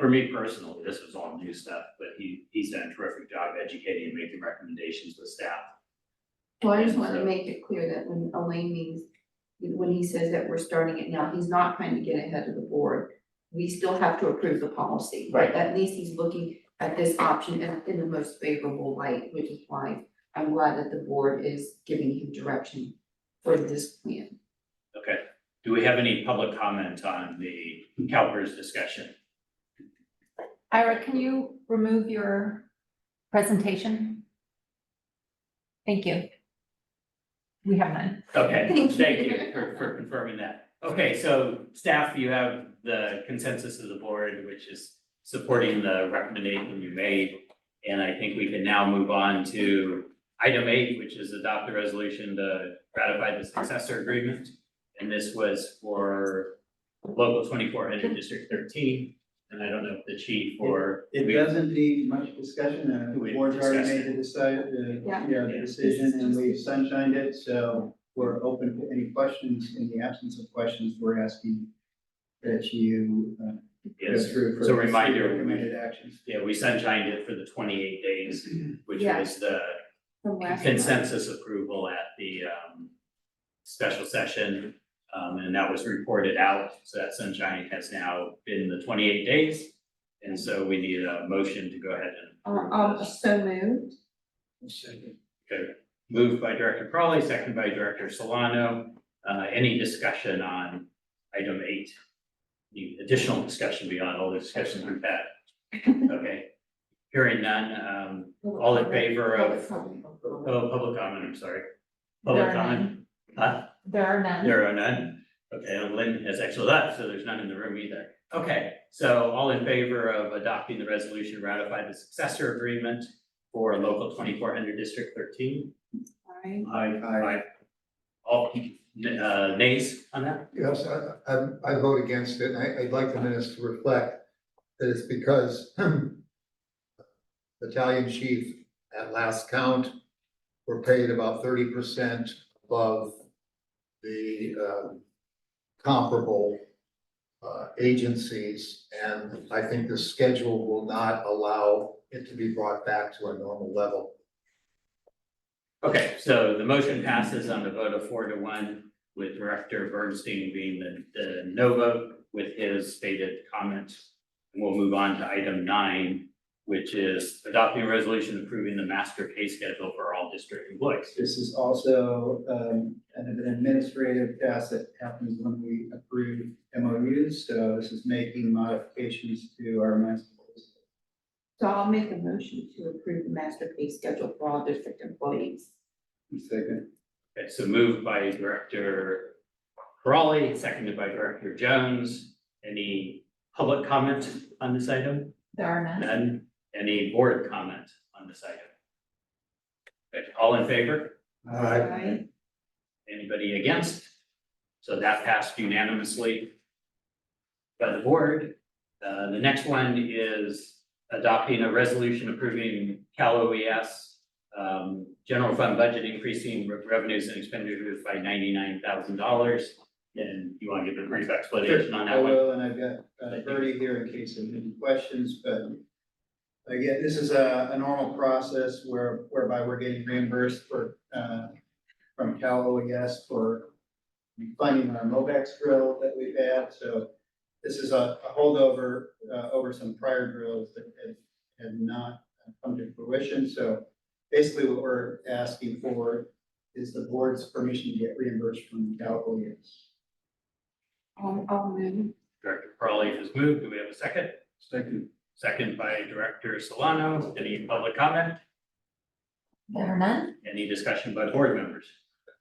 for me personally, this was all new stuff, but he's done a terrific job educating and making recommendations with staff. Well, I just want So- to make it clear that when Elaine means, when he says that we're starting it now, he's not trying to get ahead of the board. We still have to approve the policy, but Right. at least he's looking at this option in the most favorable light, which is why I'm glad that the board is giving him direction for this plan. Okay, do we have any public comment on the CalPERS discussion? Ira, can you remove your presentation? Thank you. We have none. Okay, Thank thank you. you for confirming that. Okay, so staff, you have the consensus of the board, which is supporting the recommendation you made. And I think we can now move on to item 8, which is adopt a resolution to ratify the successor agreement. And this was for local 2400 District 13. And I don't know if the chief or. It doesn't need much discussion, the We board's already discussed made the Yeah. the decision, and we've sunshined it, so we're open to any questions. In the absence of questions, we're asking that you go Yes, through for so the reminder, recommended actions. yeah, we sunshined it for the 28 days, which Yeah. was the From last month. consensus approval at the special session. And that was reported out, so that sunshine has now been the 28 days. And so we need a motion to go ahead and approve this. So moved. Okay, moved by Director Crawley, seconded by Director Solano. Any discussion on item 8? Any additional discussion beyond all the discussions we've had? Okay, hearing none, all in favor of, public comment, I'm sorry. Public There are comment? Huh? There are none. There are none. Okay, and Lynn has actually left, so there's none in the room either. Okay, so all in favor of adopting the resolution to ratify the successor agreement for local 2400 District 13? Alright. Aye. All nays on that? Yes, I vote against it. I'd like the minutes to reflect that it's because battalion chief at last count were paid about 30% above the comparable agencies, and I think the schedule will not allow it to be brought back to a normal level. Okay, so the motion passes on a vote of 4-1, with Director Bernstein being the no vote with his stated comment. And we'll move on to item 9, which is adopting a resolution approving the master pay schedule for all district employees. This is also an administrative task that happens when we approve MOUs, so this is making modifications to our master. So I'll make a motion to approve the master pay schedule for all district employees. Second. Okay, so moved by Director Crawley, seconded by Director Jones. Any public comment on this item? There are none. None. Any board comment on this item? Okay, all in favor? Aye. Anybody against? So that passed unanimously by the board. The next one is adopting a resolution approving Cal OES general fund budget increasing revenues and expenditures by $99,000. And you want to give a brief explanation on I that one? will, and I've got Bertie here in case of any questions, but again, this is a normal process whereby we're getting reimbursed for from Cal OES for funding our MOVEX drill that we've had, so this is a holdover over some prior drills that had not come to fruition, so basically what we're asking for is the board's permission to get reimbursed from Cal OES. I'll move. Director Crawley has moved. Do we have a second? Second. Second by Director Solano. Any public comment? There are none. Any discussion by board members?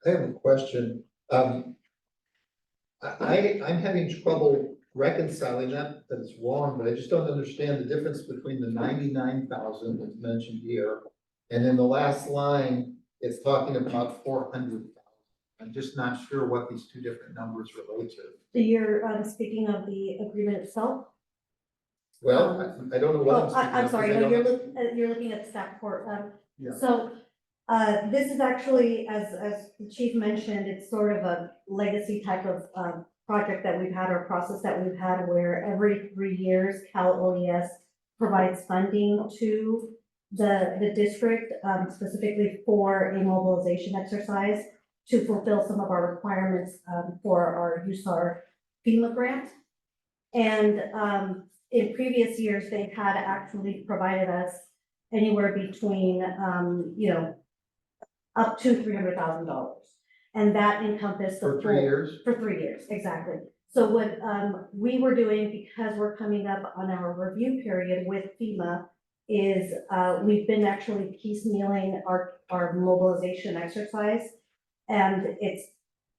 I have a question. I'm having trouble reconciling that it's wrong, but I just don't understand the difference between the 99,000 that's mentioned here. And in the last line, it's talking about 400,000. I'm just not sure what these two different numbers relate to. So you're speaking of the agreement itself? Well, I don't know what I'm Oh, speaking of. I'm sorry, 'cause I no, don't- you're looking at the staff report. Yeah. So, this is actually, as the chief mentioned, it's sort of a legacy type of, project that we've had, or process that we've had, where every 3 years, Cal OES provides funding to the district, specifically for a mobilization exercise to fulfill some of our requirements, for our USAR FEMA grant. And, in previous years, they had actually provided us anywhere between, up to $300,000. And that encompassed the For 3 full- years? For 3 years, exactly. So what, we were doing, because we're coming up on our review period with FEMA, is, we've been actually piecemealing our mobilization exercise. And it's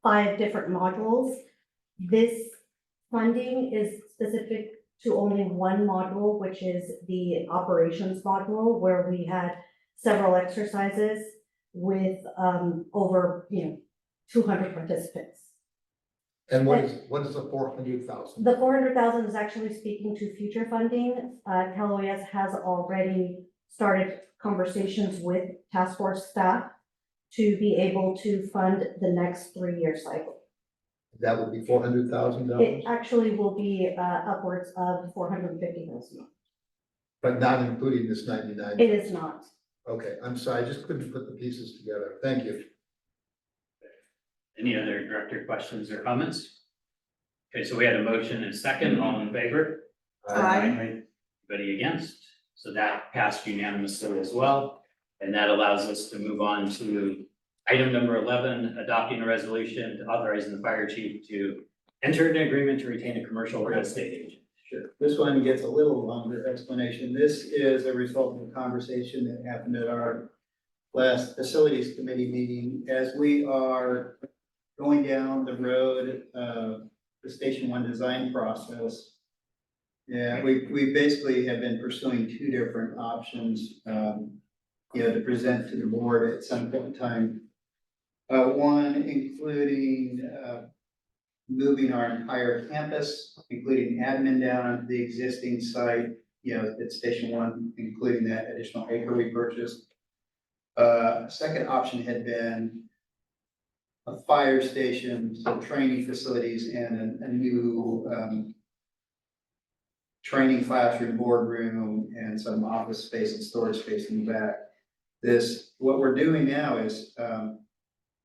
5 different modules. This funding is specific to only one module, which is the operations module, where we had several exercises with, over, 200 participants. And what is the 400,000? The 400,000 is actually speaking to future funding. Cal OES has already started conversations with task force staff to be able to fund the next 3-year cycle. That would be $400,000, It actually will be upwards of 450,000. but not including this 99. It is not. Okay, I'm sorry, I just couldn't put the pieces together. Thank you. Any other director questions or comments? Okay, so we had a motion and a second, all in favor? Anybody against? So that passed unanimously as well. And that allows us to move on to item number 11, adopting a resolution authorizing the fire chief to enter an agreement to retain a commercial real estate agent. Sure. This one gets a little longer explanation. This is a result of a conversation that happened at our last facilities committee meeting. As we are going down the road of the Station 1 design process, yeah, we basically have been pursuing 2 different options, to present to the board at some point in time. One including, moving our entire campus, including admin down onto the existing site, at Station 1, including that additional acre we purchased. Second option had been a fire station, some training facilities, and a new, training classroom, boardroom, and some office space and storage space in the back. What we're doing now is,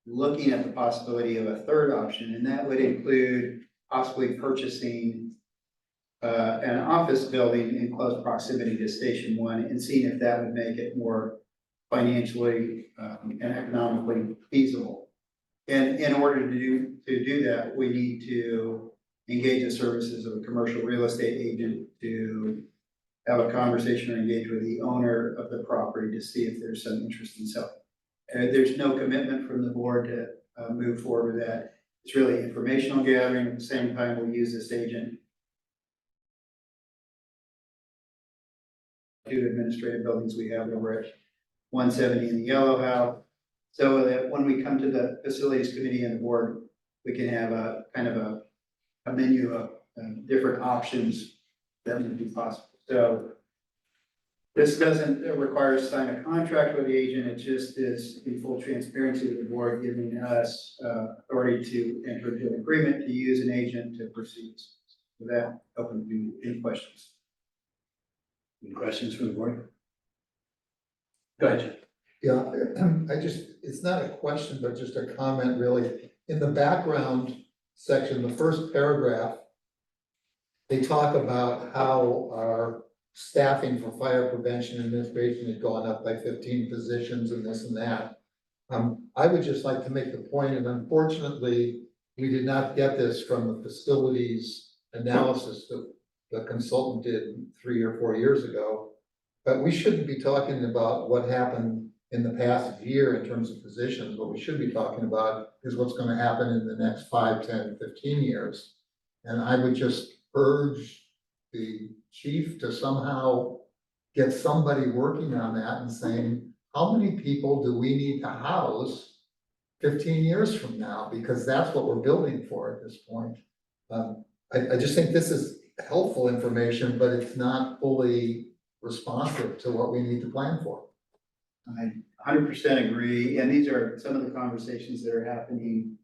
looking at the possibility of a third option, and that would include possibly purchasing an office building in close proximity to Station 1 and seeing if that would make it more financially and economically feasible. And in order to do that, we need to engage the services of a commercial real estate agent to have a conversation or engage with the owner of the property to see if there's some interest in selling. There's no commitment from the board to move forward with that. It's really informational gathering. At the same time, we'll use this agent. 2 administrative buildings we have over at 170 in the Yellow House. So that when we come to the facilities committee and the board, we can have a kind of a menu of different options that would be possible. So this doesn't require us to sign a contract with the agent. It just is in full transparency with the board, giving us authority to enter into an agreement to use an agent to proceed. With that, open to any questions. Any questions from the board? Go ahead, Jim. Yeah, it's not a question, but just a comment really. In the background section, the first paragraph, they talk about how our staffing for fire prevention administration had gone up by 15 positions and this and that. I would just like to make the point, and unfortunately, we did not get this from the facilities analysis that the consultant did 3 or 4 years ago. But we shouldn't be talking about what happened in the past year in terms of positions. What we should be talking about is what's going to happen in the next 5, 10, 15 years. And I would just urge the chief to somehow get somebody working on that and saying, how many people do we need to house 15 years from now, because that's what we're building for at this point. I just think this is helpful information, but it's not fully responsive to what we need to plan for. I 100% agree, and these are some of the conversations that are happening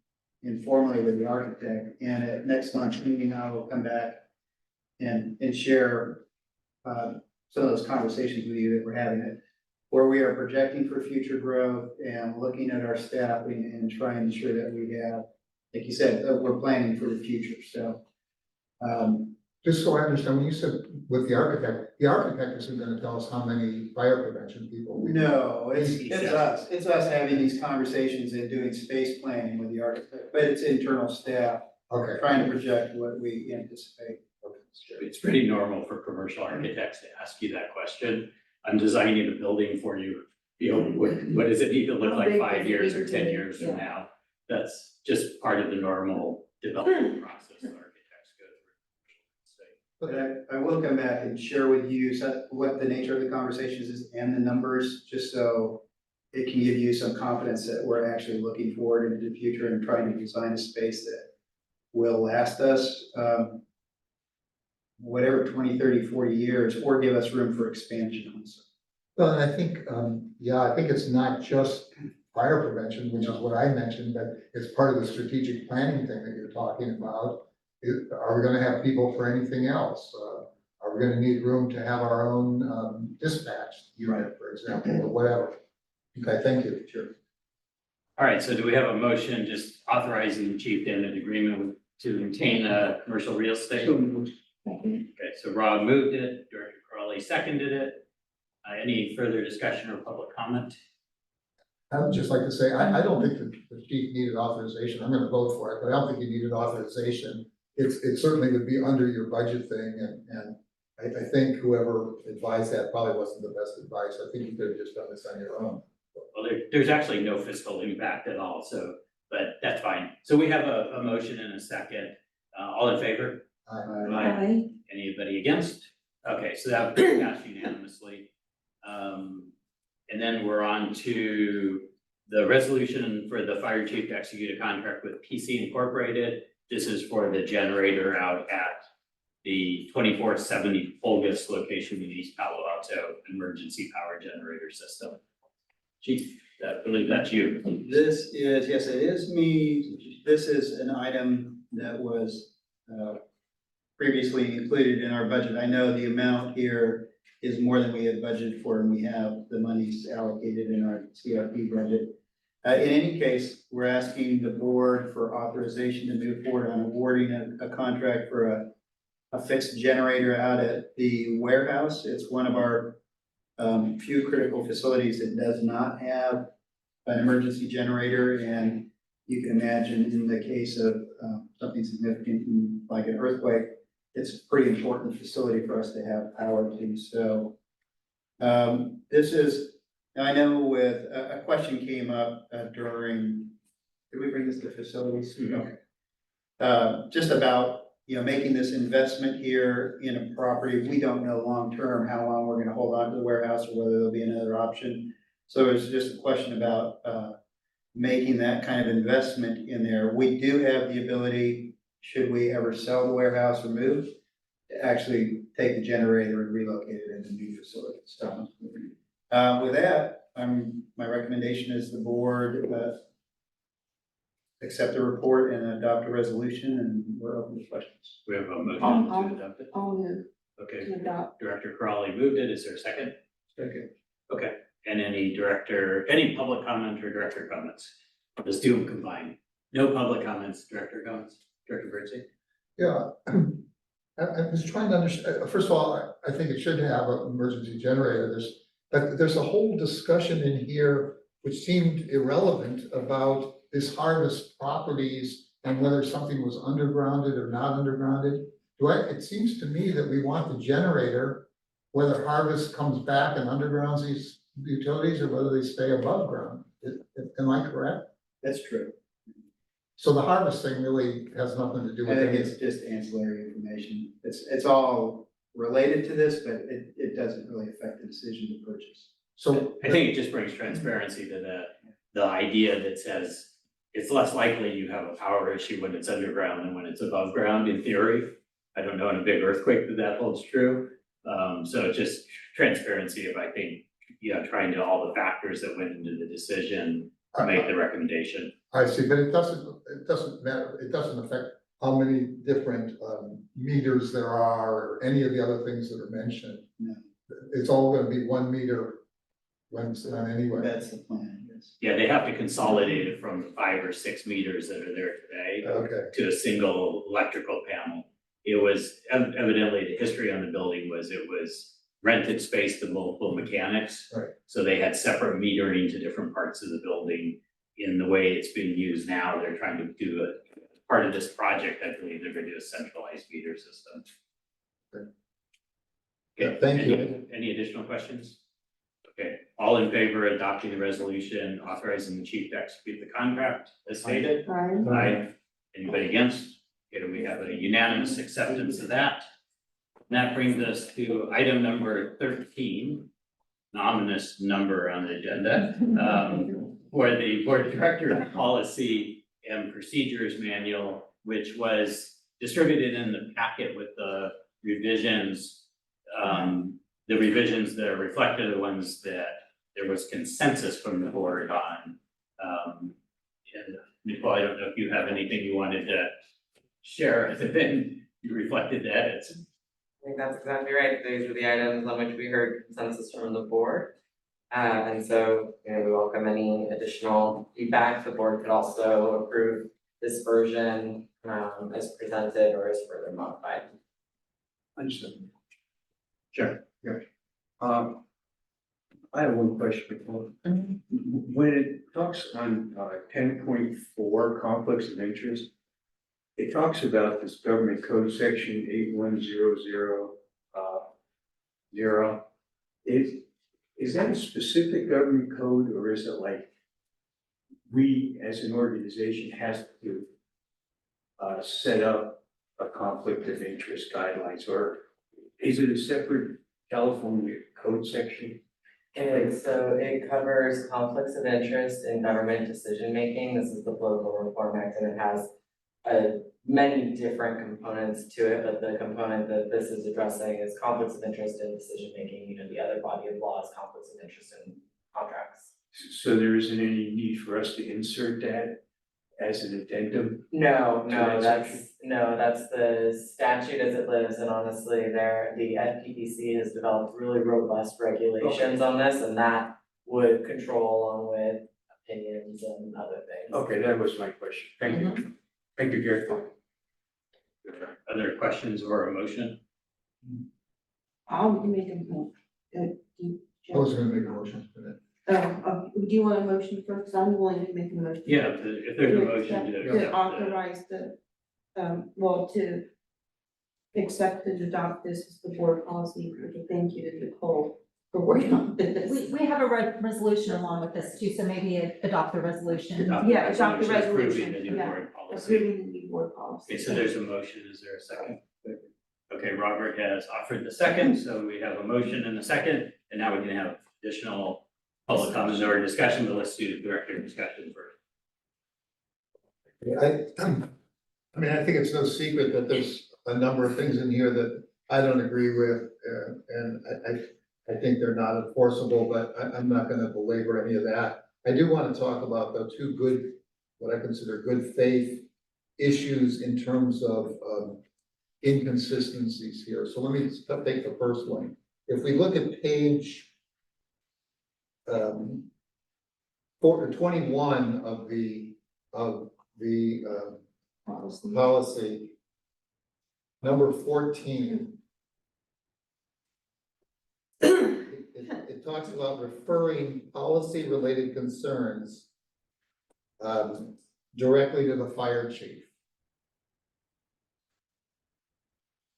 informally with the architect, and at next month's meeting, I will come back and share some of those conversations with you that we're having it, where we are projecting for future growth and looking at our staffing and trying to ensure that we have, like you said, that we're planning for the future, so. Just so I understand, when you said with the architect isn't gonna tell us how many fire prevention people we. No, it's us having these conversations and doing space planning with the architect, but it's internal staff Okay. trying to project what we anticipate. It's pretty normal for commercial architects to ask you that question. I'm designing a building for you, what does it need to look How like big 5 does it years need or to 10 be? years from Yeah. now? That's just part of the normal development process that architects go through. But I will come back and share with you what the nature of the conversations is and the numbers, just so it can give you some confidence that we're actually looking forward into the future and trying to design a space that will last us, whatever, 20, 30, 40 years, or give us room for expansion also. Well, and I think, I think it's not just fire prevention, which is what I mentioned, but it's part of the strategic planning thing that you're talking about. Are we gonna have people for anything else? Are we gonna need room to have our own dispatch unit, for example, or whatever? Okay, thank you. Sure. All right, so do we have a motion just authorizing the chief to enter an agreement to maintain commercial real estate? Okay, so Rob moved it, Director Crawley seconded it. Any further discussion or public comment? I would just like to say, I don't think the chief needed authorization. I'm gonna vote for it, but I don't think he needed authorization. It certainly would be under your budget thing, and I think whoever advised that probably wasn't the best advice. I think you could have just done this on your own. Well, there's actually no fiscal impact at all, so, but that's fine. So we have a motion and a second. All in favor? Aye. Anybody against? Okay, so that passed unanimously. And then we're on to the resolution for the fire chief to execute a contract with PC Incorporated. This is for the generator out at the 2470 Fulgus location in East Palo Alto, emergency power generator system. Chief, I believe that's you. This is, yes, it is me. This is an item that was previously included in our budget. I know the amount here is more than we had budgeted for, and we have the monies allocated in our CRP budget. In any case, we're asking the board for authorization to move forward on awarding a contract for a fixed generator out at the warehouse. It's one of our few critical facilities that does not have an emergency generator, and you can imagine in the case of something significant like an earthquake, it's a pretty important facility for us to have power to. So this is, I know with a question came up during, did we bring this to facilities? Okay. Just about, making this investment here in a property. We don't know long-term how long we're gonna hold on to the warehouse or whether there'll be another option. So it's just a question about making that kind of investment in there. We do have the ability, should we ever sell the warehouse or move, to actually take the generator and relocate it into a new facility. So with that, my recommendation is the board accept the report and adopt a resolution, and we're open to questions. We have a motion I'll- to adopt it. I'll move Okay, to adopt. Director Crawley moved it. Is there a second? Second. Okay, and any public comment or director comments? Let's do them combined. No public comments, director comments, Director Bernstein? Yeah, I was trying to understand, first of all, I think it should have an emergency generator. There's a whole discussion in here which seemed irrelevant about this harvest properties and whether something was undergrounded or not undergrounded. It seems to me that we want the generator, whether harvest comes back and undergrounds these utilities or whether they stay above ground. Am I correct? That's true. So the harvest thing really has nothing to do I with think it. it's just ancillary information. It's all related to this, but it doesn't really affect the decision to purchase. So I think it just brings transparency to the idea that says it's less likely you have a power issue when it's underground than when it's above ground in theory. I don't know in a big earthquake that holds true. So just transparency of, I think, trying to all the factors that went into the decision to make the recommendation. I see, but it doesn't matter, it doesn't affect how many different meters there are, or any of the other things that are mentioned. No. It's all gonna be 1 meter when it's done anyway. That's the plan, yes. Yeah, they have to consolidate it from 5 or 6 meters that are there today Okay, to a single electrical panel. It was evidently, the history on the building was it was rented space to multiple mechanics. Right. So they had separate metering to different parts of the building. In the way it's being used now, they're trying to do part of this project, I believe they're gonna do a centralized meter system. Good. Okay, thank you. Any additional questions? Okay, all in favor of adopting the resolution authorizing the chief to execute the contract as stated? Aye. Anybody against? Okay, we have a unanimous acceptance of that. And that brings us to item number 13, an ominous number on the agenda, for the board of directors policy and procedures manual, which was distributed in the packet with the revisions. The revisions that are reflected are the ones that there was consensus from the board on. And Nicole, I don't know if you have anything you wanted to share, other than you reflected the edits. I think that's exactly right. These were the items on which we heard consensus from the board. And so, we welcome any additional feedback. The board could also approve this version as presented or as further modified. Understood. Sure. I have one question before. When it talks on 10.4 conflicts of interest, it talks about this government code section 81000. Is that a specific government code, or is it like we as an organization has to set up a conflict of interest guidelines, or is it a separate California code section? So it covers conflicts of interest in government decision-making. This is the Political Reform Act, and it has many different components to it, but the component that this is addressing is conflicts of interest in decision-making. The other body of law is conflicts of interest in contracts. So there isn't any need for us to insert that as an addendum? No, that that's the statute as it lives, and honestly, the FPPC has developed really robust regulations on this, and that would control along with opinions and other things. Okay, that was my question. Thank you. Thank you, Gary. Other questions or a motion? I'll make a motion. I was gonna make a motion for that. Do you want a motion first? I'm willing to make a motion. Yeah, if there's a motion to accept To the- authorize to accept and adopt this as the board policy, thank you to Nicole for working on this. We have a resolution along with this too, so maybe adopt the resolution. Yeah, adopt the Approving resolution, the new yeah. board policy. Approving the new board policy. Okay, so there's a motion, is there a second? Okay, Robert has offered the second, so we have a motion and a second, and now we can have additional public comments or discussion, but let's do the director discussion first. I mean, I think it's no secret that there's a number of things in here that I don't agree with, and I think they're not enforceable, but I'm not gonna belabor any of that. I do wanna talk about the two good, what I consider good faith issues in terms of inconsistencies here. So let me take the first one. If we look at page 21 of the policy, number 14. It talks about referring policy-related concerns directly to the fire chief.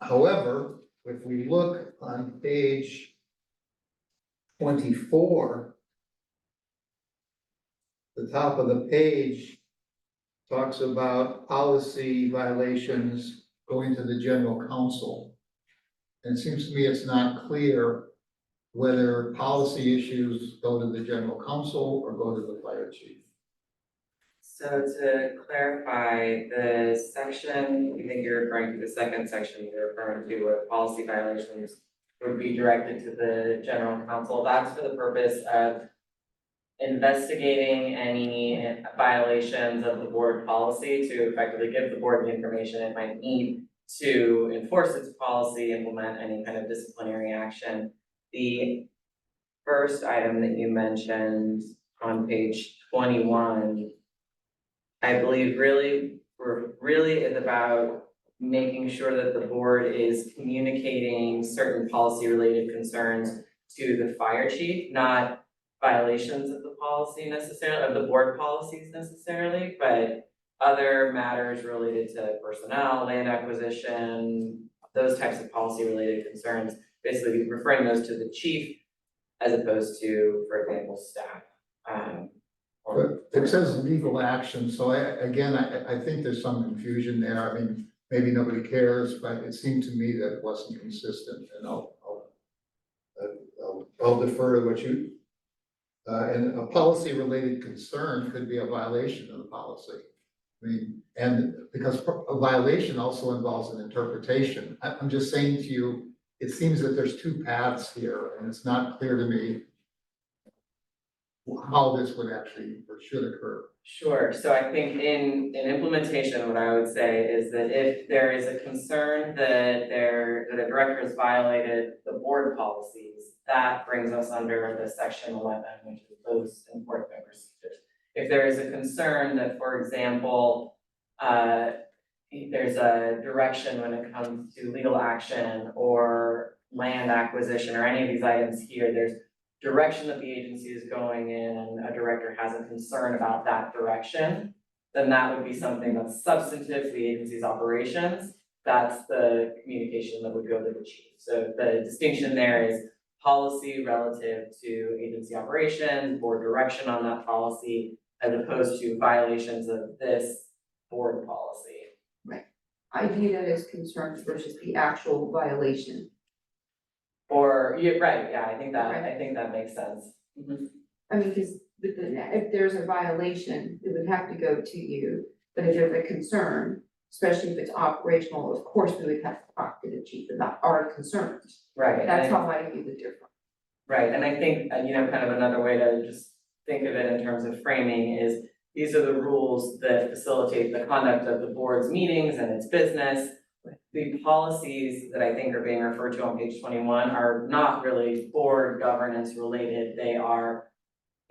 However, if we look on page 24, the top of the page talks about policy violations going to the general counsel. And it seems to me it's not clear whether policy issues go to the general counsel or go to the fire chief. So to clarify, the section, I think you're referring to the second section, you're referring to where policy violations would be directed to the general counsel. That's for the purpose of investigating any violations of the board policy to effectively give the board the information it might need to enforce its policy, implement any kind of disciplinary action. The first item that you mentioned on page 21, I believe really is about making sure that the board is communicating certain policy related concerns to the fire chief, not violations of the policy necessarily, of the board policies necessarily, but other matters related to personnel, land acquisition, those types of policy related concerns, basically referring those to the chief as opposed to, for example, staff. But it says legal action, so I think there's some confusion there. I mean, maybe nobody cares, but it seemed to me that it wasn't consistent, and I'll defer to what you. And a policy related concern could be a violation of the policy. I mean, and because a violation also involves an interpretation. I'm just saying to you, it seems that there's two paths here, and it's not clear to me how this would actually or should occur. Sure, so I think in implementation, what I would say is that if there is a concern that a director has violated the board policies, that brings us under the section 11, which is those enforcement procedures. If there is a concern that, for example, there's a direction when it comes to legal action or land acquisition or any of these items here, there's direction that the agency is going in and a director has a concern about that direction, then that would be something that's substantive to the agency's operations. That's the communication that would go to the chief. So the distinction there is policy relative to agency operations, board direction on that policy, as opposed to violations of this board policy. I view that as concerns versus the actual violation. Or, yeah, right, yeah, I think that makes sense. I mean, because if there's a violation, it would have to go to you, but if there's a concern, especially if it's operational, of course, we would have to talk to the chief about our concerns. Right. That's how I view the difference. Right, and I think, kind of another way to just think of it in terms of framing is these are the rules that facilitate the conduct of the board's meetings and its business. The policies that I think are being referred to on page 21 are not really board governance related, they are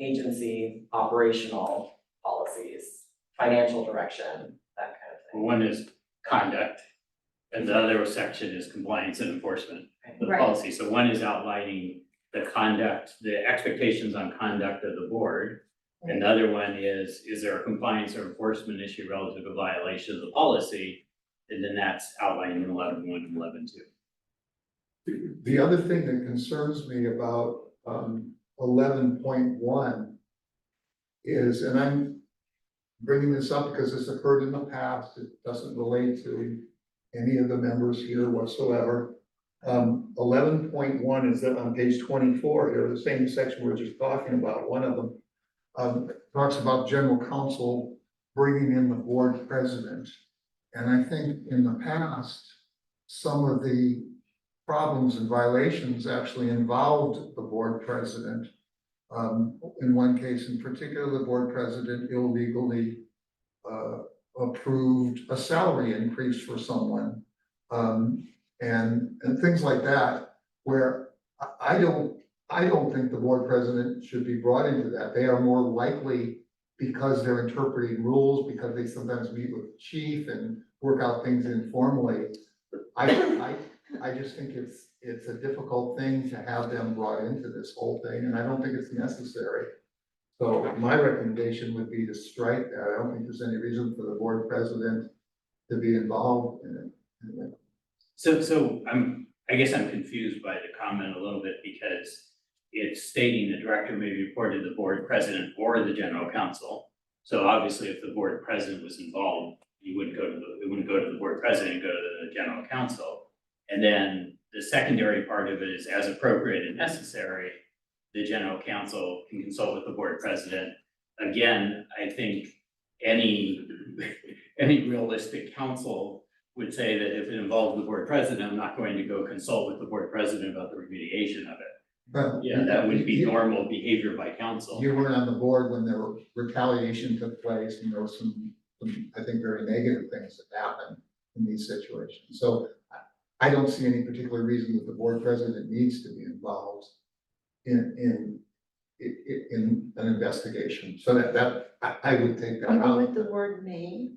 agency operational policies, financial direction, that kind of thing. One is conduct, and the other section is compliance and enforcement of the Right. policy. So one is outlining the conduct, the expectations on conduct of the board. And the other one is there a compliance or enforcement issue relative to violation of the policy? And then that's outlined in 11.1 and 11.2. The other thing that concerns me about 11.1 is, and I'm bringing this up because this occurred in the past, it doesn't relate to any of the members here whatsoever. 11.1 is on page 24 here, the same section we're just talking about. One of them talks about general counsel bringing in the board president. And I think in the past, some of the problems and violations actually involved the board president. In one case in particular, the board president illegally approved a salary increase for someone. And things like that, where I don't think the board president should be brought into that. They are more likely, because they're interpreting rules, because they sometimes meet with the chief and work out things informally. I just think it's a difficult thing to have them brought into this whole thing, and I don't think it's necessary. So my recommendation would be to strike that. I don't think there's any reason for the board president to be involved in it. So I guess I'm confused by the comment a little bit because it's stating the director may report to the board president or the general counsel. So obviously if the board president was involved, it wouldn't go to the board president, go to the general counsel. And then the secondary part of it is as appropriate and necessary, the general counsel can consult with the board president. Again, I think any, any realistic council would say that if it involves the board president, I'm not going to go consult with the board president about the remediation of it. But Yeah, that would be normal behavior by council. you weren't on the board when there were retaliation took place, and there were some, I think, very negative things that happened in these situations. So I don't see any particular reason that the board president needs to be involved in an investigation. So I would take that Even out. with the word may,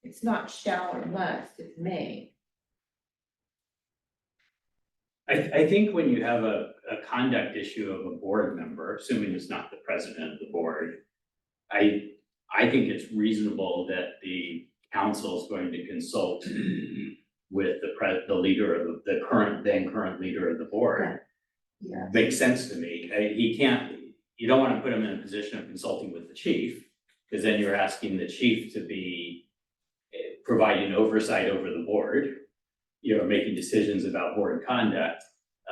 it's not shall or must, it's may. I think when you have a conduct issue of a board member, assuming it's not the president of the board, I think it's reasonable that the council is going to consult with the leader of the current leader of the board. Yeah. Makes sense to me. You don't want to put him in a position of consulting with the chief, because then you're asking the chief to be providing oversight over the board, making decisions about board conduct.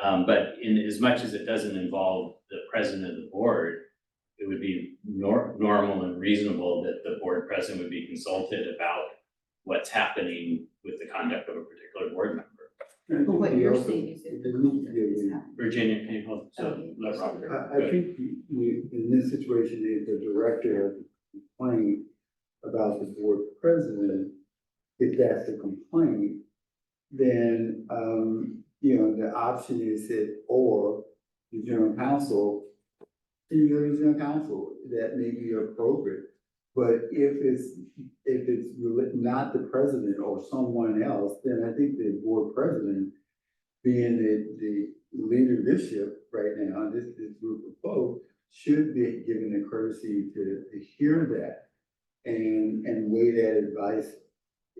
But in as much as it doesn't involve the president of the board, it would be normal and reasonable that the board president would be consulted about what's happening with the conduct of a particular board member. But what you're saying is that. Virginia, can you hold, let Robert. I think in this situation, if the director complained about the board president, if that's a complaint, then, the option is that, or the general counsel, general counsel, that may be appropriate. But if it's really not the president or someone else, then I think the board president, being the leadership right now, this group of folks, should be given the courtesy to hear that and weigh that advice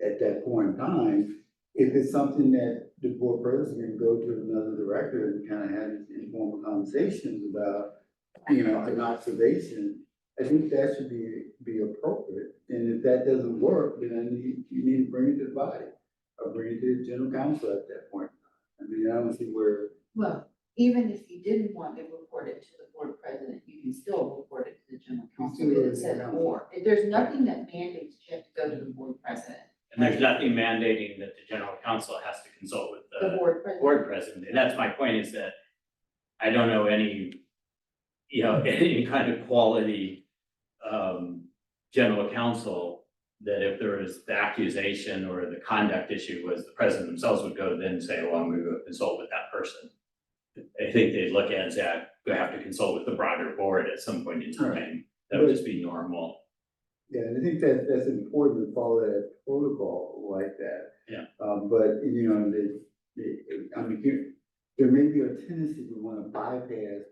at that point in time. If it's something that the board president can go to another director and kind of have these informal conversations about, an observation, I think that should be appropriate. And if that doesn't work, then you need to bring it to the body or bring it to the general counsel at that point. I mean, I don't see where. Well, even if you didn't want to report it to the board president, you can still report it to the general counsel, because it says more. There's nothing that mandates you have to go to the board president. And there's nothing mandating that the general counsel has to consult with The board board president. And that's my point, is that I don't know any kind of quality general counsel that if there is the accusation or the conduct issue was the president themselves would go then say, well, I'm gonna go consult with that person. I think they'd look at it and say, I have to consult with the broader board at some point in time. That would just be normal. Yeah, and I think that's important to follow that protocol like that. Yeah. But, there may be a tendency to want to bypass,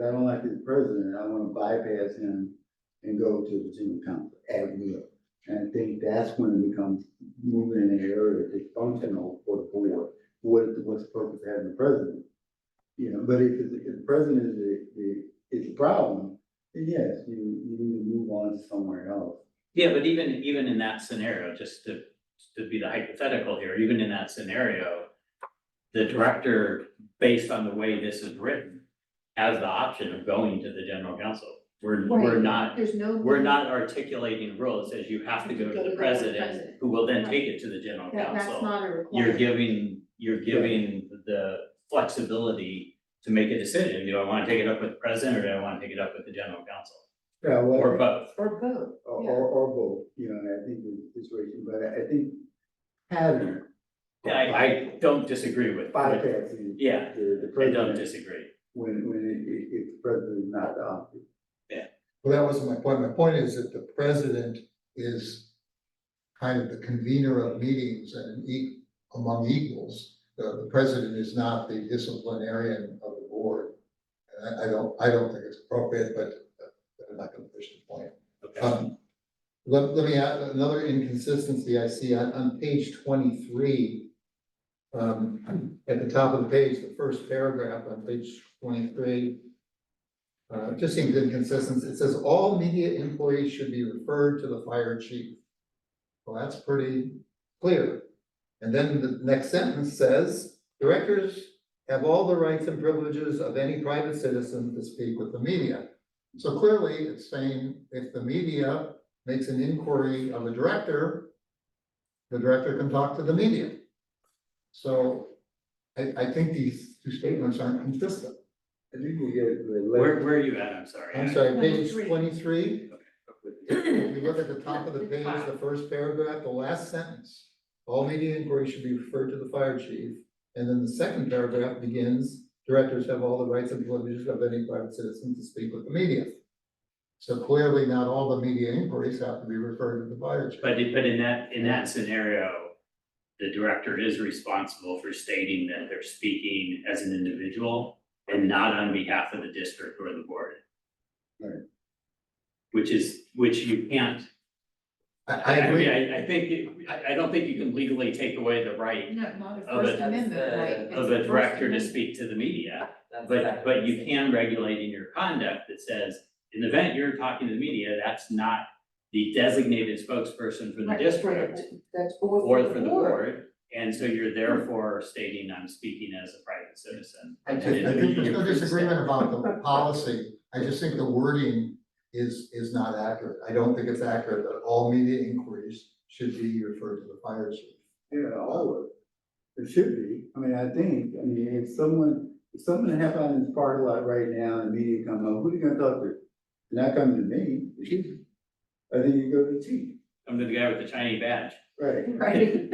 I don't like the president, I want to bypass him and go to the general counsel at will. And I think that's when it becomes moving in an area that's functional for the board. What's the purpose of having the president? But if the president is the problem, then yes, you need to move on to somewhere else. Yeah, but even in that scenario, just to be the hypothetical here, even in that scenario, the director, based on the way this is written, has the option of going to the general counsel. We're not articulating rules, as you have to go to the president, who will then take it to the general counsel. That's not a requirement. You're giving the flexibility to make a decision. Do I want to take it up with the president, or do I want to take it up with the general counsel? Yeah, well, Or both? Or both. Or both, I think the situation, but I think pattern. I don't disagree with. Bypassing. Yeah, The I president. don't disagree. When if the president is not the option. Well, that wasn't my point. My point is that the president is kind of the convener of meetings and among equals. The president is not the disciplinarian of the board. And I don't think it's appropriate, but I'm not gonna push the point. Okay. Let me add another inconsistency I see on page 23. At the top of the page, the first paragraph on page 23. Just seems inconsistent. It says all media employees should be referred to the fire chief. Well, that's pretty clear. And then the next sentence says, directors have all the rights and privileges of any private citizen to speak with the media. So clearly it's saying if the media makes an inquiry of the director can talk to the media. So I think these two statements aren't consistent. I think we get the Where are you at? I'm sorry. I'm sorry, page 23. 23. If you look at the top of the page, the first paragraph, the last sentence, all media inquiries should be referred to the fire chief. And then the second paragraph begins, directors have all the rights and privileges of any private citizen to speak with the media. So clearly not all the media inquiries have to be referred to the fire chief. But in that scenario, the director is responsible for stating that they're speaking as an individual and not on behalf of the district or the board. Right. Which you can't. I agree. I don't think you can legally take away the right Not a Of First a- Amendment right. It's of a a First director to Amendment. speak to the media. That's But exactly- you can regulate in your conduct that says, in the event you're talking to the media, that's not the designated spokesperson for the Right, district That's or for the board. And so you're therefore stating, I'm speaking as a private citizen. I think there's no disagreement about the policy. I just think the wording is not accurate. I don't think it's accurate that all media inquiries should be referred to the fire chief. Yeah, all of it. It should be. I mean, if something happened in this parking lot right now and the media come up, who are you gonna talk to? They're not coming to me, the chief. I think you go to the chief. I'm the guy with the shiny badge. Right. Right.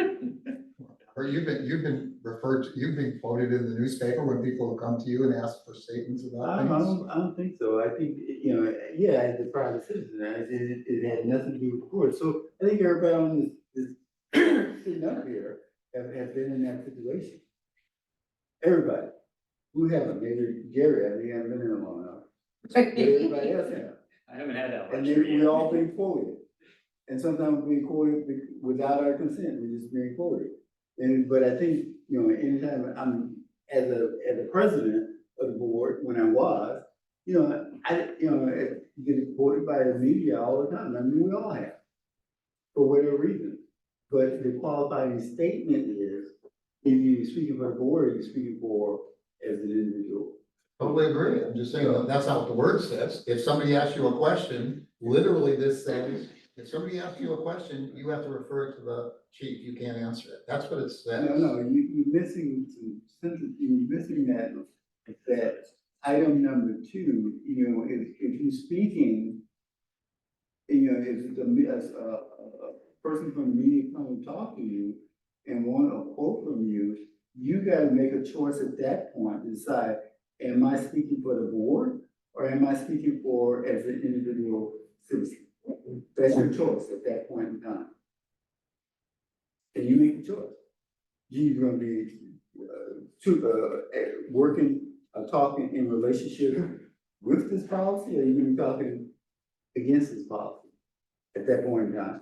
Or you've been quoted in the newspaper when people have come to you and asked for statements about things. I don't think so. I think, yeah, as a private citizen, it had nothing to do with the board. So I think everybody on this sitting up here have been in that situation. Everybody. Who haven't? Maybe Gary, I think I haven't been in a long enough. But everybody else has. I haven't had that And luxury then we yet. all been quoted. And sometimes we're being quoted without our consent, we're just being quoted. But I think, anytime I'm, as a president of the board, when I was, I get quoted by the media all the time. I mean, we all have, for whatever reason. But the qualifying statement is, if you're speaking for the board, you're speaking for as an individual. Totally agree. I'm just saying that that's not what the word says. If somebody asks you a question, literally this says, if somebody asks you a question, you have to refer it to the chief. You can't answer it. That's what it says. No, you're missing some sentence, you're missing that item number 2, if you're speaking, if it's a person from the media come and talk to you and want a quote from you, you gotta make a choice at that point to decide, am I speaking for the board or am I speaking for as an individual citizen? That's your choice at that point in time. And you make the choice. You're gonna be working, talking in relationship with this policy, or you're gonna be talking against this policy at that point in time.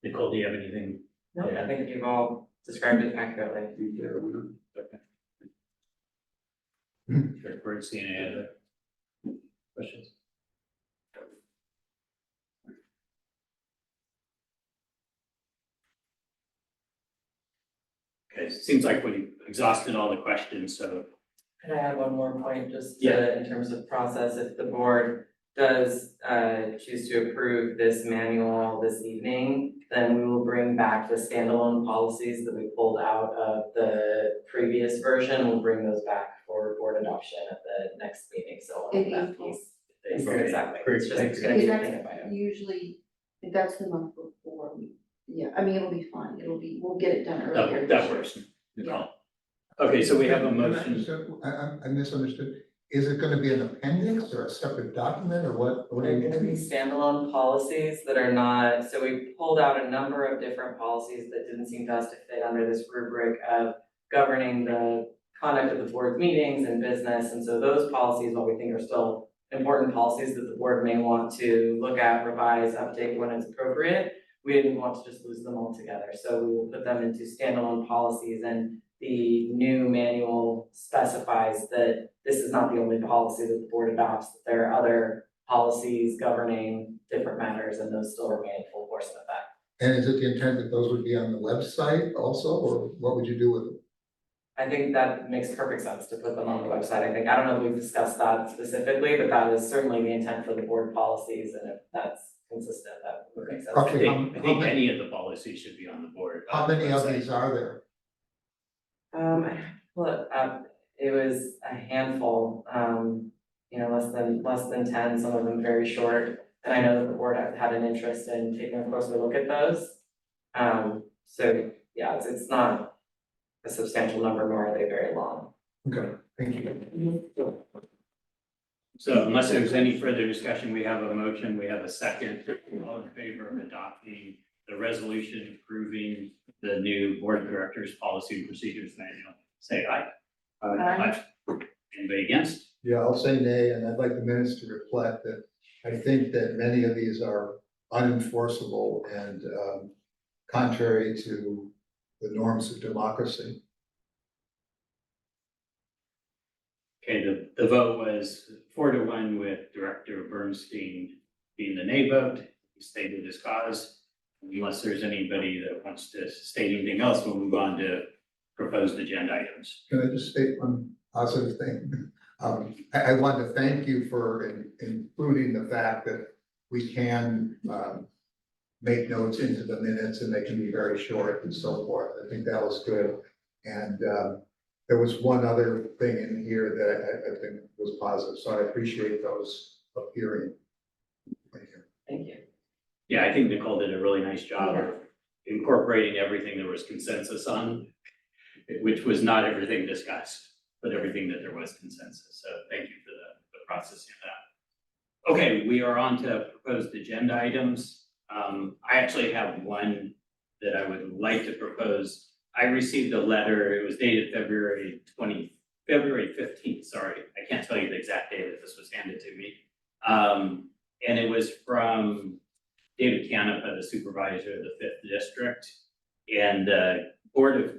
Nicole, do you have anything? No, I think you've all described it accurately. Sure, we're seeing any other questions? Okay, seems like we exhausted all the questions, so. Can I add one more point, just Yeah. in terms of process, if the board does choose to approve this manual this evening, then we will bring back the standalone policies that we pulled out of the previous version, we'll bring those back for board adoption at the next meeting, so In that April. piece. Okay. Exactly, Great, it's just thanks. gonna be a Because thing of item. usually, that's the month before, it'll be fine, we'll get it done earlier. That works, Nicole. Okay, so we have a motion. I misunderstood. Is it gonna be an appendix or a separate document or what? What are They're you gonna be standalone policies that are not, so we pulled out a number of different policies that didn't seem to us to fit under this rubric of governing the conduct of the board's meetings and business, and so those policies, what we think are still important policies that the board may want to look at, revise, update when it's appropriate, we didn't want to just lose them all together, so we will put them into standalone policies, and the new manual specifies that this is not the only policy that the board adopts, that there are other policies governing different matters, and those still remain in full force and effect. And is it the intent that those would be on the website also, or what would you do with them? I think that makes perfect sense to put them on the website. I don't know if we've discussed that specifically, but that is certainly the intent for the board policies, and if that's consistent, that would make sense. I Roughly, think any of the policies should be on the board. how many of website. these are there? Well, it was a handful, less than 10, some of them very short. And I know that the board had an interest in taking a closer look at those. So yeah, it's not a substantial number, nor are they very long. Okay, thank you. So unless there's any further discussion, we have a motion, we have a second. All in favor of adopting the resolution approving the new board of directors policy and procedures manual, say aye. Aye. Anybody against? Yeah, I'll say nay, and I'd like the minutes to reflect that I think that many of these are unenforceable and contrary to the norms of democracy. Okay, the vote was 4-1 with Director Bernstein being the nay vote. He stated his cause. Unless there's anybody that wants to state anything else, we'll move on to proposed agenda items. Can I just state one positive thing? I want to thank you for including the fact that we can make notes into the minutes and they can be very short and so forth. I think that was good. And there was one other thing in here that I think was positive, so I appreciate those appearing. Thank you. Thank you. Yeah, I think Nicole did a really nice job of incorporating everything there was consensus on, which was not everything discussed, but everything that there was consensus. So thank you for the processing of that. Okay, we are on to proposed agenda items. I actually have one that I would like to propose. I received a letter, it was dated February 15th, sorry. I can't tell you the exact day that this was handed to me. And it was from David Canepa, the supervisor of the 5th District. And the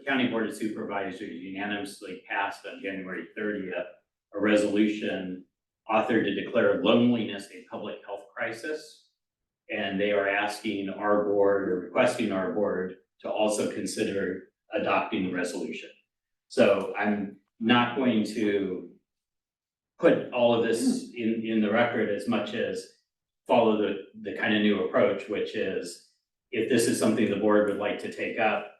County Board of Supervisors unanimously passed on January 30th, a resolution authored to declare loneliness a public health crisis. And they are asking our board or requesting our board to also consider adopting the resolution. So I'm not going to put all of this in the record as much as follow the kind of new approach, which is if this is something the board would like to take up,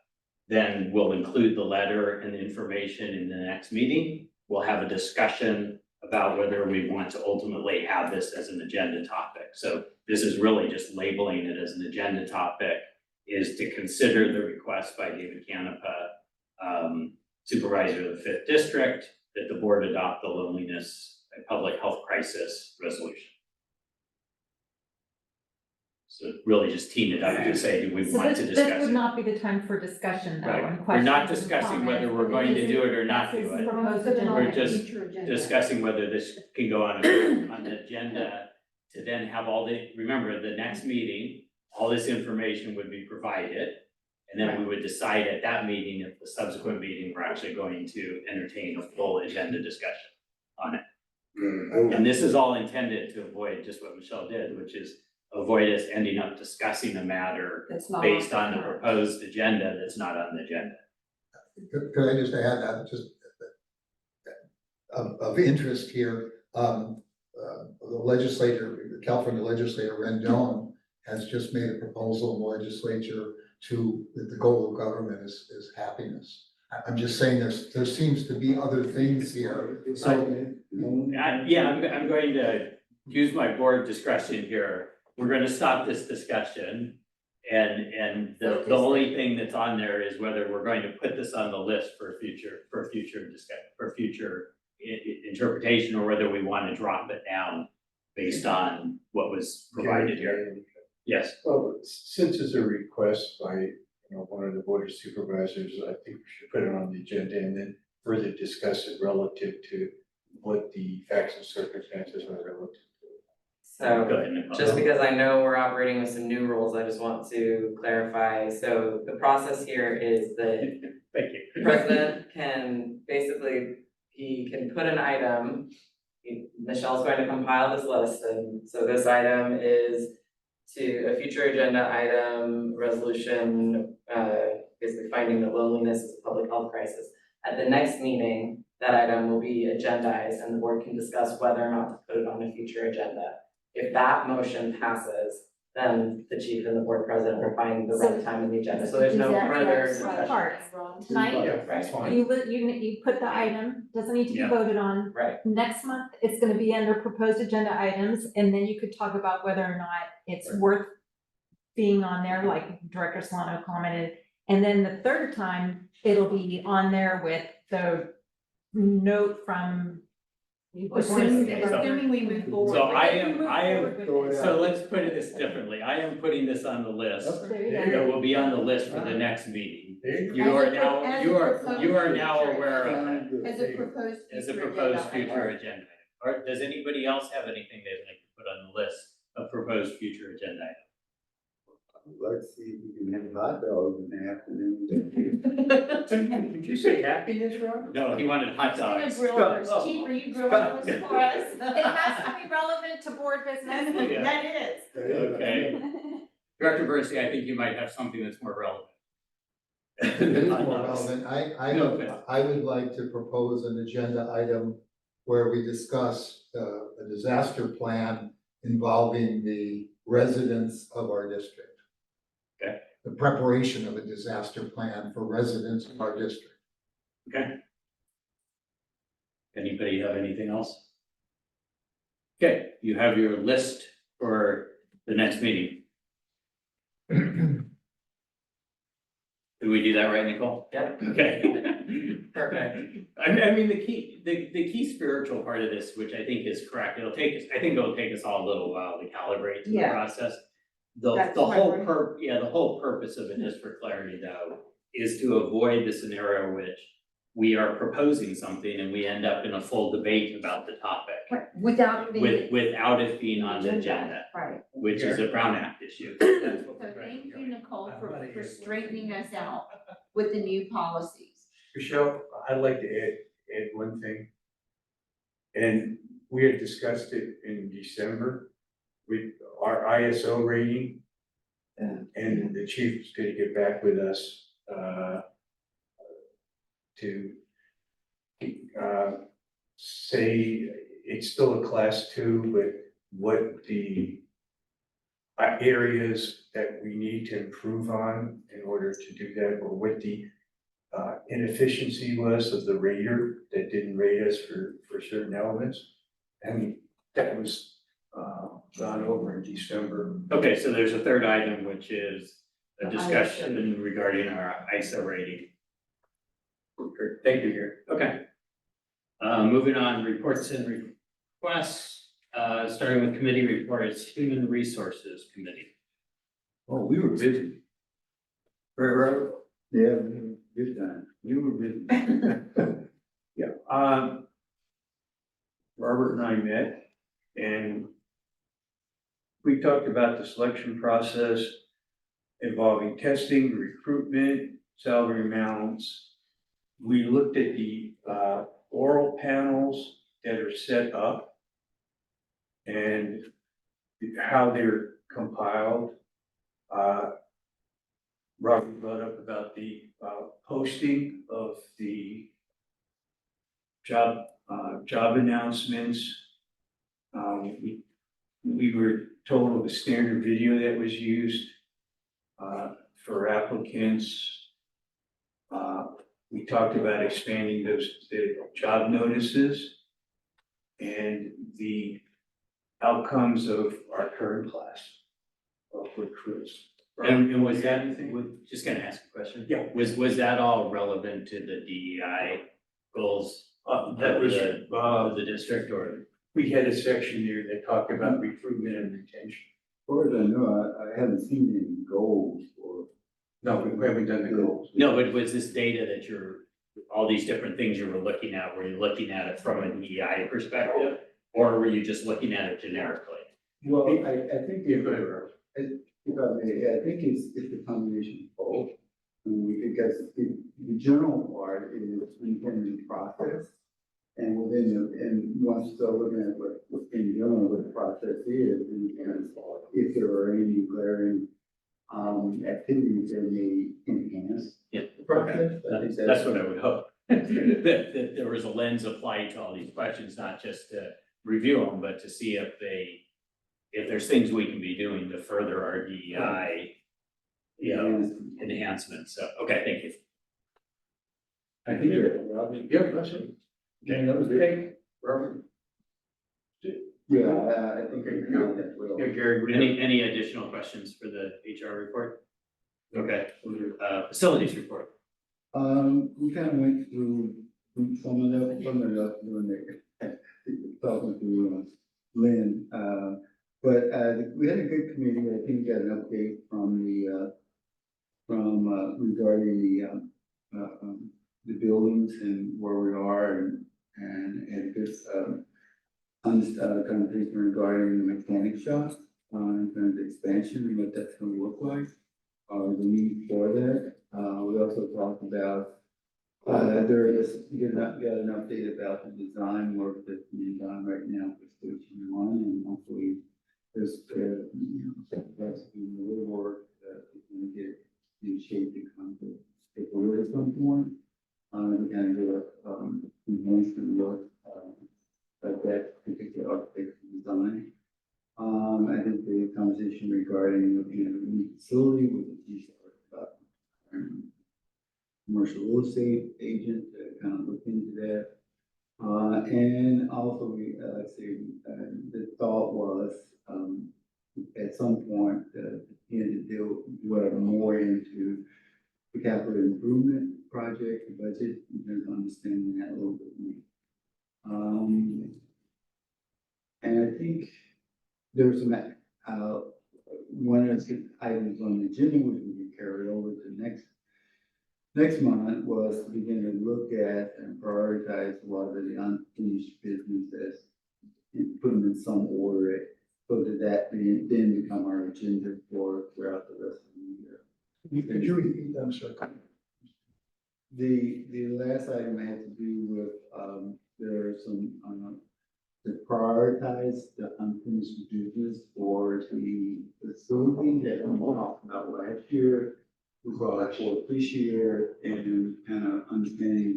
then we'll include the letter and the information in the next meeting. We'll have a discussion about whether we want to ultimately have this as an agenda topic. So this is really just labeling it as an agenda topic, is to consider the request by David Canepa, supervisor of the 5th District, that the board adopt the loneliness and public health crisis resolution. So really just team it up to say, do we So want to this discuss would it? not be the time for discussion though, Right. and We're not questions and discussing whether comments. we're going to do it or not This do is it. proposed agenda. We're just Future agenda. discussing whether this can go on the agenda to then have remember, the next meeting, all this information would be provided. And then we would decide at that meeting, if the subsequent meeting, we're actually going to entertain a full agenda discussion on it. And this is all intended to avoid just what Michelle did, which is avoid us ending up discussing a matter That's not based on the current. proposed agenda that's not on the agenda. Could I just add that, just of interest here, the California legislator Rendon has just made a proposal in the legislature that the goal of government is happiness. I'm just saying there seems to be other things here, so. I'm going to use my board discretion here. We're gonna stop this discussion. And the only thing that's on there is whether we're going to put this on the list for future discussion, for future interpretation, or whether we want to drop it down based on what was provided here. Yes. Well, since it's a request by, one of the board of supervisors, I think we should put it on the agenda and then further discuss it relative to what the facts and circumstances are relative to. So Go ahead, Nicole. just because I know we're operating with some new rules, I just want to clarify. So the process here is that Thank you. the president can he can put an item, Michelle's going to compile this list, and so this item is to a future agenda item, resolution, basically finding that loneliness is a public health crisis. At the next meeting, that item will be agendized and the board can discuss whether or not to put it on a future agenda. If that motion passes, then the chief and the board president will find the right time in the agenda, so there's no further discussion. Parts. Tonight, Right, you put the item, doesn't need to be Yeah. voted on. right. Next month, it's gonna be under proposed agenda items, and then you could talk about whether or not it's worth being on there, like Director Solano commented. And then the third time, it'll be on there with the note from. Assuming we move forward. So I am, so let's put it this differently. I am putting this on the list. There you It go. will be on the list for the next meeting. You As are a pro- now, as you a are proposed now future aware of it As a proposed. as a future proposed agenda future item. agenda. Or does anybody else have anything they'd like to put on the list of proposed future agenda items? Let's see if we can have hot dogs in the afternoon. Did you say happiness, Robert? No, he wanted hot dogs. Chief, are you grilling those for us? It has to be relevant to board business. Yeah. That is. Okay. Director Bursey, I think you might have something that's more relevant. It is more relevant. I would like to propose an agenda item where we discuss a disaster plan involving the residents of our district. Okay. The preparation of a disaster plan for residents of our district. Okay. Anybody have anything else? Okay, you have your list for the next meeting. Did we do that right, Nicole? Yep. Okay. Perfect. I mean, the key spiritual part of this, which I think is correct, I think it'll take us all a little while to calibrate to the Yeah. process. That's The my whole word. the whole purpose of it, just for clarity though, is to avoid the scenario which we are proposing something and we end up in a full debate about the topic Without being. without it being on the agenda, Right. which is a Brown Act issue. That's what So we're trying thank to you, do. Nicole, for straightening us out with the new policies. Michelle, I'd like to add one thing. And we had discussed it in December with our ISO rating. And the chief's gonna get back with us, to say it's still a class 2, but what the areas that we need to improve on in order to do that, or what the inefficiency was of the rater that didn't rate us for certain elements. And that was gone over in December. Okay, so there's a third item, which is a The discussion regarding our ISO rating. Thank you here, okay. Moving on, reports and requests, starting with committee reports, Human Resources Committee. Oh, we were busy. Right. Yeah, good time. You were busy. Yeah, Robert and I met and we talked about the selection process involving testing, recruitment, salary amounts. We looked at the oral panels that are set up and how they're compiled. Robert brought up about the posting of the job announcements. We were told of a standard video that was used for applicants. We talked about expanding the job notices and the outcomes of our current class of recruits. And was that, just gonna ask a question? Yeah. Was that all relevant to the DEI goals That was, of the district, or? we had a section there that talked about recruitment and retention. As far as I know, I haven't seen any goals or. No, we haven't done the goals. No, but was this data that all these different things you were looking at, were you looking at it from an DEI perspective? Or were you just looking at it generically? Well, I think if I may, I think it's a combination of both. Because the general part is within the process. And once you start looking at what in general what the process is, and if there are any glaring activities that may enhance Yeah. the process. I think That's what I would hope. that there was a lens applied to all these questions, not just to review them, but to see if there's things we can be doing to further our DEI, enhancements. So, okay, thank you. I think yeah, question. Okay. That was it. Robert? Yeah, I think I agree with that. Will. Yeah, Gary, any additional questions for the HR report? Okay, facilities report. We kind of went through some of that during the, talking to Lynn, but, we had a good committee. I think we got an update from regarding the buildings and where we are and this, conversation regarding the mechanic shop, in terms of expansion and what that's gonna look like, the need for that. We also talked about, got an update about the design work that's being done right now for Station One, and hopefully there's, that's been a little work that is gonna get in shape to come to take over at some point. And do enhancement work, of that particular architecture design. I think the conversation regarding looking at a new facility with the chief about commercial real estate agent to kind of look into that. And also we, the thought was, at some point, to do more into the capital improvement project, the budget, in terms of understanding that a little bit more. And I think there's some, one of the items on the agenda which we can carry over to next month was to begin to look at and prioritize a lot of the unfinished businesses and put them in some order so that then become our agenda throughout the rest of the year. Could you repeat that, sir? The last item had to do with, there are some, to prioritize the unfinished business for the facility that we talked about last year. We brought it forward this year and kind of understanding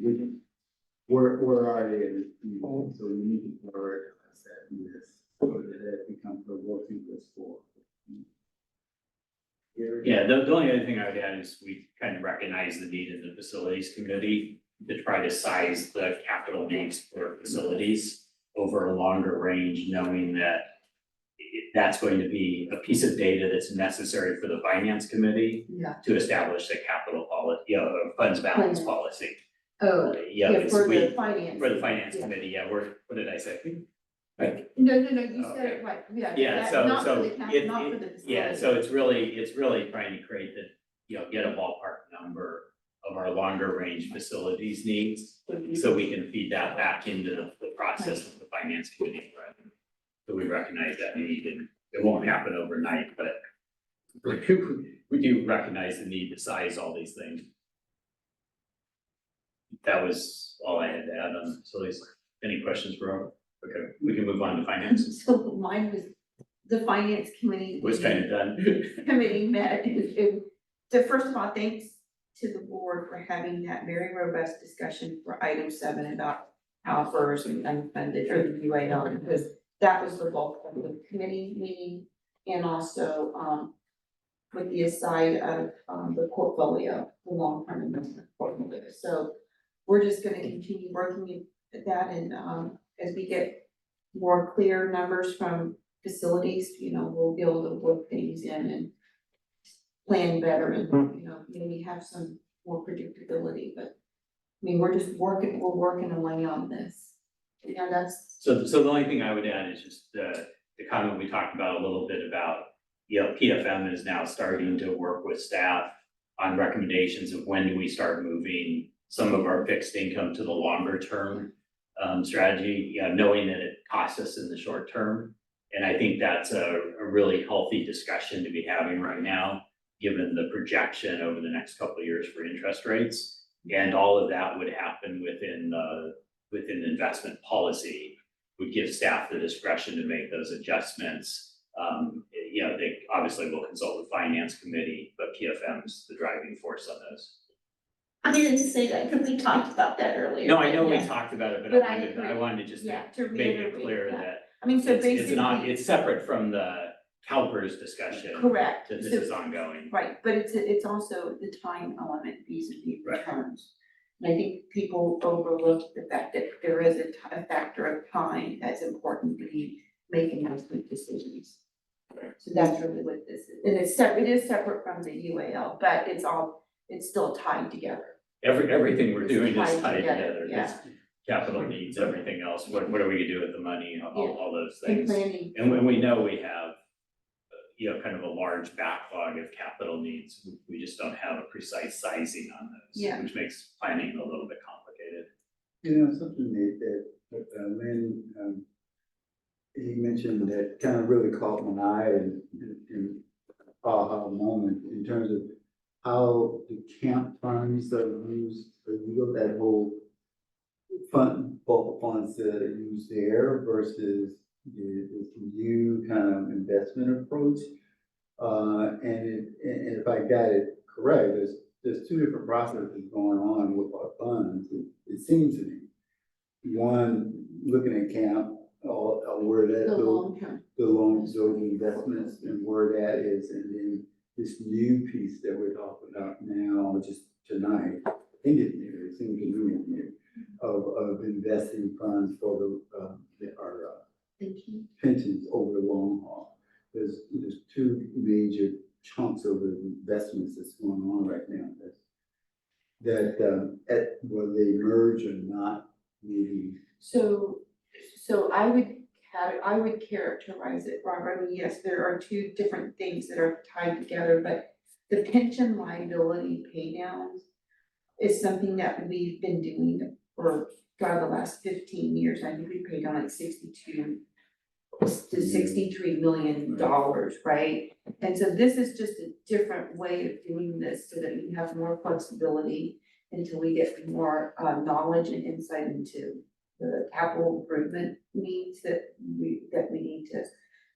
where are they in the field. So we need to prioritize that in this so that it becomes a working list for. Yeah, the only other thing I would add is we kind of recognize the need in the facilities committee to try to size the capital needs for facilities over a longer range, knowing that that's going to be a piece of data that's necessary for the finance committee to establish a capital policy, funds balance policy. Oh, for the finance. For the finance committee, what did I say? Right. No, you said it right, Yeah, that- so, not so for the cap- not for the yeah, so it's really trying to create the, get a ballpark number of our longer range facilities needs. So we can feed that back into the process of the finance committee, right? So we recognize that need, and it won't happen overnight, but we do recognize the need to size all these things. That was all I had to add on facilities. Any questions, Robert? Okay, we can move on to finance. So mine was, the finance committee. Was kind of done. Committee met, so first of all, thanks to the board for having that very robust discussion for item 7 about CalPERS and unfunded, or the UAL, because that was the bulk of the committee meeting, and also, with the aside of, the portfolio, the long-term investment portfolio. So we're just gonna continue working at that, and, as we get more clear numbers from facilities, we'll be able to work things in and plan better and, maybe have some more predictability, but I mean, we're working away on this. That's. So the only thing I would add is just the comment we talked about a little bit about, PFM is now starting to work with staff on recommendations of when do we start moving some of our fixed income to the longer term strategy, knowing that it costs us in the short term. And I think that's a really healthy discussion to be having right now, given the projection over the next couple of years for interest rates. And all of that would happen within the investment policy, would give staff the discretion to make those adjustments. They obviously will consult with finance committee, but PFM's the driving force on those. I didn't say that, because we talked about that earlier. No, I know we Yeah. talked about it, but But I I wanted, I agree. wanted to just Yeah, to make it reiterate clear that. that I mean, so it's not, basically, it's separate from the CalPERS discussion. correct. That this So- is ongoing. Right, but it's also the time element vis-a-vis Right. returns. And I think people overlook the fact that there is a factor of time that's important to be making those good decisions. So that's really what this is, and it's separate, it is separate from the UAL, but it's still tied together. Everything we're It's doing is tied tied together, together. yeah. It's capital needs, everything else. What are we gonna do with the money, all those And things. planning. And when we know we have, kind of a large backlog of capital needs, we just don't have a precise sizing on those. Yeah. Which makes planning a little bit complicated. You know, something that Lynn, he mentioned that kind of really caught my eye and aha moment in terms of how the camp funds are used, that whole fund, bulk funds that are used there versus the new kind of investment approach. And if I got it correct, there's two different processes going on with our funds, it seems to me. One, looking at camp, where that, The long term. those investments and where that is, and then this new piece that we're talking about now, just tonight, I think it's new, it seems to me it's new, of investing funds for our pensions over the long haul. There's two major chunks of investments that's going on right now whether they merge or not, maybe. So I would characterize it, Robert, I mean, yes, there are two different things that are tied together, but the pension liability pay downs is something that we've been doing for the last 15 years. I think we paid down like $62 to $63 million, right? And so this is just a different way of doing this so that we have more flexibility until we get more knowledge and insight into the capital improvement needs that we need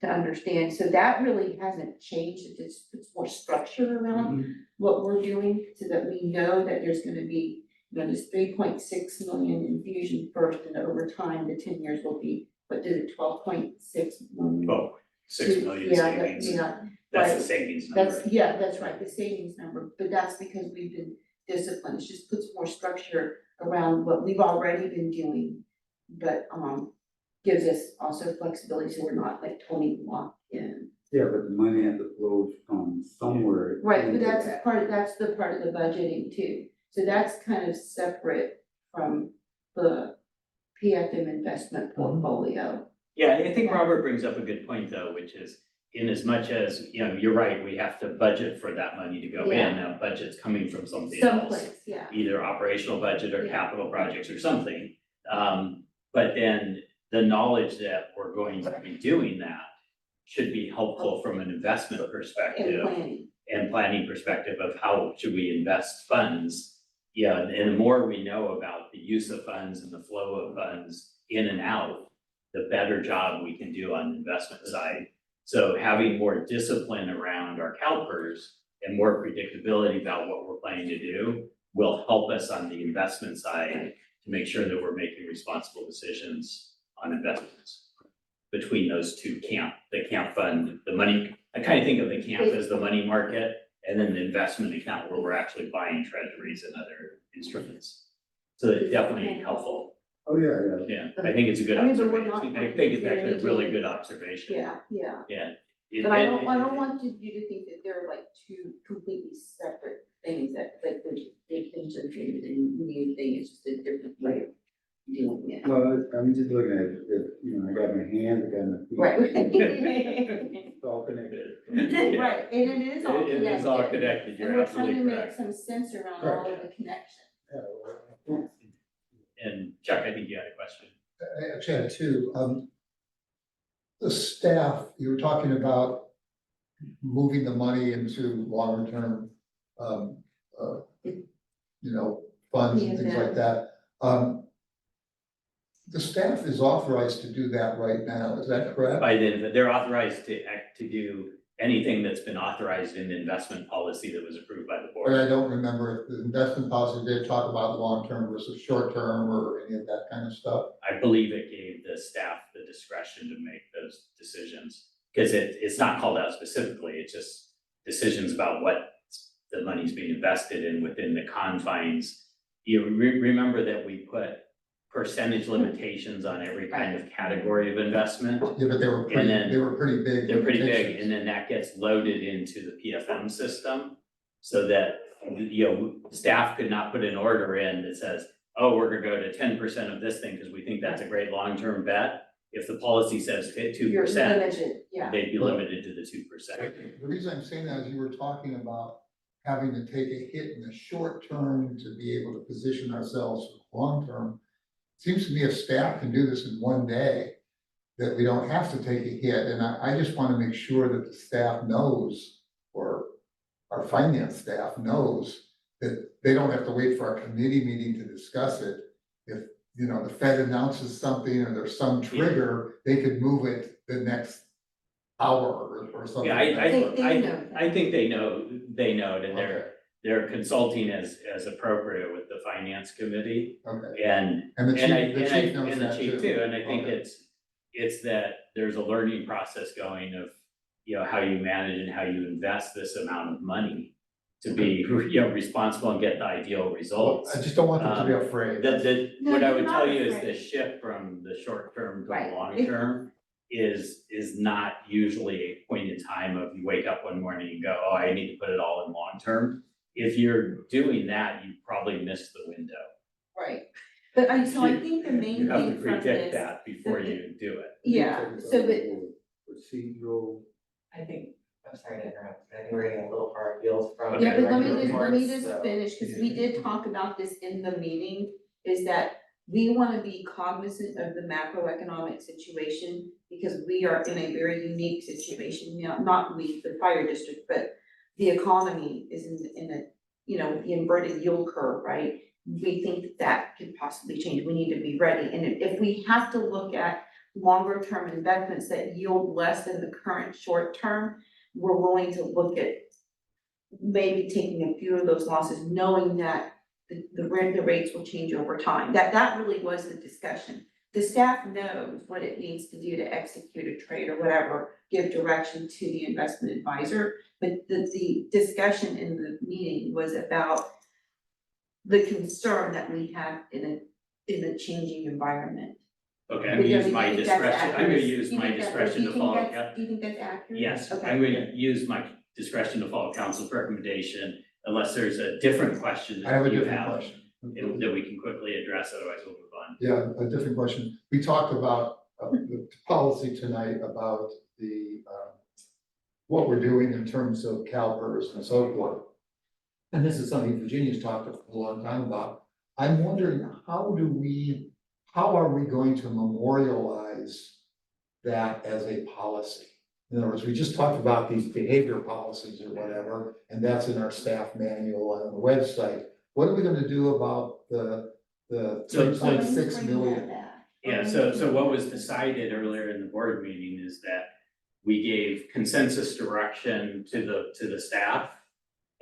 to understand. So that really hasn't changed. It's more structure around what we're doing so that we know that there's gonna be, this 3.6 million infusion first, and over time, the 10 years will be, what is it, 12.6 million? 12.6 million Yeah, savings. yeah. That's the Right. savings number. That's right, the savings number, but that's because we've been disciplined. It just puts more structure around what we've already been doing, but gives us also flexibility, so we're not like totally locked in. Yeah, but the money has to flow from somewhere. Right, but into that's that. that's the part of the budgeting too. So that's kind of separate from the PFM investment portfolio. Yeah, I think Robert brings up a good point though, which is in as much as, you're right, we have to budget for that money to go in. Yeah. Now, budget's coming from something else. Someplace, yeah. Either operational budget or Yeah. capital projects or something. But then the knowledge that we're going to be doing that should be helpful from an investment perspective. And planning. And planning perspective of how should we invest funds. Yeah, and the more we know about the use of funds and the flow of funds in and out, the better job we can do on the investment side. So having more discipline around our CalPERS and more predictability about what we're planning to do will help us on the investment side to make sure that we're making responsible decisions on investments between those two the camp fund, the money. I kind of think of the camp as the money market, and then the investment account where we're actually buying treasuries and other instruments. So it's definitely helpful. Oh, yeah. Yeah, I think it's a good I mean, but we're observation. not I think it's actually a really doing- good observation. Yeah. Yeah. But I don't want you to think that they're like two completely separate things, that like the pension thing and the new thing is just a different way of doing it. Well, I'm just looking at it, I got my hands, I got my feet. Right. It's all connected. Right, and it is all connected. It is all connected, you're And we're absolutely trying to make correct. some sense around all of the connections. And Chuck, I think you had a question. I actually had two. The staff, you were talking about moving the money into longer term, funds and things like that. The staff is authorized to do that right now, is that correct? By then, they're authorized to do anything that's been authorized in the investment policy that was approved by the But board. I don't remember if the investment policy did talk about long-term versus short-term or any of that kind of stuff. I believe it gave the staff the discretion to make those decisions. Because it's not called out specifically, it's just decisions about what the money's being invested in within the confines. You remember that we put percentage limitations on every kind of category of investment. Yeah, but And then they were pretty big. they're pretty big, limitations. and then that gets loaded into the PFM system. So that, you know, staff could not put an order in that says, oh, we're gonna go to 10% of this thing because we think that's a great long-term bet. If the policy says 2%, limited, yeah. they'd be limited to the 2%. The reason I'm saying that is you were talking about having to take a hit in the short term to be able to position ourselves for the long term. Seems to me if staff can do this in one day, that we don't have to take a hit, and I just wanna make sure that the staff knows, or our finance staff knows, that they don't have to wait for our committee meeting to discuss it. If, you know, the Fed announces something or there's some trigger, they could move it the next hour or something. Yeah, I think they know that they're consulting as appropriate with the finance committee. Okay. And And the chief, I- the chief knows and the that chief too. too, and I think Okay. it's that there's a learning process going of, you know, how you manage and how you invest this amount of money to be, you know, responsible and get the ideal results. I just don't want them to be afraid. No, What I you're would not tell you is afraid. the shift from the short term to Right. the long term is not usually a point in time of you wake up one morning and go, oh, I need to put it all in long term. If you're doing that, you probably missed the window. Right, but so I think the main You have to thing from predict this, that before you do it. yeah, so but Procedural. I think, I'm sorry to interrupt, but I think we're getting a little far afield from. yeah, but let me regular just reports, so- finish, because we did talk about this in the meeting, is that we want to be cognizant of the macroeconomic situation, because we are in a very unique situation, you know, not we, the fire district, but the economy is in a, you know, the inverted yield curve, right? We think that could possibly change, we need to be ready, and if we have to look at longer term investments that yield less than the current short term, we're willing to look at maybe taking a few of those losses, knowing that the rates will change over time. That really was the discussion. The staff knows what it needs to do to execute a trade or whatever, give direction to the investment advisor. But the discussion in the meeting was about the concern that we have in a changing environment. Okay, I'm gonna use my Do you think that's discretion, I'm gonna accurate? use Do you my think that- discretion do to you think follow, that's- yeah. Do you think that's accurate? Yes, Okay. I'm gonna use my discretion to follow council's recommendation unless there's a different question I have a that you different have question. that we can quickly address, otherwise we'll move on. Yeah, a different question. We talked about the policy tonight about the what we're doing in terms of CalPERS and so forth. And this is something Virginia's talked a long time about. I'm wondering, how are we going to memorialize that as a policy? In other words, we just talked about these behavior policies or whatever, and that's in our staff manual on the website. What are we gonna do about the So- 3.6 million? Yeah, so what was decided earlier in the board meeting is that we gave consensus direction to the staff.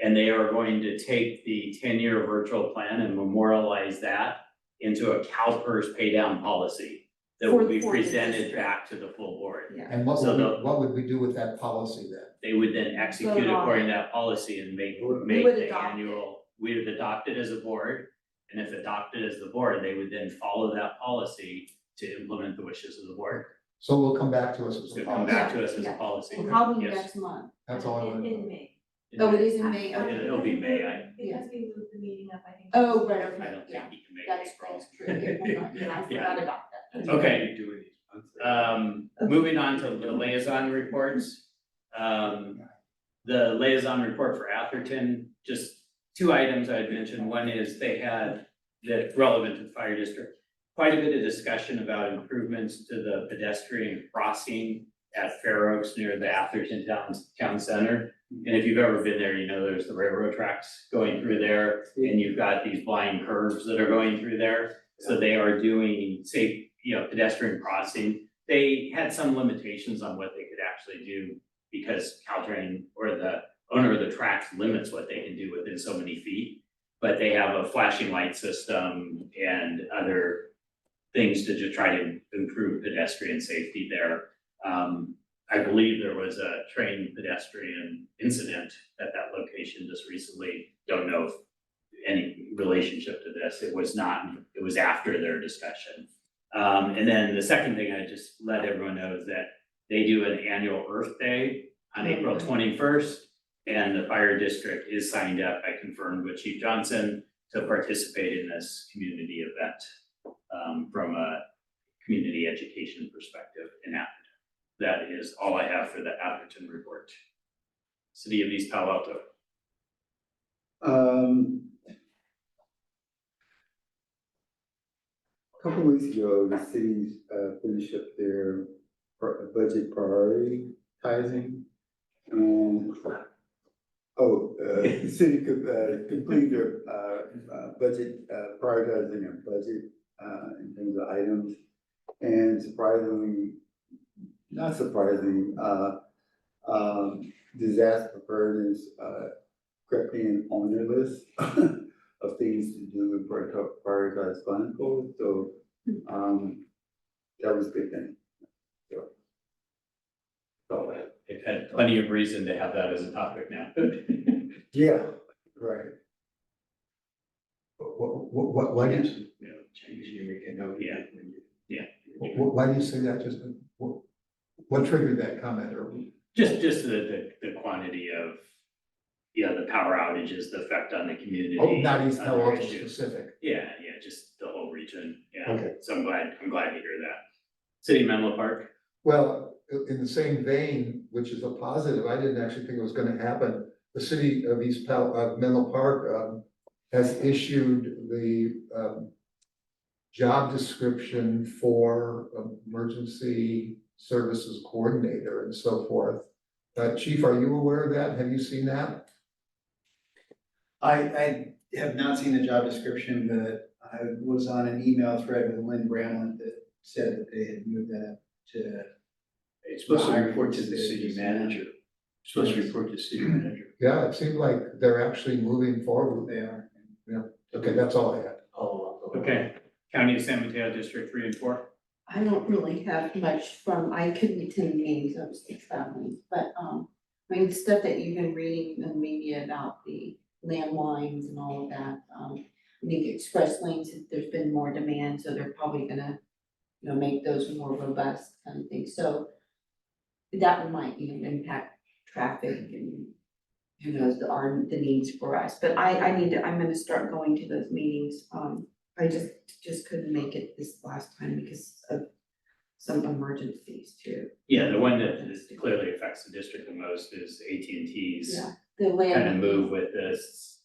And they are going to take the 10-year virtual plan and memorialize that into a CalPERS pay down policy that will be For the presented district. back to the full board. Yeah. And So what would we do with that policy then? They would then execute Vote on according to it. that policy and make would the adopt annual, we would adopt it as a board. And if adopted as the board, they would then follow that policy to implement the wishes of the board. So we'll come back to us as So a come policy. back to us as a Yeah. policy. And probably Yes. next month. That's all I want to know. May. Oh, it is in May, okay. It'll be May, Because we moved the meeting up, I think. Oh, right, I okay, don't yeah, think you can make that's April. true, yeah, I forgot about that. Okay. Do it each month. Moving on to the liaison reports. The liaison report for Atherton, just two items I'd mentioned. One is they had, that relevant to the fire district, quite a bit of discussion about improvements to the pedestrian crossing at Fair Oaks near the Atherton town center. And if you've ever been there, you know there's the railroad tracks going through there, and you've got these blind curves that are going through there. So they are doing safe, pedestrian crossing. They had some limitations on what they could actually do because Caltrain or the owner of the tracks limits what they can do within so many feet. But they have a flashing light system and other things to just try to improve pedestrian safety there. I believe there was a train pedestrian incident at that location just recently. Don't know if any relationship to this. It was not, it was after their discussion. And then the second thing I just let everyone know is that they do an annual Earth Day on April 21st. And the fire district is signed up. I confirmed with Chief Johnson to participate in this community event from a community education perspective in Atherton. That is all I have for the Atherton report. City of East Palo Alto. A couple weeks ago, the city finished up their budget prioritizing. The city could complete their budget, prioritizing their budget in terms of items. And surprisingly, not surprisingly, disaster preparedness crept in on their list of things to do and prioritize fund goals. So that was a good thing. So They've had plenty of reason to have that as a topic now. yeah, right. Why do you, Change you make a note. Yeah. why do you say that? Just, what triggered that comment or? Just the quantity of, the power outages, the effect on the community. Oh, not East Palo other Alto issues. specific. Yeah, just the whole region, yeah. Okay. So I'm glad to hear that. City of Menlo Park. Well, in the same vein, which is a positive, I didn't actually think it was gonna happen. The city of Menlo Park, has issued the, job description for emergency services coordinator and so forth. Chief, are you aware of that? Have you seen that? I have not seen the job description, but I was on an email thread with Lynn Bramlett that said that they had moved that to. It's supposed to report to the city manager. Supposed to report to the city manager. Yeah, it seemed like they're actually moving forward. They are. Yeah, okay, that's all I had. Okay, County of San Mateo, District 3 and 4. I don't really have much from, I couldn't attend the meetings, I was traveling, but, I mean, the stuff that you've been reading in the media about the landlines and all of that, I think express lanes, there's been more demand, so they're probably gonna, make those more robust kind of thing, so that might, impact traffic and who knows, the needs for us, but I'm gonna start going to those meetings, I just couldn't make it this last time because of some emergencies too. Yeah, the one that clearly affects the district the most is AT&T's Yeah, the land. kind of move with this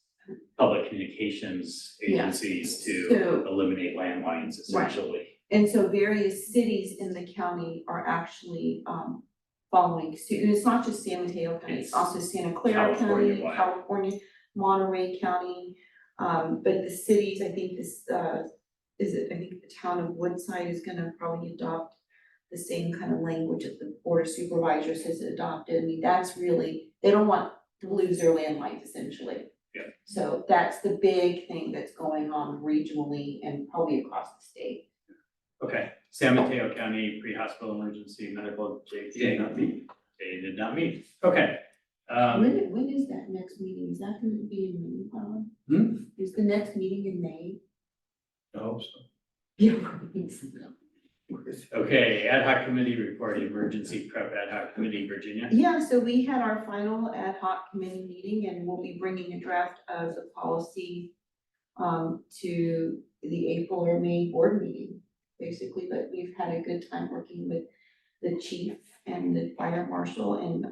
public communications Yeah. agencies to So- eliminate landlines essentially. And so various cities in the county are actually following suit, and it's not just San Mateo County, it's also Santa Clara County, California-wide. California, Monterey County. But the cities, I think I think the town of Woodside is gonna probably adopt the same kind of language that the board of supervisors has adopted. I mean, that's really, they don't want to lose their landlines essentially. Yeah. So that's the big thing that's going on regionally and probably across the state. Okay, San Mateo County Pre-Hospital Emergency Medical, J did not meet. J did not meet. Okay. When is that next meeting? Is that gonna be in May, Colin? Is the next meeting in May? I hope so. Yeah, right. Okay, ad hoc committee report, emergency prep ad hoc committee, Virginia. Yeah, so we had our final ad hoc committee meeting and we'll be bringing a draft of the policy to the April or May board meeting, basically, but we've had a good time working with the chief and the fire marshal and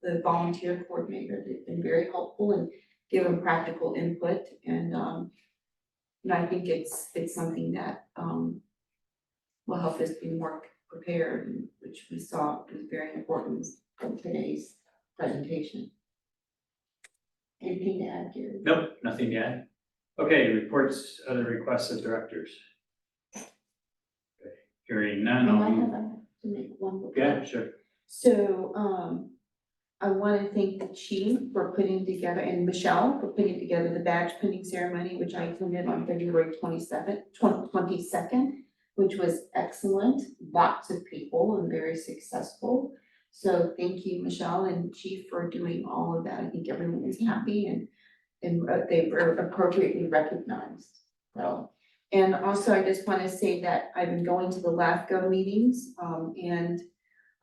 the volunteer coordinator. They've been very helpful and given practical input and I think it's something that will help us be more prepared, and which we saw was very important in today's presentation. Anything to add, Gary? Nope, nothing to add. Okay, reports, other requests of directors. Okay, hearing none, And I'll I move. have to make one. Yeah, sure. So, I want to thank the chief for putting together, and Michelle for putting together the badge pinning ceremony, which I attended on February 22nd, which was excellent. Lots of people and very successful. So thank you, Michelle and chief, for doing all of that. I think everyone was happy and they were appropriately recognized. So, and also I just want to say that I've been going to the LAFCO meetings, and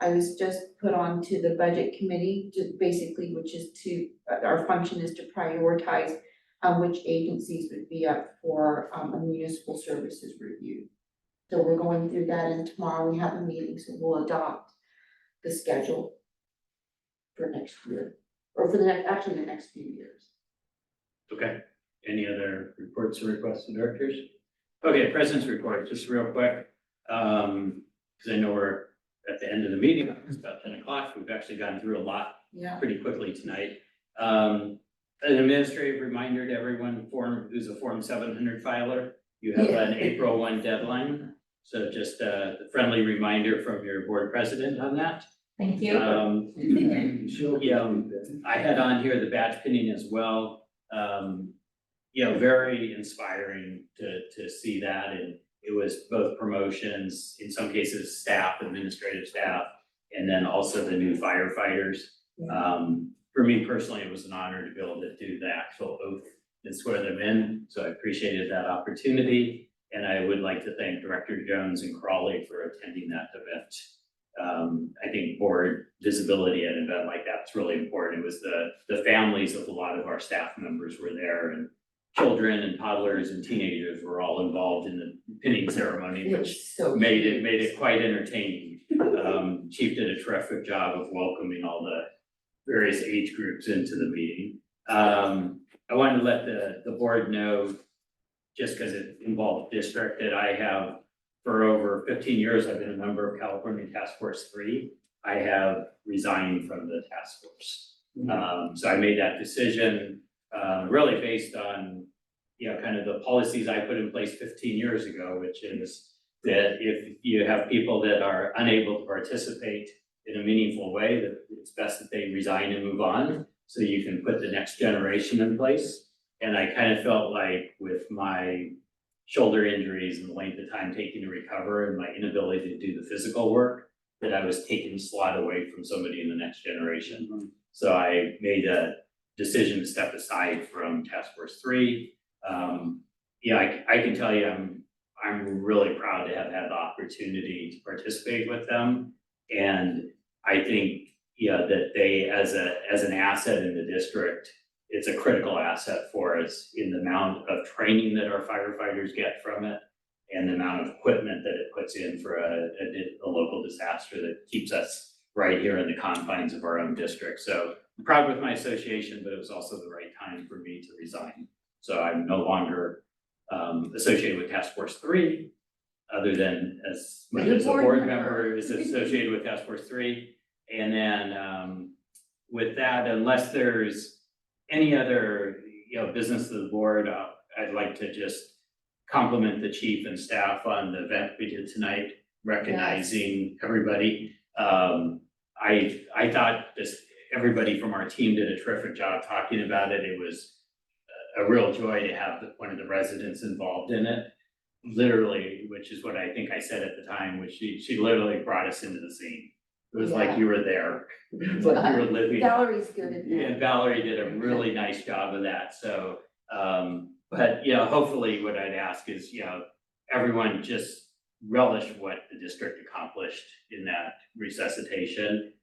I was just put on to the budget committee, just basically, which is our function is to prioritize which agencies would be up for a municipal services review. So we're going through that, and tomorrow we have a meeting, so we'll adopt the schedule for next year, or for the next few years. Okay, any other reports or requests of directors? Okay, president's report, just real quick, because I know we're at the end of the meeting, it's about 10 o'clock, we've actually gone through a lot Yeah. pretty quickly tonight. An administrative reminder to everyone, who's a Form 700 filer, you have an April 1 deadline. So just a friendly reminder from your board president on that. Thank you. I had on here the badge pinning as well. Very inspiring to see that, and it was both promotions, in some cases staff, administrative staff, and then also the new firefighters. For me personally, it was an honor to be able to do the actual oath and swear them in, so I appreciated that opportunity. And I would like to thank Director Jones and Crawley for attending that event. I think board visibility at an event like that is really important. It was the families of a lot of our staff members were there, and children and toddlers and teenagers were all involved in the pinning ceremony, which made it quite entertaining. Chief did a terrific job of welcoming all the various age groups into the meeting. I wanted to let the board know, just because it involved district, that I have, for over 15 years, I've been a member of California Task Force 3. I have resigned from the task force. So I made that decision really based on, kind of the policies I put in place 15 years ago, which is that if you have people that are unable to participate in a meaningful way, that it's best that they resign and move on, so you can put the next generation in place. And I kind of felt like with my shoulder injuries and the length of time taking to recover and my inability to do the physical work, that I was taking slot away from somebody in the next generation. So I made a decision to step aside from Task Force 3. I can tell you, I'm really proud to have had the opportunity to participate with them. And I think, that they, as an asset in the district, it's a critical asset for us in the amount of training that our firefighters get from it and the amount of equipment that it puts in for a local disaster that keeps us right here in the confines of our own district. So I'm proud with my association, but it was also the right time for me to resign. So I'm no longer associated with Task Force 3, other than as much as a board member is associated with Task Force 3. And then with that, unless there's any other business of the board, I'd like to just compliment the chief and staff on the event we did tonight, recognizing everybody. I thought everybody from our team did a terrific job talking about it. It was a real joy to have one of the residents involved in it, literally, which is what I think I said at the time, which she literally brought us into the scene. It was like you were there. It was like you were living. Valerie's good at that. And Valerie did a really nice job of that. So, but hopefully what I'd ask is, everyone just relish what the district accomplished in that resuscitation.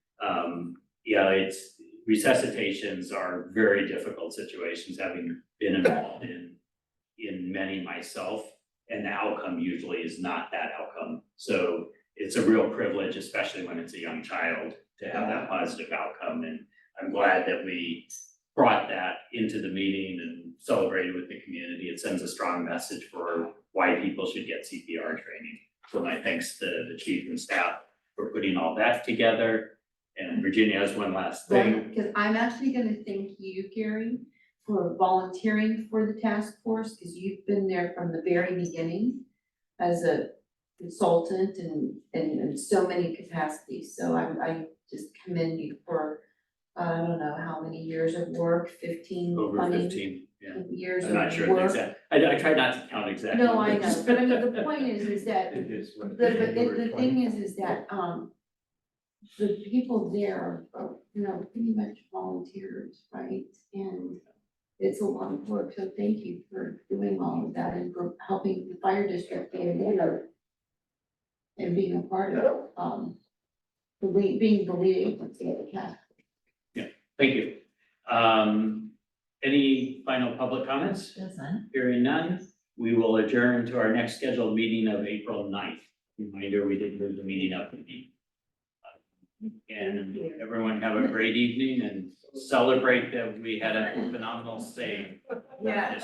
Resuscitations are very difficult situations, having been involved in many myself, and the outcome usually is not that outcome. So it's a real privilege, especially when it's a young child, to have that positive outcome. And I'm glad that we brought that into the meeting and celebrated with the community. It sends a strong message for why people should get CPR training. So my thanks to the chief and staff for putting all that together. And Virginia has one last thing. Because I'm actually gonna thank you, Gary, for volunteering for the task force, because you've been there from the very beginning as a consultant and in so many capacities. So I just commend you for years of work, 15, 20 years of I'm work. not sure the exact, I try not to count exactly. No, I know, but I mean, the point is that, It is what it the, is. the thing is that, the people there are, pretty much volunteers, right? And it's a lot of work, so thank you for doing all of that and for helping the fire district be able and being a part of, being the lead agency of the CAC. Thank you. Any final public comments? Hearing none, we will adjourn to our next scheduled meeting of April 9th. Reminder, we did move the meeting up a week. And everyone have a great evening and celebrate that we had a phenomenal stay. Yeah.